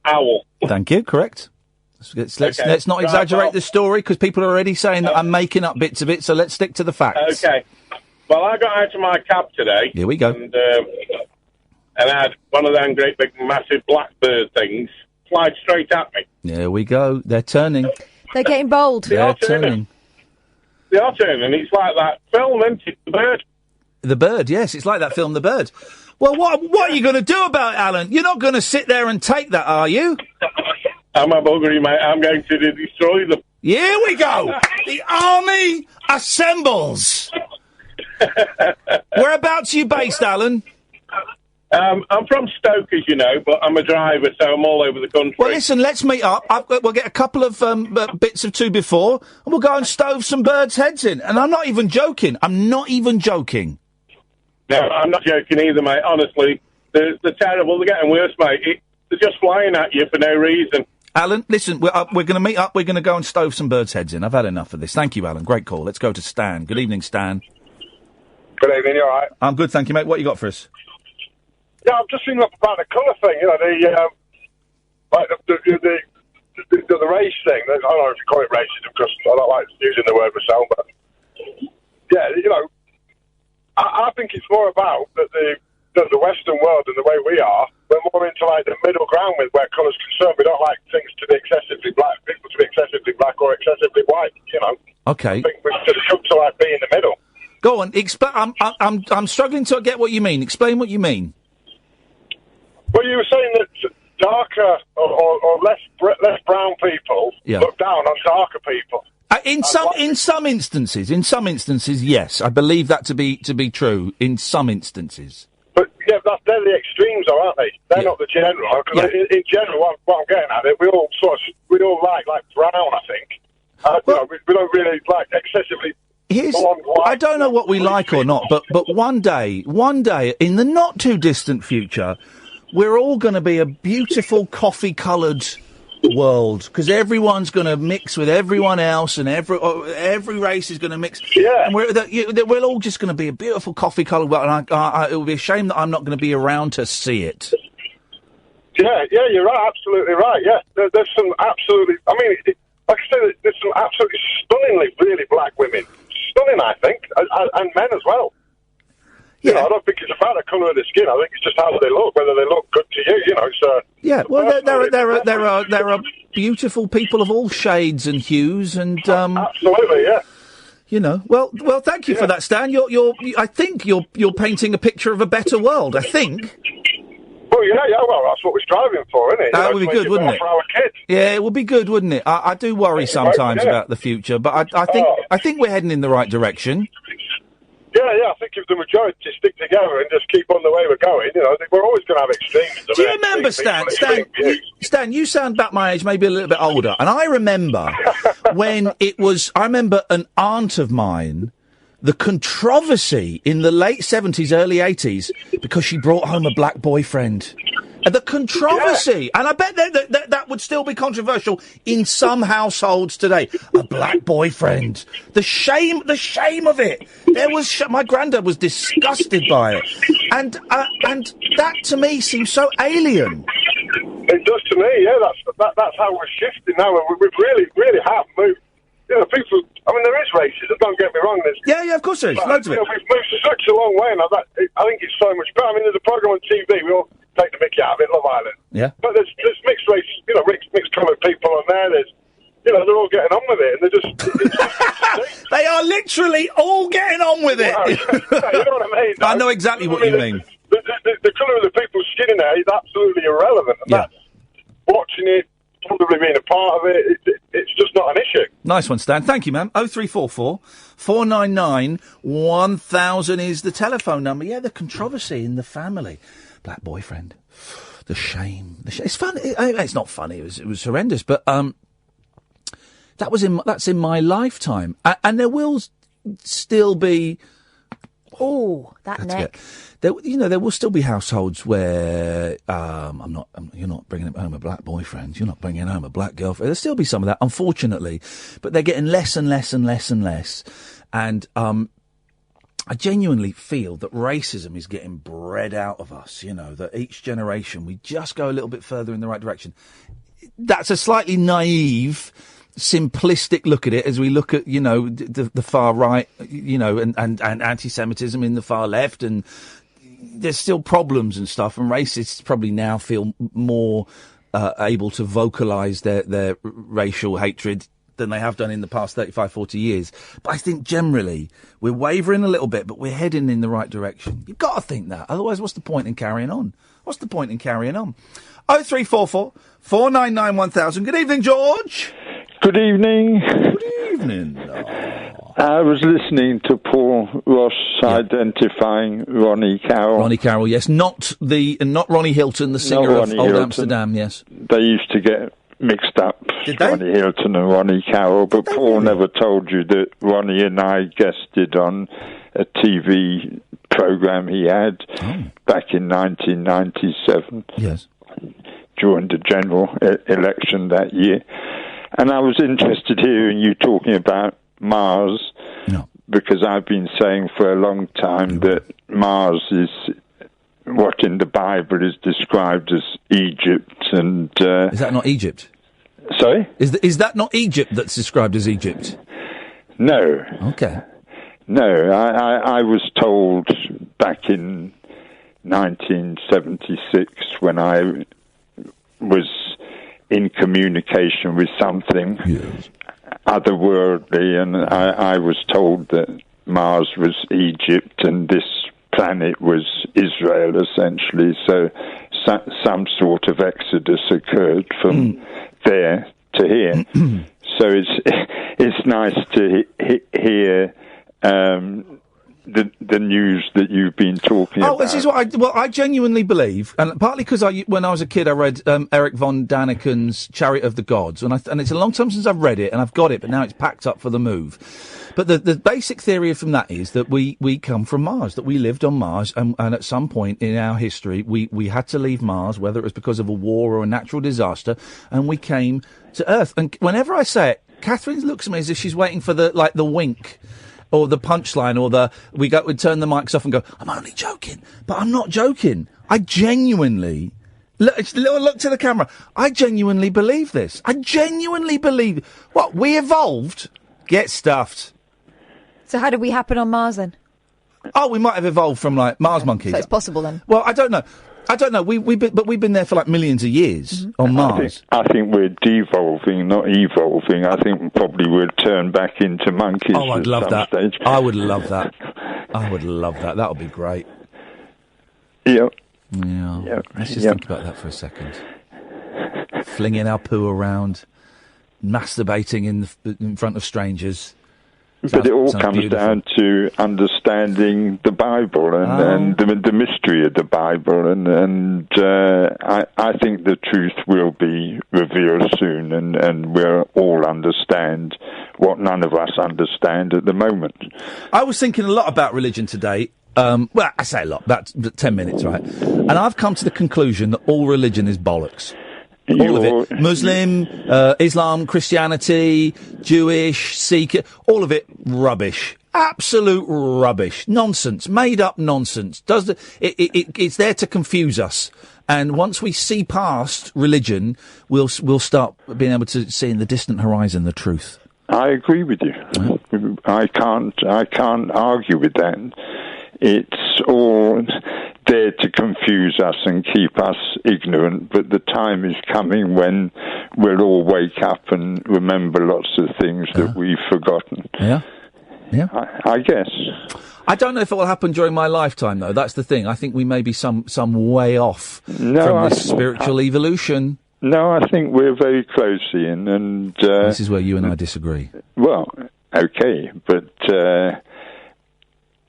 owl. Thank you. Correct. Let's not exaggerate the story because people are already saying that I'm making up bits of it. So let's stick to the facts. Okay. Well, I got out of my cab today. Here we go. And I had one of them great big massive blackbird things fly straight at me. There we go. They're turning. They're getting bold. They're turning. They are turning. It's like that film, isn't it? The Bird. The Bird, yes. It's like that film, The Bird. Well, what are you going to do about it, Alan? You're not going to sit there and take that, are you? I'm a buggery, mate. I'm going to destroy them. Here we go. The army assembles. Whereabouts are you based, Alan? I'm from Stoke, as you know, but I'm a driver, so I'm all over the country. Well, listen, let's meet up. We'll get a couple of bits of 2 before, and we'll go and stove some birds' heads in. And I'm not even joking. No, I'm not joking either, mate. Honestly, they're terrible. They're getting worse, mate. They're just flying at you for no reason. Alan, listen, we're going to meet up. We're going to go and stove some birds' heads in. I've had enough of this. Thank you, Alan. Great call. Let's go to Stan. Good evening, Stan. Good evening. You all right? I'm good, thank you, mate. What you got for us? Yeah, I'm just thinking about the colour thing. You know, the race thing. I don't know if you call it racism because I don't like using the word myself, but yeah, you know, I think it's more about that the Western world and the way we are. We're more into like the middle ground with where colour's concerned. We don't like things to be excessively black, people to be excessively black or excessively white. You know. Okay. I think we should come to like be in the middle. Go on. I'm struggling to get what you mean. Explain what you mean. Well, you were saying that darker or less brown people look down on darker people. In some instances, yes, I believe that to be true. In some instances, but yeah, they're the extremes, though, aren't they? They're not the general. Because in general, what I'm getting at it, we all like brown. I think. You know, we don't really like excessively. I don't know what we like or not, but one day, in the not too distant future, we're all going to be a beautiful coffee-coloured world because everyone's going to mix with everyone else, and every race is going to mix. Yeah, and we're all just going to be a beautiful coffee-coloured world. And it will be a shame that I'm not going to be around to see it. Yeah, you're right, absolutely right. Yeah, there's some absolutely. I mean, like I said, there's some absolutely stunningly really black women. Stunning, I think, and men as well. Yeah. You know, I don't think it's about the colour of the skin. I think it's just how they look, whether they look good to you. You know, so yeah. Well, there are beautiful people of all shades and hues, and absolutely, yeah. You know, well, thank you for that, Stan. I think you're painting a picture of a better world. I think. Well, yeah, well, that's what we're striving for, isn't it? That would be good, wouldn't it? For our kids. Yeah, it would be good, wouldn't it? I do worry sometimes about the future, but I think we're heading in the right direction. Yeah, I think if the majority stick together and just keep on the way we're going, you know, we're always going to have extremes. Do you remember, Stan, you sound about my age, maybe a little bit older, and I remember when I remember an aunt of mine, the controversy in the late 70s, early 80s, because she brought home a black boyfriend. The controversy, and I bet that would still be controversial in some households today. A black boyfriend, the shame of it. My granddad was disgusted by it, and that to me seems so alien. It does to me, yeah. That's how we're shifting now. We really have moved. You know, people. I mean, there is racism. Don't get me wrong. Yeah, of course there is. Loads of it. We've moved such a long way, and I think it's so much better. I mean, there's a program on TV. We all take the mickey out of it, Love Island. Yeah. But there's mixed race, you know, mixed coloured people on there. There's, you know, they're all getting on with it, and they're just. They are literally all getting on with it. You know what I mean? I know exactly what you mean. The colour of the people's skin in there is absolutely irrelevant. And that's watching it, probably being a part of it, it's just not an issue. Nice one, Stan. Thank you, man. 0344 499 1000 is the telephone number. Yeah, the controversy in the family. Black boyfriend. The shame. It's funny. It's not funny. It was horrendous. But that's in my lifetime. And there will still be. Oh, that neck. There will still be households where you're not bringing home a black boyfriend, you're not bringing home a black girlfriend. There'll still be some of that, unfortunately, but they're getting less and less and less and less. And I genuinely feel that racism is getting bred out of us. That each generation we just go a little bit further in the right direction. That's a slightly naive, simplistic look at it as we look at, the far right, and anti-Semitism in the far left, and there's still problems and stuff, and racists probably now feel more able to vocalise their racial hatred than they have done in the past 35, 40 years. But I think generally we're wavering a little bit, but we're heading in the right direction. You've got to think that. Otherwise, what's the point in carrying on? 0344 499 1000. Good evening, George. Good evening. Good evening. I was listening to Paul Ross identifying Ronnie Carroll. Ronnie Carroll, yes. Not Ronnie Hilton, the singer of Old Amsterdam, yes. They used to get mixed up, Did they? Ronnie Hilton and Ronnie Carroll, but Paul never told you that Ronnie and I guested on a TV programme he had back in 1997. Yes. During the general election that year. And I was interested hearing you talking about Mars, because I've been saying for a long time that Mars is what in the Bible is described as Egypt. And is that not Egypt? Sorry? Is that not Egypt that's described as Egypt? No. Okay. No, I was told back in 1976 when I was in communication with something otherworldly, and I was told that Mars was Egypt and this planet was Israel, essentially. So some sort of exodus occurred from there to here. So it's nice to hear the news that you've been talking about. This is what I genuinely believe, and partly because when I was a kid I read Eric von Daniken's Chariot of the Gods, and it's a long time since I've read it, and I've got it, but now it's packed up for the move. But the basic theory from that is that we come from Mars, that we lived on Mars, and at some point in our history we had to leave Mars, whether it was because of a war or a natural disaster, and we came to Earth. And whenever I say it, Catherine looks at me as if she's waiting for the wink, or the punchline, or we turn the mics off and go, I'm only joking. But I'm not joking. I genuinely, look to the camera, I genuinely believe this. I genuinely believe, we evolved? Get stuffed. So how did we happen on Mars then? We might have evolved from Mars monkeys. So it's possible then? Well, I don't know. We've been there for millions of years on Mars. I think we're devolving, not evolving. I think probably we'll turn back into monkeys. Oh, I'd love that. Stage. I would love that. I would love that. That would be great. Yep. Yeah. Yep. Let's just think about that for a second. Flinging our poo around, masturbating in front of strangers. But it all comes down to understanding the Bible and the mystery of the Bible, and I think the truth will be revealed soon, and we'll all understand what none of us understand at the moment. I was thinking a lot about religion today. Well, I say a lot, about 10 minutes, right? And I've come to the conclusion that all religion is bollocks. All of it. Muslim, Islam, Christianity, Jewish, Sikh, all of it rubbish. Absolute rubbish. Nonsense. Made up nonsense. It's there to confuse us. And once we see past religion, we'll start being able to see in the distant horizon the truth. I agree with you. I can't argue with that. It's all there to confuse us and keep us ignorant, but the time is coming when we'll all wake up and remember lots of things that we've forgotten. Yeah. I guess. I don't know if it will happen during my lifetime, though. That's the thing. I think we may be some way off from this spiritual evolution. No, I think we're very close, Ian, and this is where you and I disagree. Well, okay, but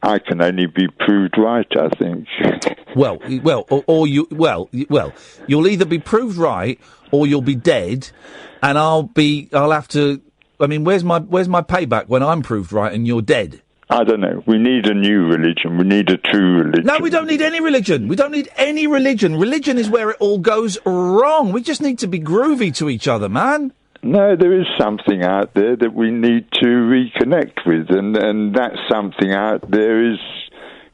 I can only be proved right, I think. You'll either be proved right or you'll be dead, and I'll have to. I mean, where's my payback when I'm proved right and you're dead? I don't know. We need a new religion. We need a true religion. No, we don't need any religion. We don't need any religion. Religion is where it all goes wrong. We just need to be groovy to each other, man. No, there is something out there that we need to reconnect with, and that something out there is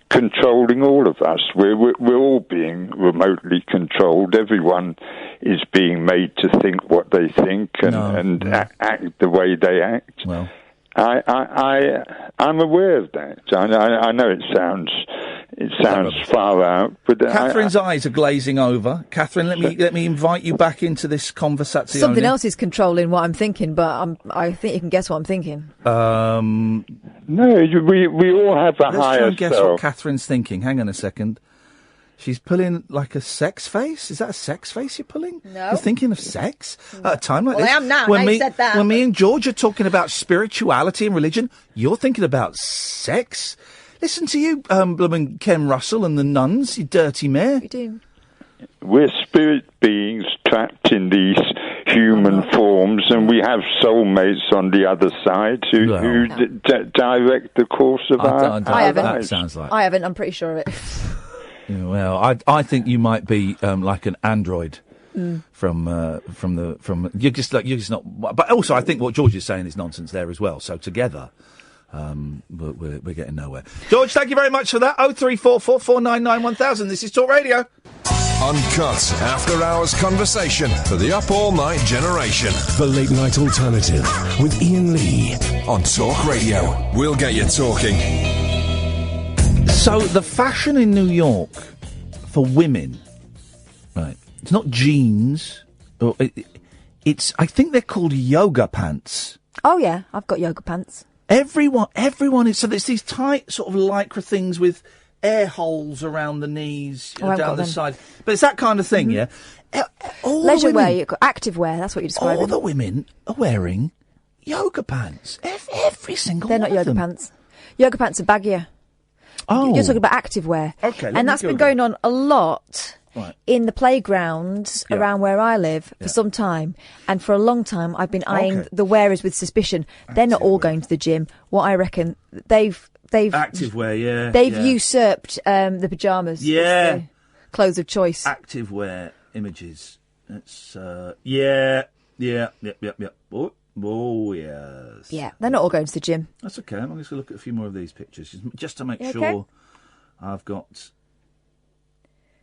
controlling all of us. We're all being remotely controlled. Everyone is being made to think what they think and act the way they act. Well, I'm aware of that. I know it sounds far out, but Catherine's eyes are glazing over. Catherine, let me invite you back into this conversation. Something else is controlling what I'm thinking, but I think you can guess what I'm thinking. No, we all have a higher self. Let's try and guess what Catherine's thinking. Hang on a second. She's pulling like a sex face? Is that a sex face you're pulling? No. You're thinking of sex? At a time like Well, this? I am now. Now you've said that. When me and George are talking about spirituality and religion, you're thinking about sex? Listen to you, bloomin' Ken Russell and the nuns, you dirty mare. You do. We're spirit beings trapped in these human forms, and we have soulmates on the other side who direct the course of our I haven't. That sounds like. I haven't. I'm pretty sure of it. Yeah, well, I think you might be like an android from you're just not. But also, I think what George is saying is nonsense there as well. So together, we're getting nowhere. George, thank you very much for that. 03444991000. This is Talk Radio. Uncut after-hours conversation for the up all night generation. The Late Night Alternative with Iain Lee on Talk Radio. We'll get you talking. So the fashion in New York for women, right? It's not jeans. Or it's. I think they're called yoga pants. Oh yeah, I've got yoga pants. Everyone is. So there's these tight sort of lycra things with air holes around the knees, down the side. But it's that kind of thing, yeah. Leisure wear, active wear. That's what you describe. All the women are wearing yoga pants. Every single. They're not yoga pants. Yoga pants are baggier. Oh. You're talking about active wear. Okay. And that's been going on a lot in the playgrounds around where I live for some time. And for a long time, I've been eyeing the wearers with suspicion. They're not all going to the gym. What I reckon, they've active wear, yeah. They've usurped the pyjamas. Yeah. The clothes of choice. Active wear images. It's yep. Oh, yes. Yeah, they're not all going to the gym. That's okay. I'm just going to look at a few more of these pictures just to make sure okay? I've got.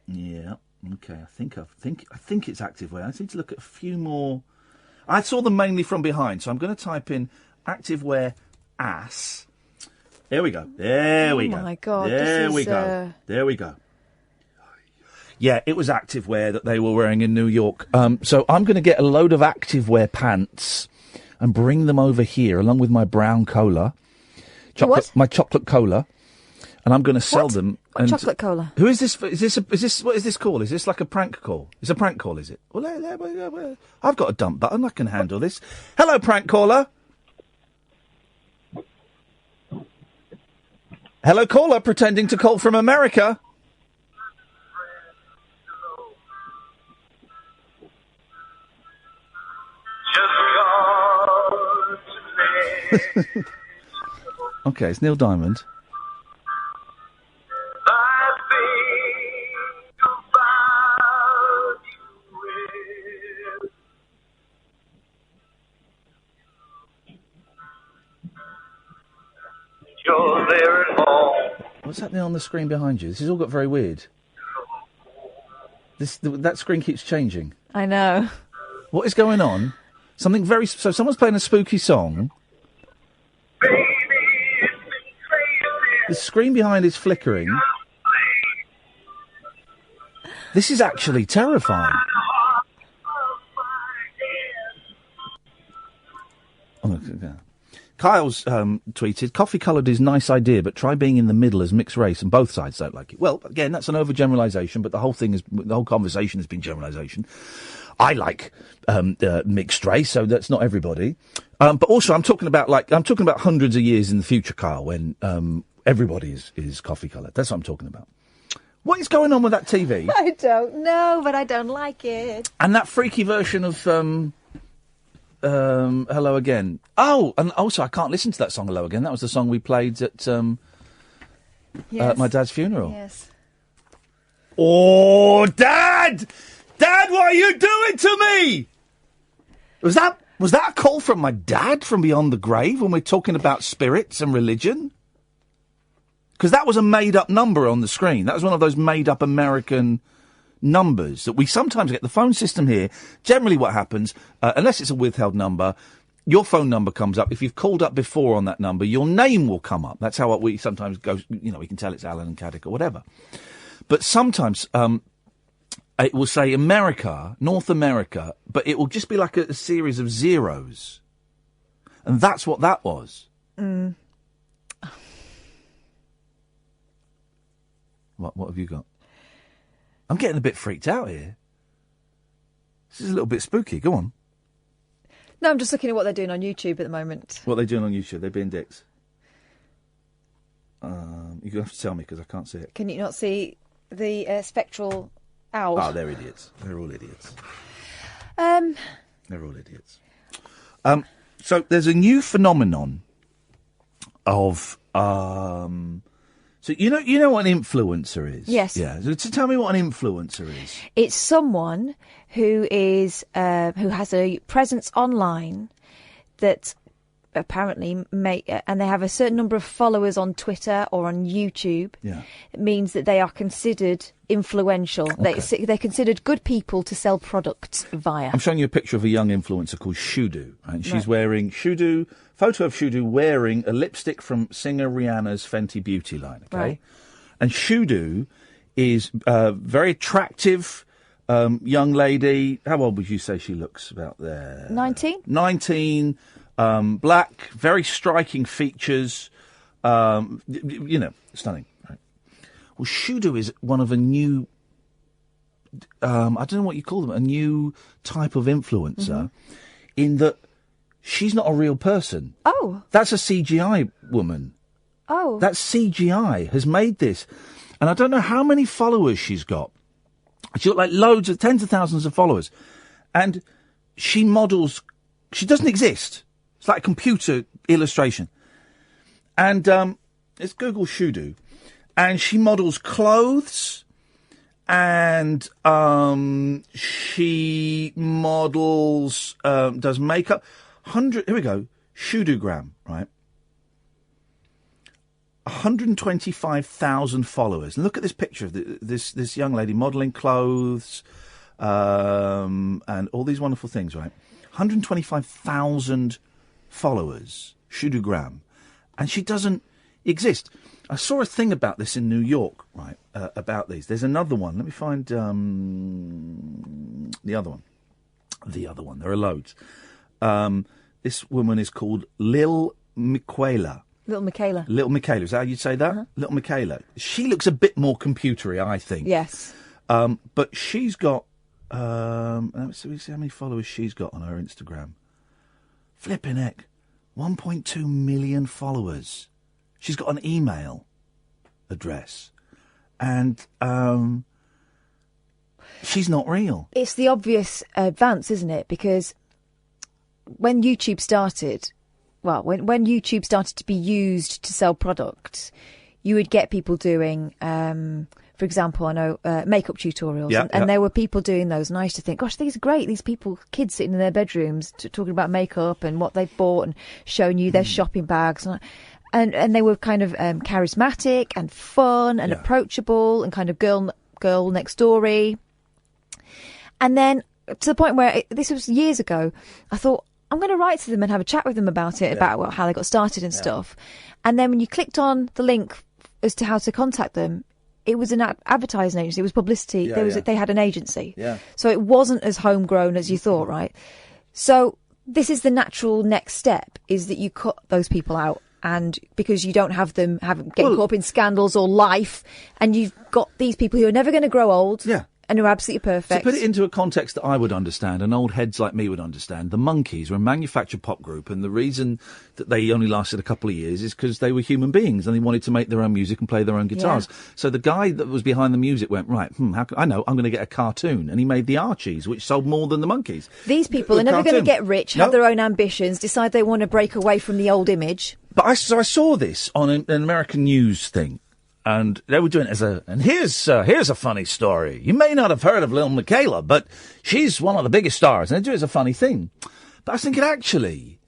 Yeah. Okay. I think it's activewear. I just need to look at a few more. I saw them mainly from behind, so I'm going to type in activewear ass. There we go. There we go. Oh my God. There we go. There we go. Yeah, it was activewear that they were wearing in New York. So I'm going to get a load of activewear pants and bring them over here along with my brown cola, my chocolate cola, and I'm going to sell them. What chocolate cola? Who is this? What is this call? Is this like a prank call? It's a prank call, is it? Well, I've got a dump button. I can handle this. Hello, prank caller. Hello, caller, pretending to call from America. Okay, it's Neil Diamond. You're there at home. What's happening on the screen behind you? This has all got very weird. That screen keeps changing. I know. What is going on? Something very... So someone's playing a spooky song. The screen behind is flickering. This is actually terrifying. Kyle's tweeted, coffee coloured is nice idea, but try being in the middle as mixed race and both sides don't like it. Well, again, that's an overgeneralisation, but the whole conversation has been generalisation. I like mixed race, so that's not everybody. But also, I'm talking about hundreds of years in the future, Kyle, when everybody is coffee coloured. That's what I'm talking about. What is going on with that TV? I don't know, but I don't like it. And that freaky version of Hello Again. Oh, and also I can't listen to that song, Hello Again. That was the song we played at my dad's funeral. Yes. Oh, Dad! Dad, what are you doing to me? Was that a call from my dad from beyond the grave when we're talking about spirits and religion? Because that was a made-up number on the screen. That was one of those made-up American numbers that we sometimes get. The phone system here, generally what happens, unless it's a withheld number, your phone number comes up. If you've called up before on that number, your name will come up. That's how we sometimes go, we can tell it's Alan and Caddick or whatever. But sometimes it will say America, North America, but it will just be like a series of zeros. And that's what that was. Mm. What have you got? I'm getting a bit freaked out here. This is a little bit spooky. Go on. No, I'm just looking at what they're doing on YouTube at the moment. What are they doing on YouTube? They're being dicks. You're going to have to tell me because I can't see it. Can you not see the spectral owl? Oh, they're idiots. They're all idiots. They're all idiots. So there's a new phenomenon of... So you know what an influencer is? Yes. Yeah. So tell me what an influencer is. It's someone who is who has a presence online that apparently and they have a certain number of followers on Twitter or on YouTube. Yeah. It means that they are considered influential. Okay. They're considered good people to sell products via. I'm showing you a picture of a young influencer called Shudu. Right? She's wearing photo of Shudu wearing a lipstick from singer Rihanna's Fenty Beauty line. Okay. Right. And Shudu is a very attractive young lady. How old would you say she looks about there? 19? 19. Black, very striking features, stunning. Right? Well, Shudu is one of a new, I don't know what you call them, a new type of influencer, in that she's not a real person. Oh. That's a CGI woman. Oh. That CGI has made this. And I don't know how many followers she's got. She's got like loads of, tens of thousands of followers. And she models, she doesn't exist. It's like a computer illustration. And let's Google Shudu. And she models clothes. And she models, does makeup. Here we go. Shudugram, right? 125,000 followers. And look at this picture of this young lady modelling clothes and all these wonderful things, right? 125,000 followers, Shudugram. And she doesn't exist. I saw a thing about this in New York, right, about these. There's another one. Let me find the other one. The other one. There are loads. This woman is called Lil Miquela. Little Michaela. Little Michaela, is that how you'd say that? Uh-huh. Little Michaela. She looks a bit more computery, I think. Yes. But she's got, let's see how many followers she's got on her Instagram. Flipping heck. 1.2 million followers. She's got an email address. And she's not real. It's the obvious advance, isn't it? Because when YouTube started... Well, when YouTube started to be used to sell products, you would get people doing, for example, I know makeup tutorials, and there were people doing those, and I used to think, gosh, these are great. These people, kids sitting in their bedrooms talking about makeup and what they've bought and showing you their shopping bags, and they were kind of charismatic and fun and approachable and kind of girl next doory. And then to the point where this was years ago, I thought, I'm going to write to them and have a chat with them about it, about how they got started and stuff. And then when you clicked on the link as to how to contact them, it was an advertising agency. It was publicity. They had an agency. Yeah. So it wasn't as homegrown as you thought, right? So this is the natural next step, is that you cut those people out. And because you don't have them getting caught up in scandals or life, and you've got these people who are never going to grow old. Yeah. And are absolutely perfect. To put it into a context that I would understand, and old heads like me would understand, the Monkees were a manufactured pop group, and the reason that they only lasted a couple of years is because they were human beings and they wanted to make their own music and play their own guitars. Yeah. So the guy that was behind the music went, right, I know, I'm going to get a cartoon. And he made the Archies, which sold more than the Monkees. These people are never going to get rich, have their own ambitions, decide they want to break away from the old image. But I saw this on an American news thing. And they were doing it and here's a funny story. You may not have heard of Lil Michaela, but she's one of the biggest stars. And they do it as a funny thing. But I was thinking, actually,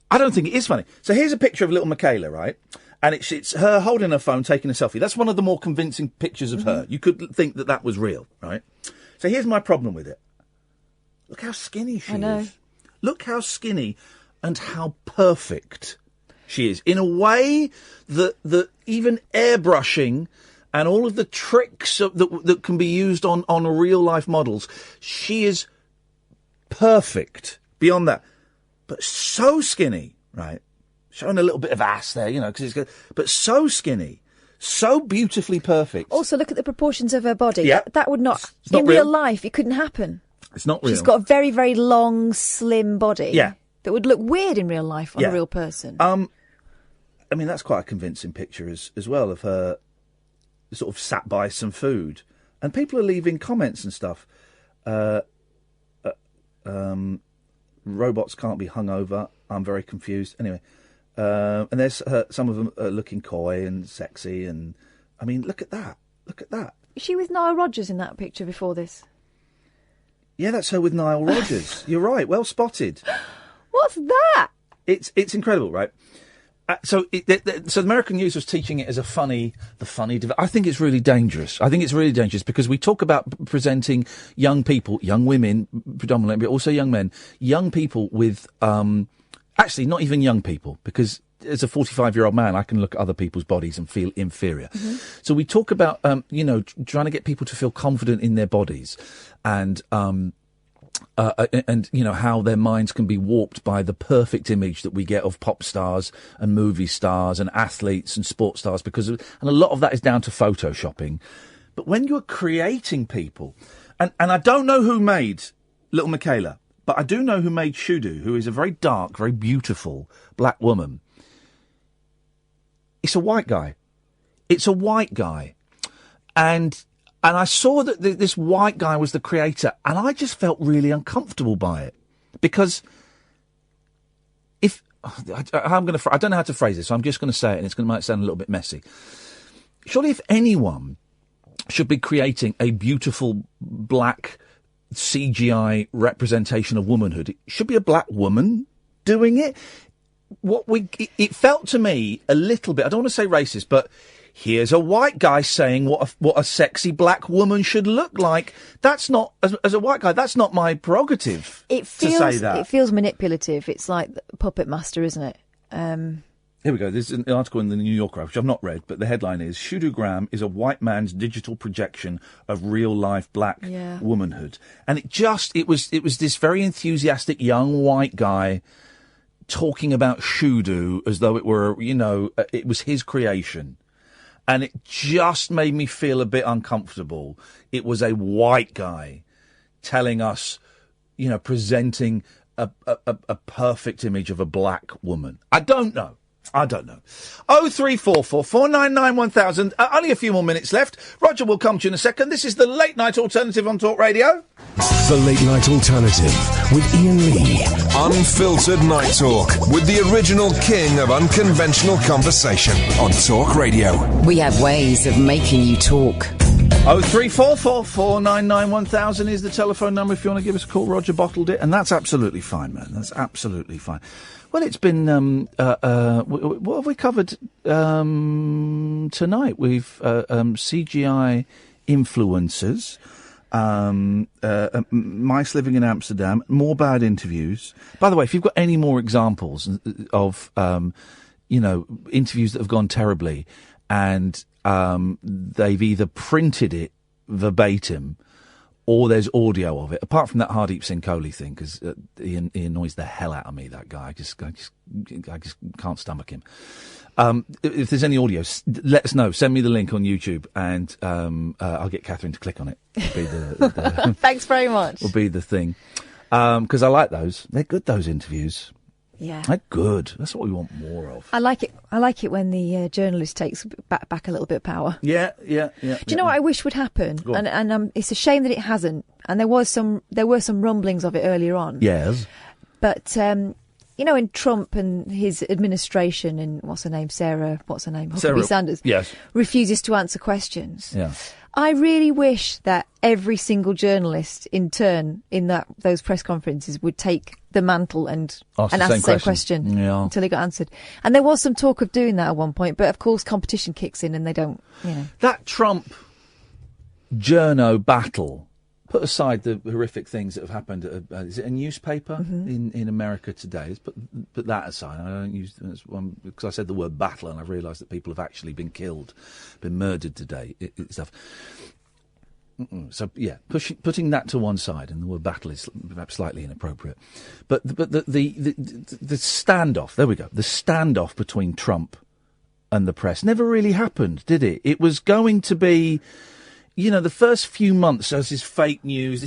I don't think it is funny. So here's a picture of Lil Michaela, right? And it's her holding her phone, taking a selfie. That's one of the more convincing pictures of her. You could think that was real, right? So here's my problem with it. Look how skinny she is. Look how skinny and how perfect she is, in a way that even airbrushing and all of the tricks that can be used on real-life models, she is perfect beyond that. But so skinny, right? Showing a little bit of ass there, because it's good. But so skinny, so beautifully perfect. Also, look at the proportions of her body. Yeah. That would not... It's not in real life, it couldn't happen. It's not real. She's got a very, very long, slim body. Yeah. That would look weird in real life on a real person. I mean, that's quite a convincing picture as well of her sort of sat by some food. And people are leaving comments and stuff. Robots can't be hung over. I'm very confused. Anyway, and there's some of them are looking coy and sexy. And, I mean, look at that. Look at that. Is she with Nile Rodgers in that picture before this? Yeah, that's her with Nile Rodgers. You're right. Well spotted. What's that? It's incredible, right? So the American news was teaching it as the funny. I think it's really dangerous. I think it's really dangerous because we talk about presenting young people, young women predominantly, but also young men, young people with, actually not even young people, because as a 45-year-old man, I can look at other people's bodies and feel inferior. Mm-hmm. So we talk about, trying to get people to feel confident in their bodies and how their minds can be warped by the perfect image that we get of pop stars and movie stars and athletes and sports stars, and a lot of that is down to photoshopping. But when you're creating people, and I don't know who made Little Michaela, but I do know who made Shudu, who is a very dark, very beautiful black woman. It's a white guy. And I saw that this white guy was the creator, and I just felt really uncomfortable by it. Because I don't know how to phrase this, so I'm just going to say it, and it might sound a little bit messy. Surely if anyone should be creating a beautiful black CGI representation of womanhood, it should be a black woman doing it. It felt to me a little bit, I don't want to say racist, but here's a white guy saying what a sexy black woman should look like. That's not, as a white guy, that's not my prerogative to say that. It feels manipulative. It's like Puppet Master, isn't it? Here we go. There's an article in the New Yorker, which I've not read, but the headline is, Shudu is a white man's digital projection of real-life black womanhood. And it was this very enthusiastic young white guy talking about Shudu as though it were, it was his creation. And it just made me feel a bit uncomfortable. It was a white guy telling us, presenting a perfect image of a black woman. I don't know. 0344 499 1000. Only a few more minutes left. Roger will come to you in a second. This is the Late Night Alternative on Talk Radio. The Late Night Alternative with Iain Lee. Unfiltered Night Talk with the original king of unconventional conversation on Talk Radio. We have ways of making you talk. 0344 499 1000 is the telephone number if you want to give us a call. Roger bottled it, and that's absolutely fine, man. That's absolutely fine. Well, it's been, what have we covered tonight? We've CGI influencers, mice living in Amsterdam, more bad interviews. By the way, if you've got any more examples of, interviews that have gone terribly and they've either printed it verbatim or there's audio of it. Apart from that Hardeep Singh Kohli thing, because he annoys the hell out of me. That guy, I just can't stomach him. If there's any audio, let us know. Send me the link on YouTube, and I'll get Catherine to click on it. It'll be the Thanks very much. Will be the thing, because I like those. They're good, those interviews. Yeah, they're good. That's what we want more of. I like it when the journalist takes back a little bit of power. Yeah. Do you know what I wish would happen? And it's a shame that it hasn't. And there were some rumblings of it earlier on. Yes, but. In Trump and his administration, and Sarah Huckabee Sanders, yes, refuses to answer questions. Yeah. I really wish that every single journalist in turn in those press conferences would take the mantle and ask the same question until it got answered. And there was some talk of doing that at one point, but of course competition kicks in and they don't, That Trump-journo battle, put aside the horrific things that have happened at is it a newspaper in America today? Let's put that aside. I don't use it because I said the word battle and I've realised that people have actually been killed, been murdered today. Stuff. So yeah, putting that to one side, and the word battle is perhaps slightly inappropriate. But the standoff. There we go. The standoff between Trump and the press never really happened, did it? It was going to be. The first few months, this is fake news.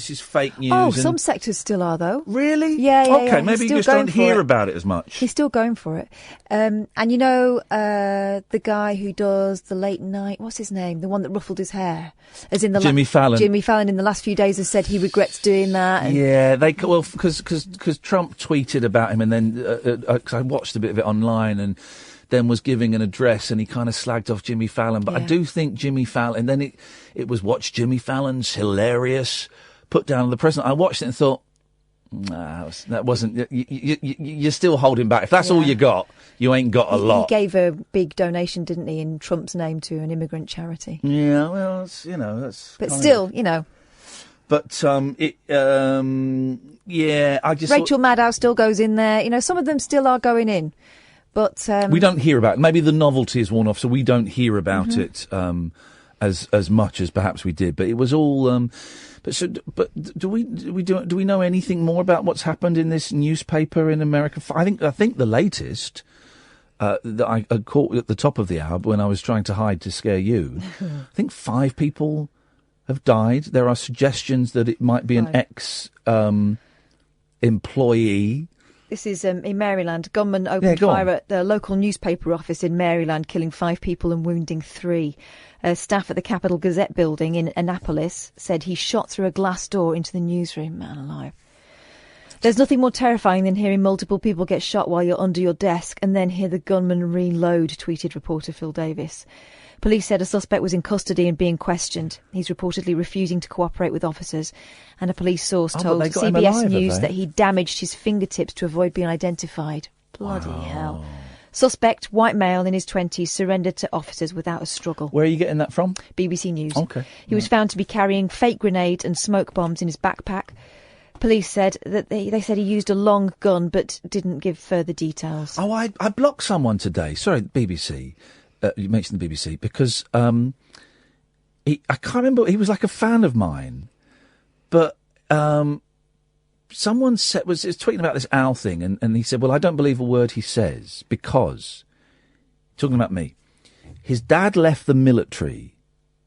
Oh, some sectors still are, though. Really? Yeah. Okay, maybe you just don't hear about it as much. He's still going for it. And the guy who does the late night, what's his name? The one that ruffled his hair. As in Jimmy Fallon. Jimmy Fallon in the last few days has said he regrets doing that. Because Trump tweeted about him, and then cause I watched a bit of it online, and then was giving an address, and he kind of slagged off Jimmy Fallon. But I do think Jimmy Fallon, and then it was watch Jimmy Fallon's hilarious put down on the president. I watched it and thought, nah, that wasn't. You're still holding back. If that's all you got, you ain't got a lot. He gave a big donation, didn't he, in Trump's name to an immigrant charity? Yeah, well, that's. But still, But I just. Rachel Maddow still goes in there. Some of them still are going in. But we don't hear about it. Maybe the novelty is worn off, so we don't hear about it as much as perhaps we did. But it was all. But do we know anything more about what's happened in this newspaper in America? I think the latest that I caught at the top of the hour when I was trying to hide to scare you. I think 5 people have died. There are suggestions that it might be an ex-employee. This is in Maryland. Gunmen opened fire at the local newspaper office in Maryland, killing 5 people and wounding 3. Staff at the Capitol Gazette building in Annapolis said he shot through a glass door into the newsroom. Man alive. There's nothing more terrifying than hearing multiple people get shot while you're under your desk and then hear the gunman reload, tweeted reporter Phil Davis. Police said a suspect was in custody and being questioned. He's reportedly refusing to cooperate with officers. And a police source told CBS News that he damaged his fingertips to avoid being identified. Bloody hell. Suspect, white male in his 20s, surrendered to officers without a struggle. Where are you getting that from? BBC News. Okay. He was found to be carrying fake grenades and smoke bombs in his backpack. Police said that they said he used a long gun but didn't give further details. Oh, I blocked someone today. Sorry, BBC. You mentioned the BBC because I can't remember. He was like a fan of mine, but someone was tweeting about this owl thing, and he said, "Well, I don't believe a word he says because talking about me. His dad left the military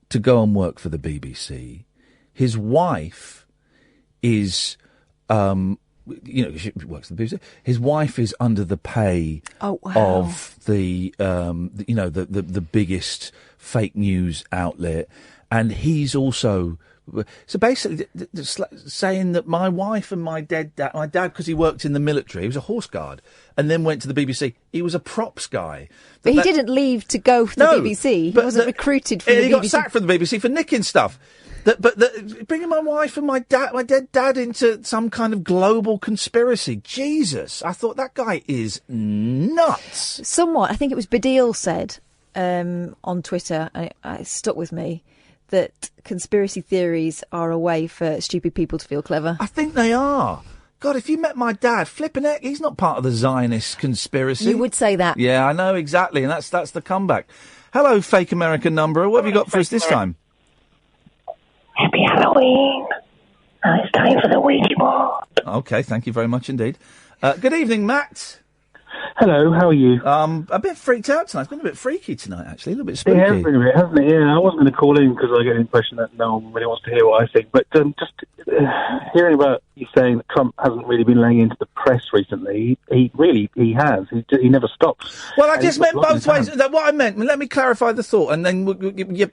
to go and work for the BBC. His wife is." She works for the BBC. His wife is under the pay of the biggest fake news outlet, and he's also so basically saying that my wife and my dad, because he worked in the military, he was a horse guard, and then went to the BBC. He was a props guy, but he didn't leave to go for the BBC. He wasn't recruited for the BBC. He got sacked from the BBC for nicking stuff. But bringing my wife and my dead dad into some kind of global conspiracy. Jesus, I thought that guy is nuts. Somewhat. I think it was Badil said on Twitter, and it stuck with me, that conspiracy theories are a way for stupid people to feel clever. I think they are. God, if you met my dad, flipping heck, he's not part of the Zionist conspiracy. You would say that. Yeah, I know, exactly, and that's the comeback. Hello, fake American number. What have you got for us this time? Happy Halloween. And it's time for the Ouija board. Okay, thank you very much indeed. Good evening, Matt. Hello, how are you? A bit freaked out tonight. It's been a bit freaky tonight, actually. A little bit spooky. It has been a bit, hasn't it? Yeah, I wasn't going to call in because I get the impression that no one really wants to hear what I think. But just hearing about you saying that Trump hasn't really been laying into the press recently, he has. He never stops. Well, I just meant both ways. What I meant, let me clarify the thought, and then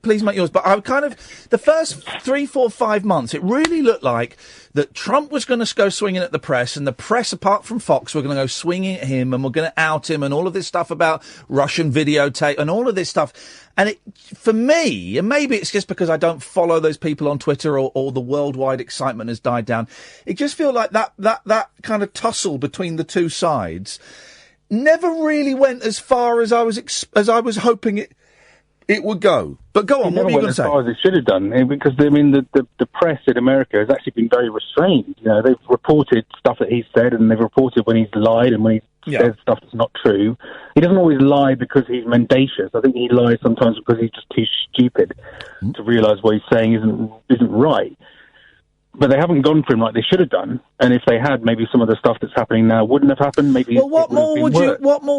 please make yours. But I kind of, the first 3, 4, 5 months, it really looked like that Trump was going to go swinging at the press, and the press, apart from Fox, were going to go swinging at him, and we're going to out him, and all of this stuff about Russian videotape, and all of this stuff. And for me, and maybe it's just because I don't follow those people on Twitter, or the worldwide excitement has died down, it just feels like that kind of tussle between the two sides never really went as far as I was hoping it would go. But go on, what were you going to say? As far as it should have done, because I mean the press in America has actually been very restrained. You know, they've reported stuff that he's said, and they've reported when he's lied and when he says stuff that's not true. He doesn't always lie because he's mendacious. I think he lies sometimes because he's just too stupid to realise what he's saying isn't right. But they haven't gone for him like they should have done. And if they had, maybe some of the stuff that's happening now wouldn't have happened. Maybe. Well, what more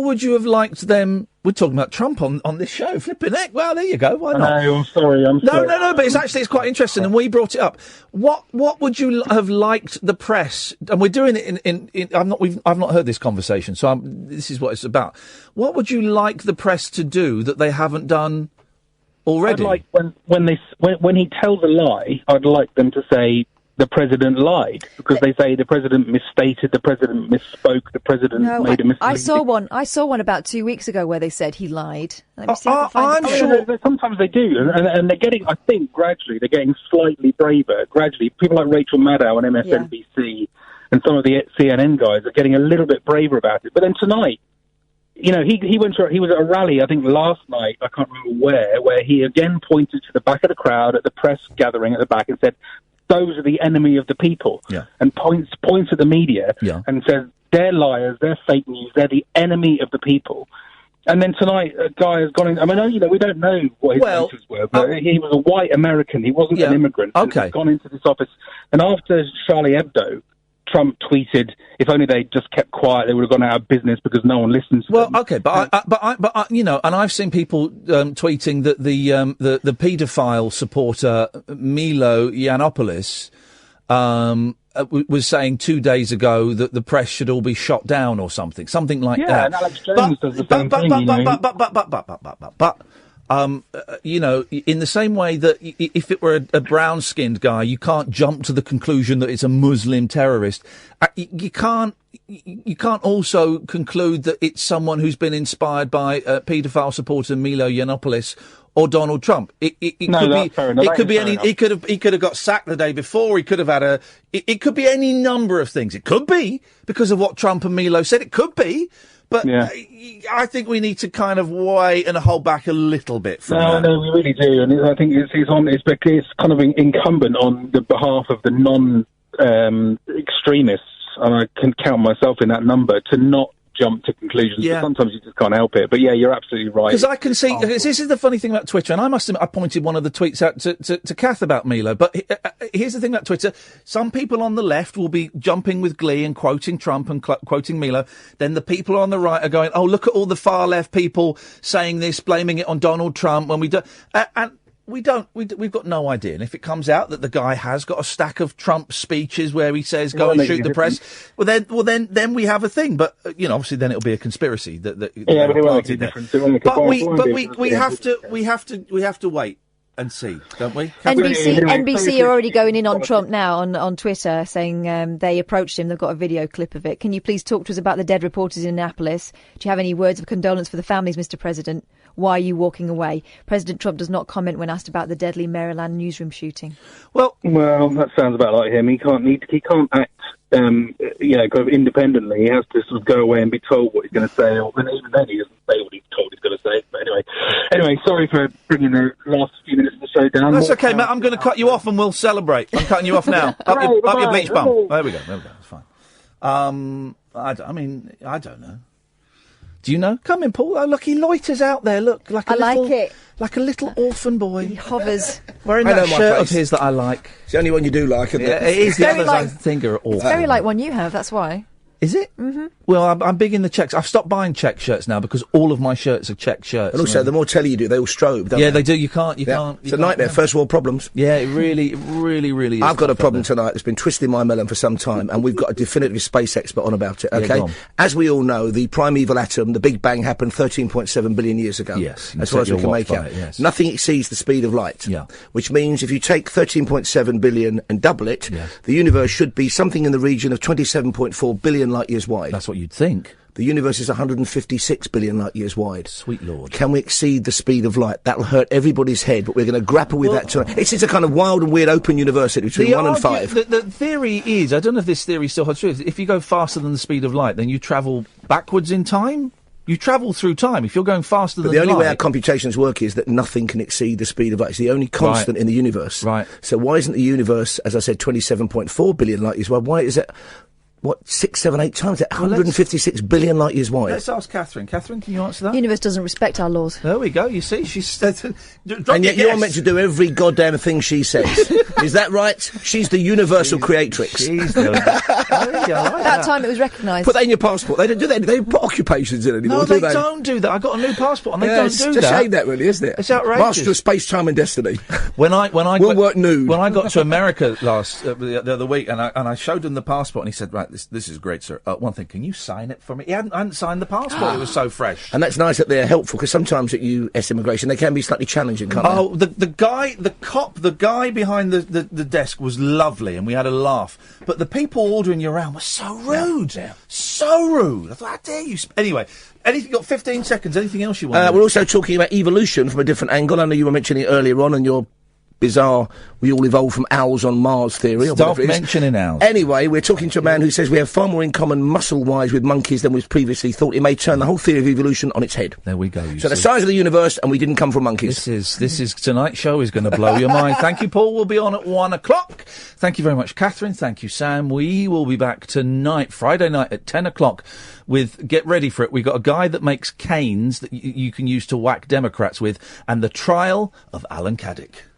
would you have liked them? We're talking about Trump on this show. Flipping heck. Well, there you go. Why not? No, I'm sorry. No. But it's quite interesting, and we brought it up. What would you have liked the press? And we're doing it in I've not heard this conversation, so this is what it's about. What would you like the press to do that they haven't done already? I'd like when he tells a lie, I'd like them to say the president lied, because they say the president misstated, the president misspoke, the president made a mistake. I saw one about 2 weeks ago where they said he lied. I'm sure sometimes they do, and they're getting. I think gradually they're getting slightly braver. Gradually, people like Rachel Maddow on MSNBC and some of the CNN guys are getting a little bit braver about it. But then tonight, you know, he was at a rally, I think last night, I can't remember where he again pointed to the back of the crowd at the press gathering at the back and said, those are the enemy of the people, and points at the media and says, they're liars, they're fake news, they're the enemy of the people. And then tonight, a guy has gone in, I mean, you know, we don't know what his motives were, but he was a white American, he wasn't an immigrant. Okay. He's gone into this office, and after Charlie Hebdo, Trump tweeted, if only they just kept quiet, they would have gone out of business because no one listens to them. Okay, but I, you know, and I've seen people tweeting that the paedophile supporter Milo Yiannopoulos was saying 2 days ago that the press should all be shot down or something like that. Yeah, and Alex Jones does the same thing. But you know, in the same way that if it were a brown-skinned guy, you can't jump to the conclusion that it's a Muslim terrorist. You can't also conclude that it's someone who's been inspired by paedophile supporter Milo Yiannopoulos or Donald Trump. It could be any. He could have got sacked the day before. He could have had it could be any number of things. It could be because of what Trump and Milo said. It could be. But I think we need to kind of wait and hold back a little bit from that. No, we really do. And I think it's kind of incumbent on the behalf of the non-extremists, and I can count myself in that number, to not jump to conclusions. But sometimes you just can't help it. But yeah, you're absolutely right. Because I can see, this is the funny thing about Twitter, and I must admit, I pointed one of the tweets out to Kath about Milo, but here's the thing about Twitter. Some people on the left will be jumping with glee and quoting Trump and quoting Milo. Then the people on the right are going, oh, look at all the far left people saying this, blaming it on Donald Trump when we do. And we've got no idea. And if it comes out that the guy has got a stack of Trump speeches where he says, go and shoot the press, then we have a thing. But, you know, obviously then it'll be a conspiracy that but it won't make a difference. But we have to wait and see, don't we? NBC are already going in on Trump now on Twitter, saying they approached him. They've got a video clip of it. Can you please talk to us about the dead reporters in Annapolis? Do you have any words of condolence for the families, Mr. President? Why are you walking away? President Trump does not comment when asked about the deadly Maryland newsroom shooting. Well, that sounds about like him. He can't act, kind of independently. He has to sort of go away and be told what he's going to say, or even then he doesn't say what he's told he's going to say. But anyway, sorry for bringing the last few minutes of the show down. That's okay, Matt. I'm going to cut you off and we'll celebrate. I'm cutting you off now. up your bleach bum. There we go. It's fine. I don't know. Do you know? Come in, Paul. Oh, look, he loiters out there. Look, like a I like it. Like a little orphan boy. He hovers. Wearing that shirt of his that I like. It's the only one you do like, isn't it? It is. The others like- I think are awful. It's very like one you have, that's why. Is it? Mm-hmm. Well, I'm big in the checks. I've stopped buying check shirts now because all of my shirts are check shirts. And also, the more telly you do, they all strobe, don't Yeah, they? they do. You can't. It's a nightmare. First world problems. Yeah, it really is. I've got a problem tonight that's been twisting my melon for some time, and we've got a definitive space expert on about it, Yeah, okay? go on. As we all know, the primeval atom, the Big Bang, happened 13.7 billion years ago. Yes, you as far set as we your can watch make by out. it, yes. Nothing exceeds the speed of light. Yeah. Which means if you take 13.7 billion and double it, the universe should be something in the region of 27.4 billion light years wide. That's what you'd think. The universe is 156 billion light years wide. Sweet Lord. Can we exceed the speed of light? That'll hurt everybody's head, but we're going to grapple with that tonight. It's a kind of wild and weird open university between 1 and 5. The theory is, I don't know if this theory still holds true, if you go faster than the speed of light, then you travel backwards in time? You travel through time. If you're going faster than But the only light... way our computations work is that nothing can exceed the speed of light. It's the only constant in the universe. Right. So why isn't the universe, as I said, 27.4 billion light years wide? Why is it... 6, 7, 8 times that? 156 billion light years wide. Let's ask Catherine. Catherine, can you answer that? The universe doesn't respect our laws. There we go. You see, she's... And yet you're meant to do every goddamn thing she says. Is that right? She's the universal creatrix. She's the... That time it was recognised. Put that in your passport. They don't do that. They don't put occupations in anymore, No, do they don't do that. I got a new passport and they don't do it's that. a shame that, really, isn't it? It's outrageous. Master of space, time and destiny. We'll work nude. When I got to America the other week, and I showed him the passport, and he said, "Right, this is great, sir. One thing, can you sign it for me?" He hadn't signed the passport. It was so fresh. And that's nice that they're helpful, because sometimes at US immigration they can be slightly challenging, can't they? Oh, the guy behind the desk was lovely, and we had a laugh. But the people ordering you around were so rude, so rude. I thought, how dare you? Anyway, anything? Got 15 seconds. Anything else you want? We're also talking about evolution from a different angle. I know you were mentioning it earlier on, and your bizarre, we all evolved from owls on Mars theory. Stop mentioning owls. Anyway, we're talking to a man who says we have far more in common muscle-wise with monkeys than was previously thought. It may turn the whole theory of evolution on its head. There we go. So the size of the universe, and we didn't come from monkeys. This is tonight's show is going to blow your mind. Thank you, Paul. We'll be on at 1 o'clock. Thank you very much, Catherine. Thank you, Sam. We will be back tonight, Friday night at 10 o'clock with, get ready for it, we've got a guy that makes canes that you can use to whack Democrats with, and the trial of Alan Caddick.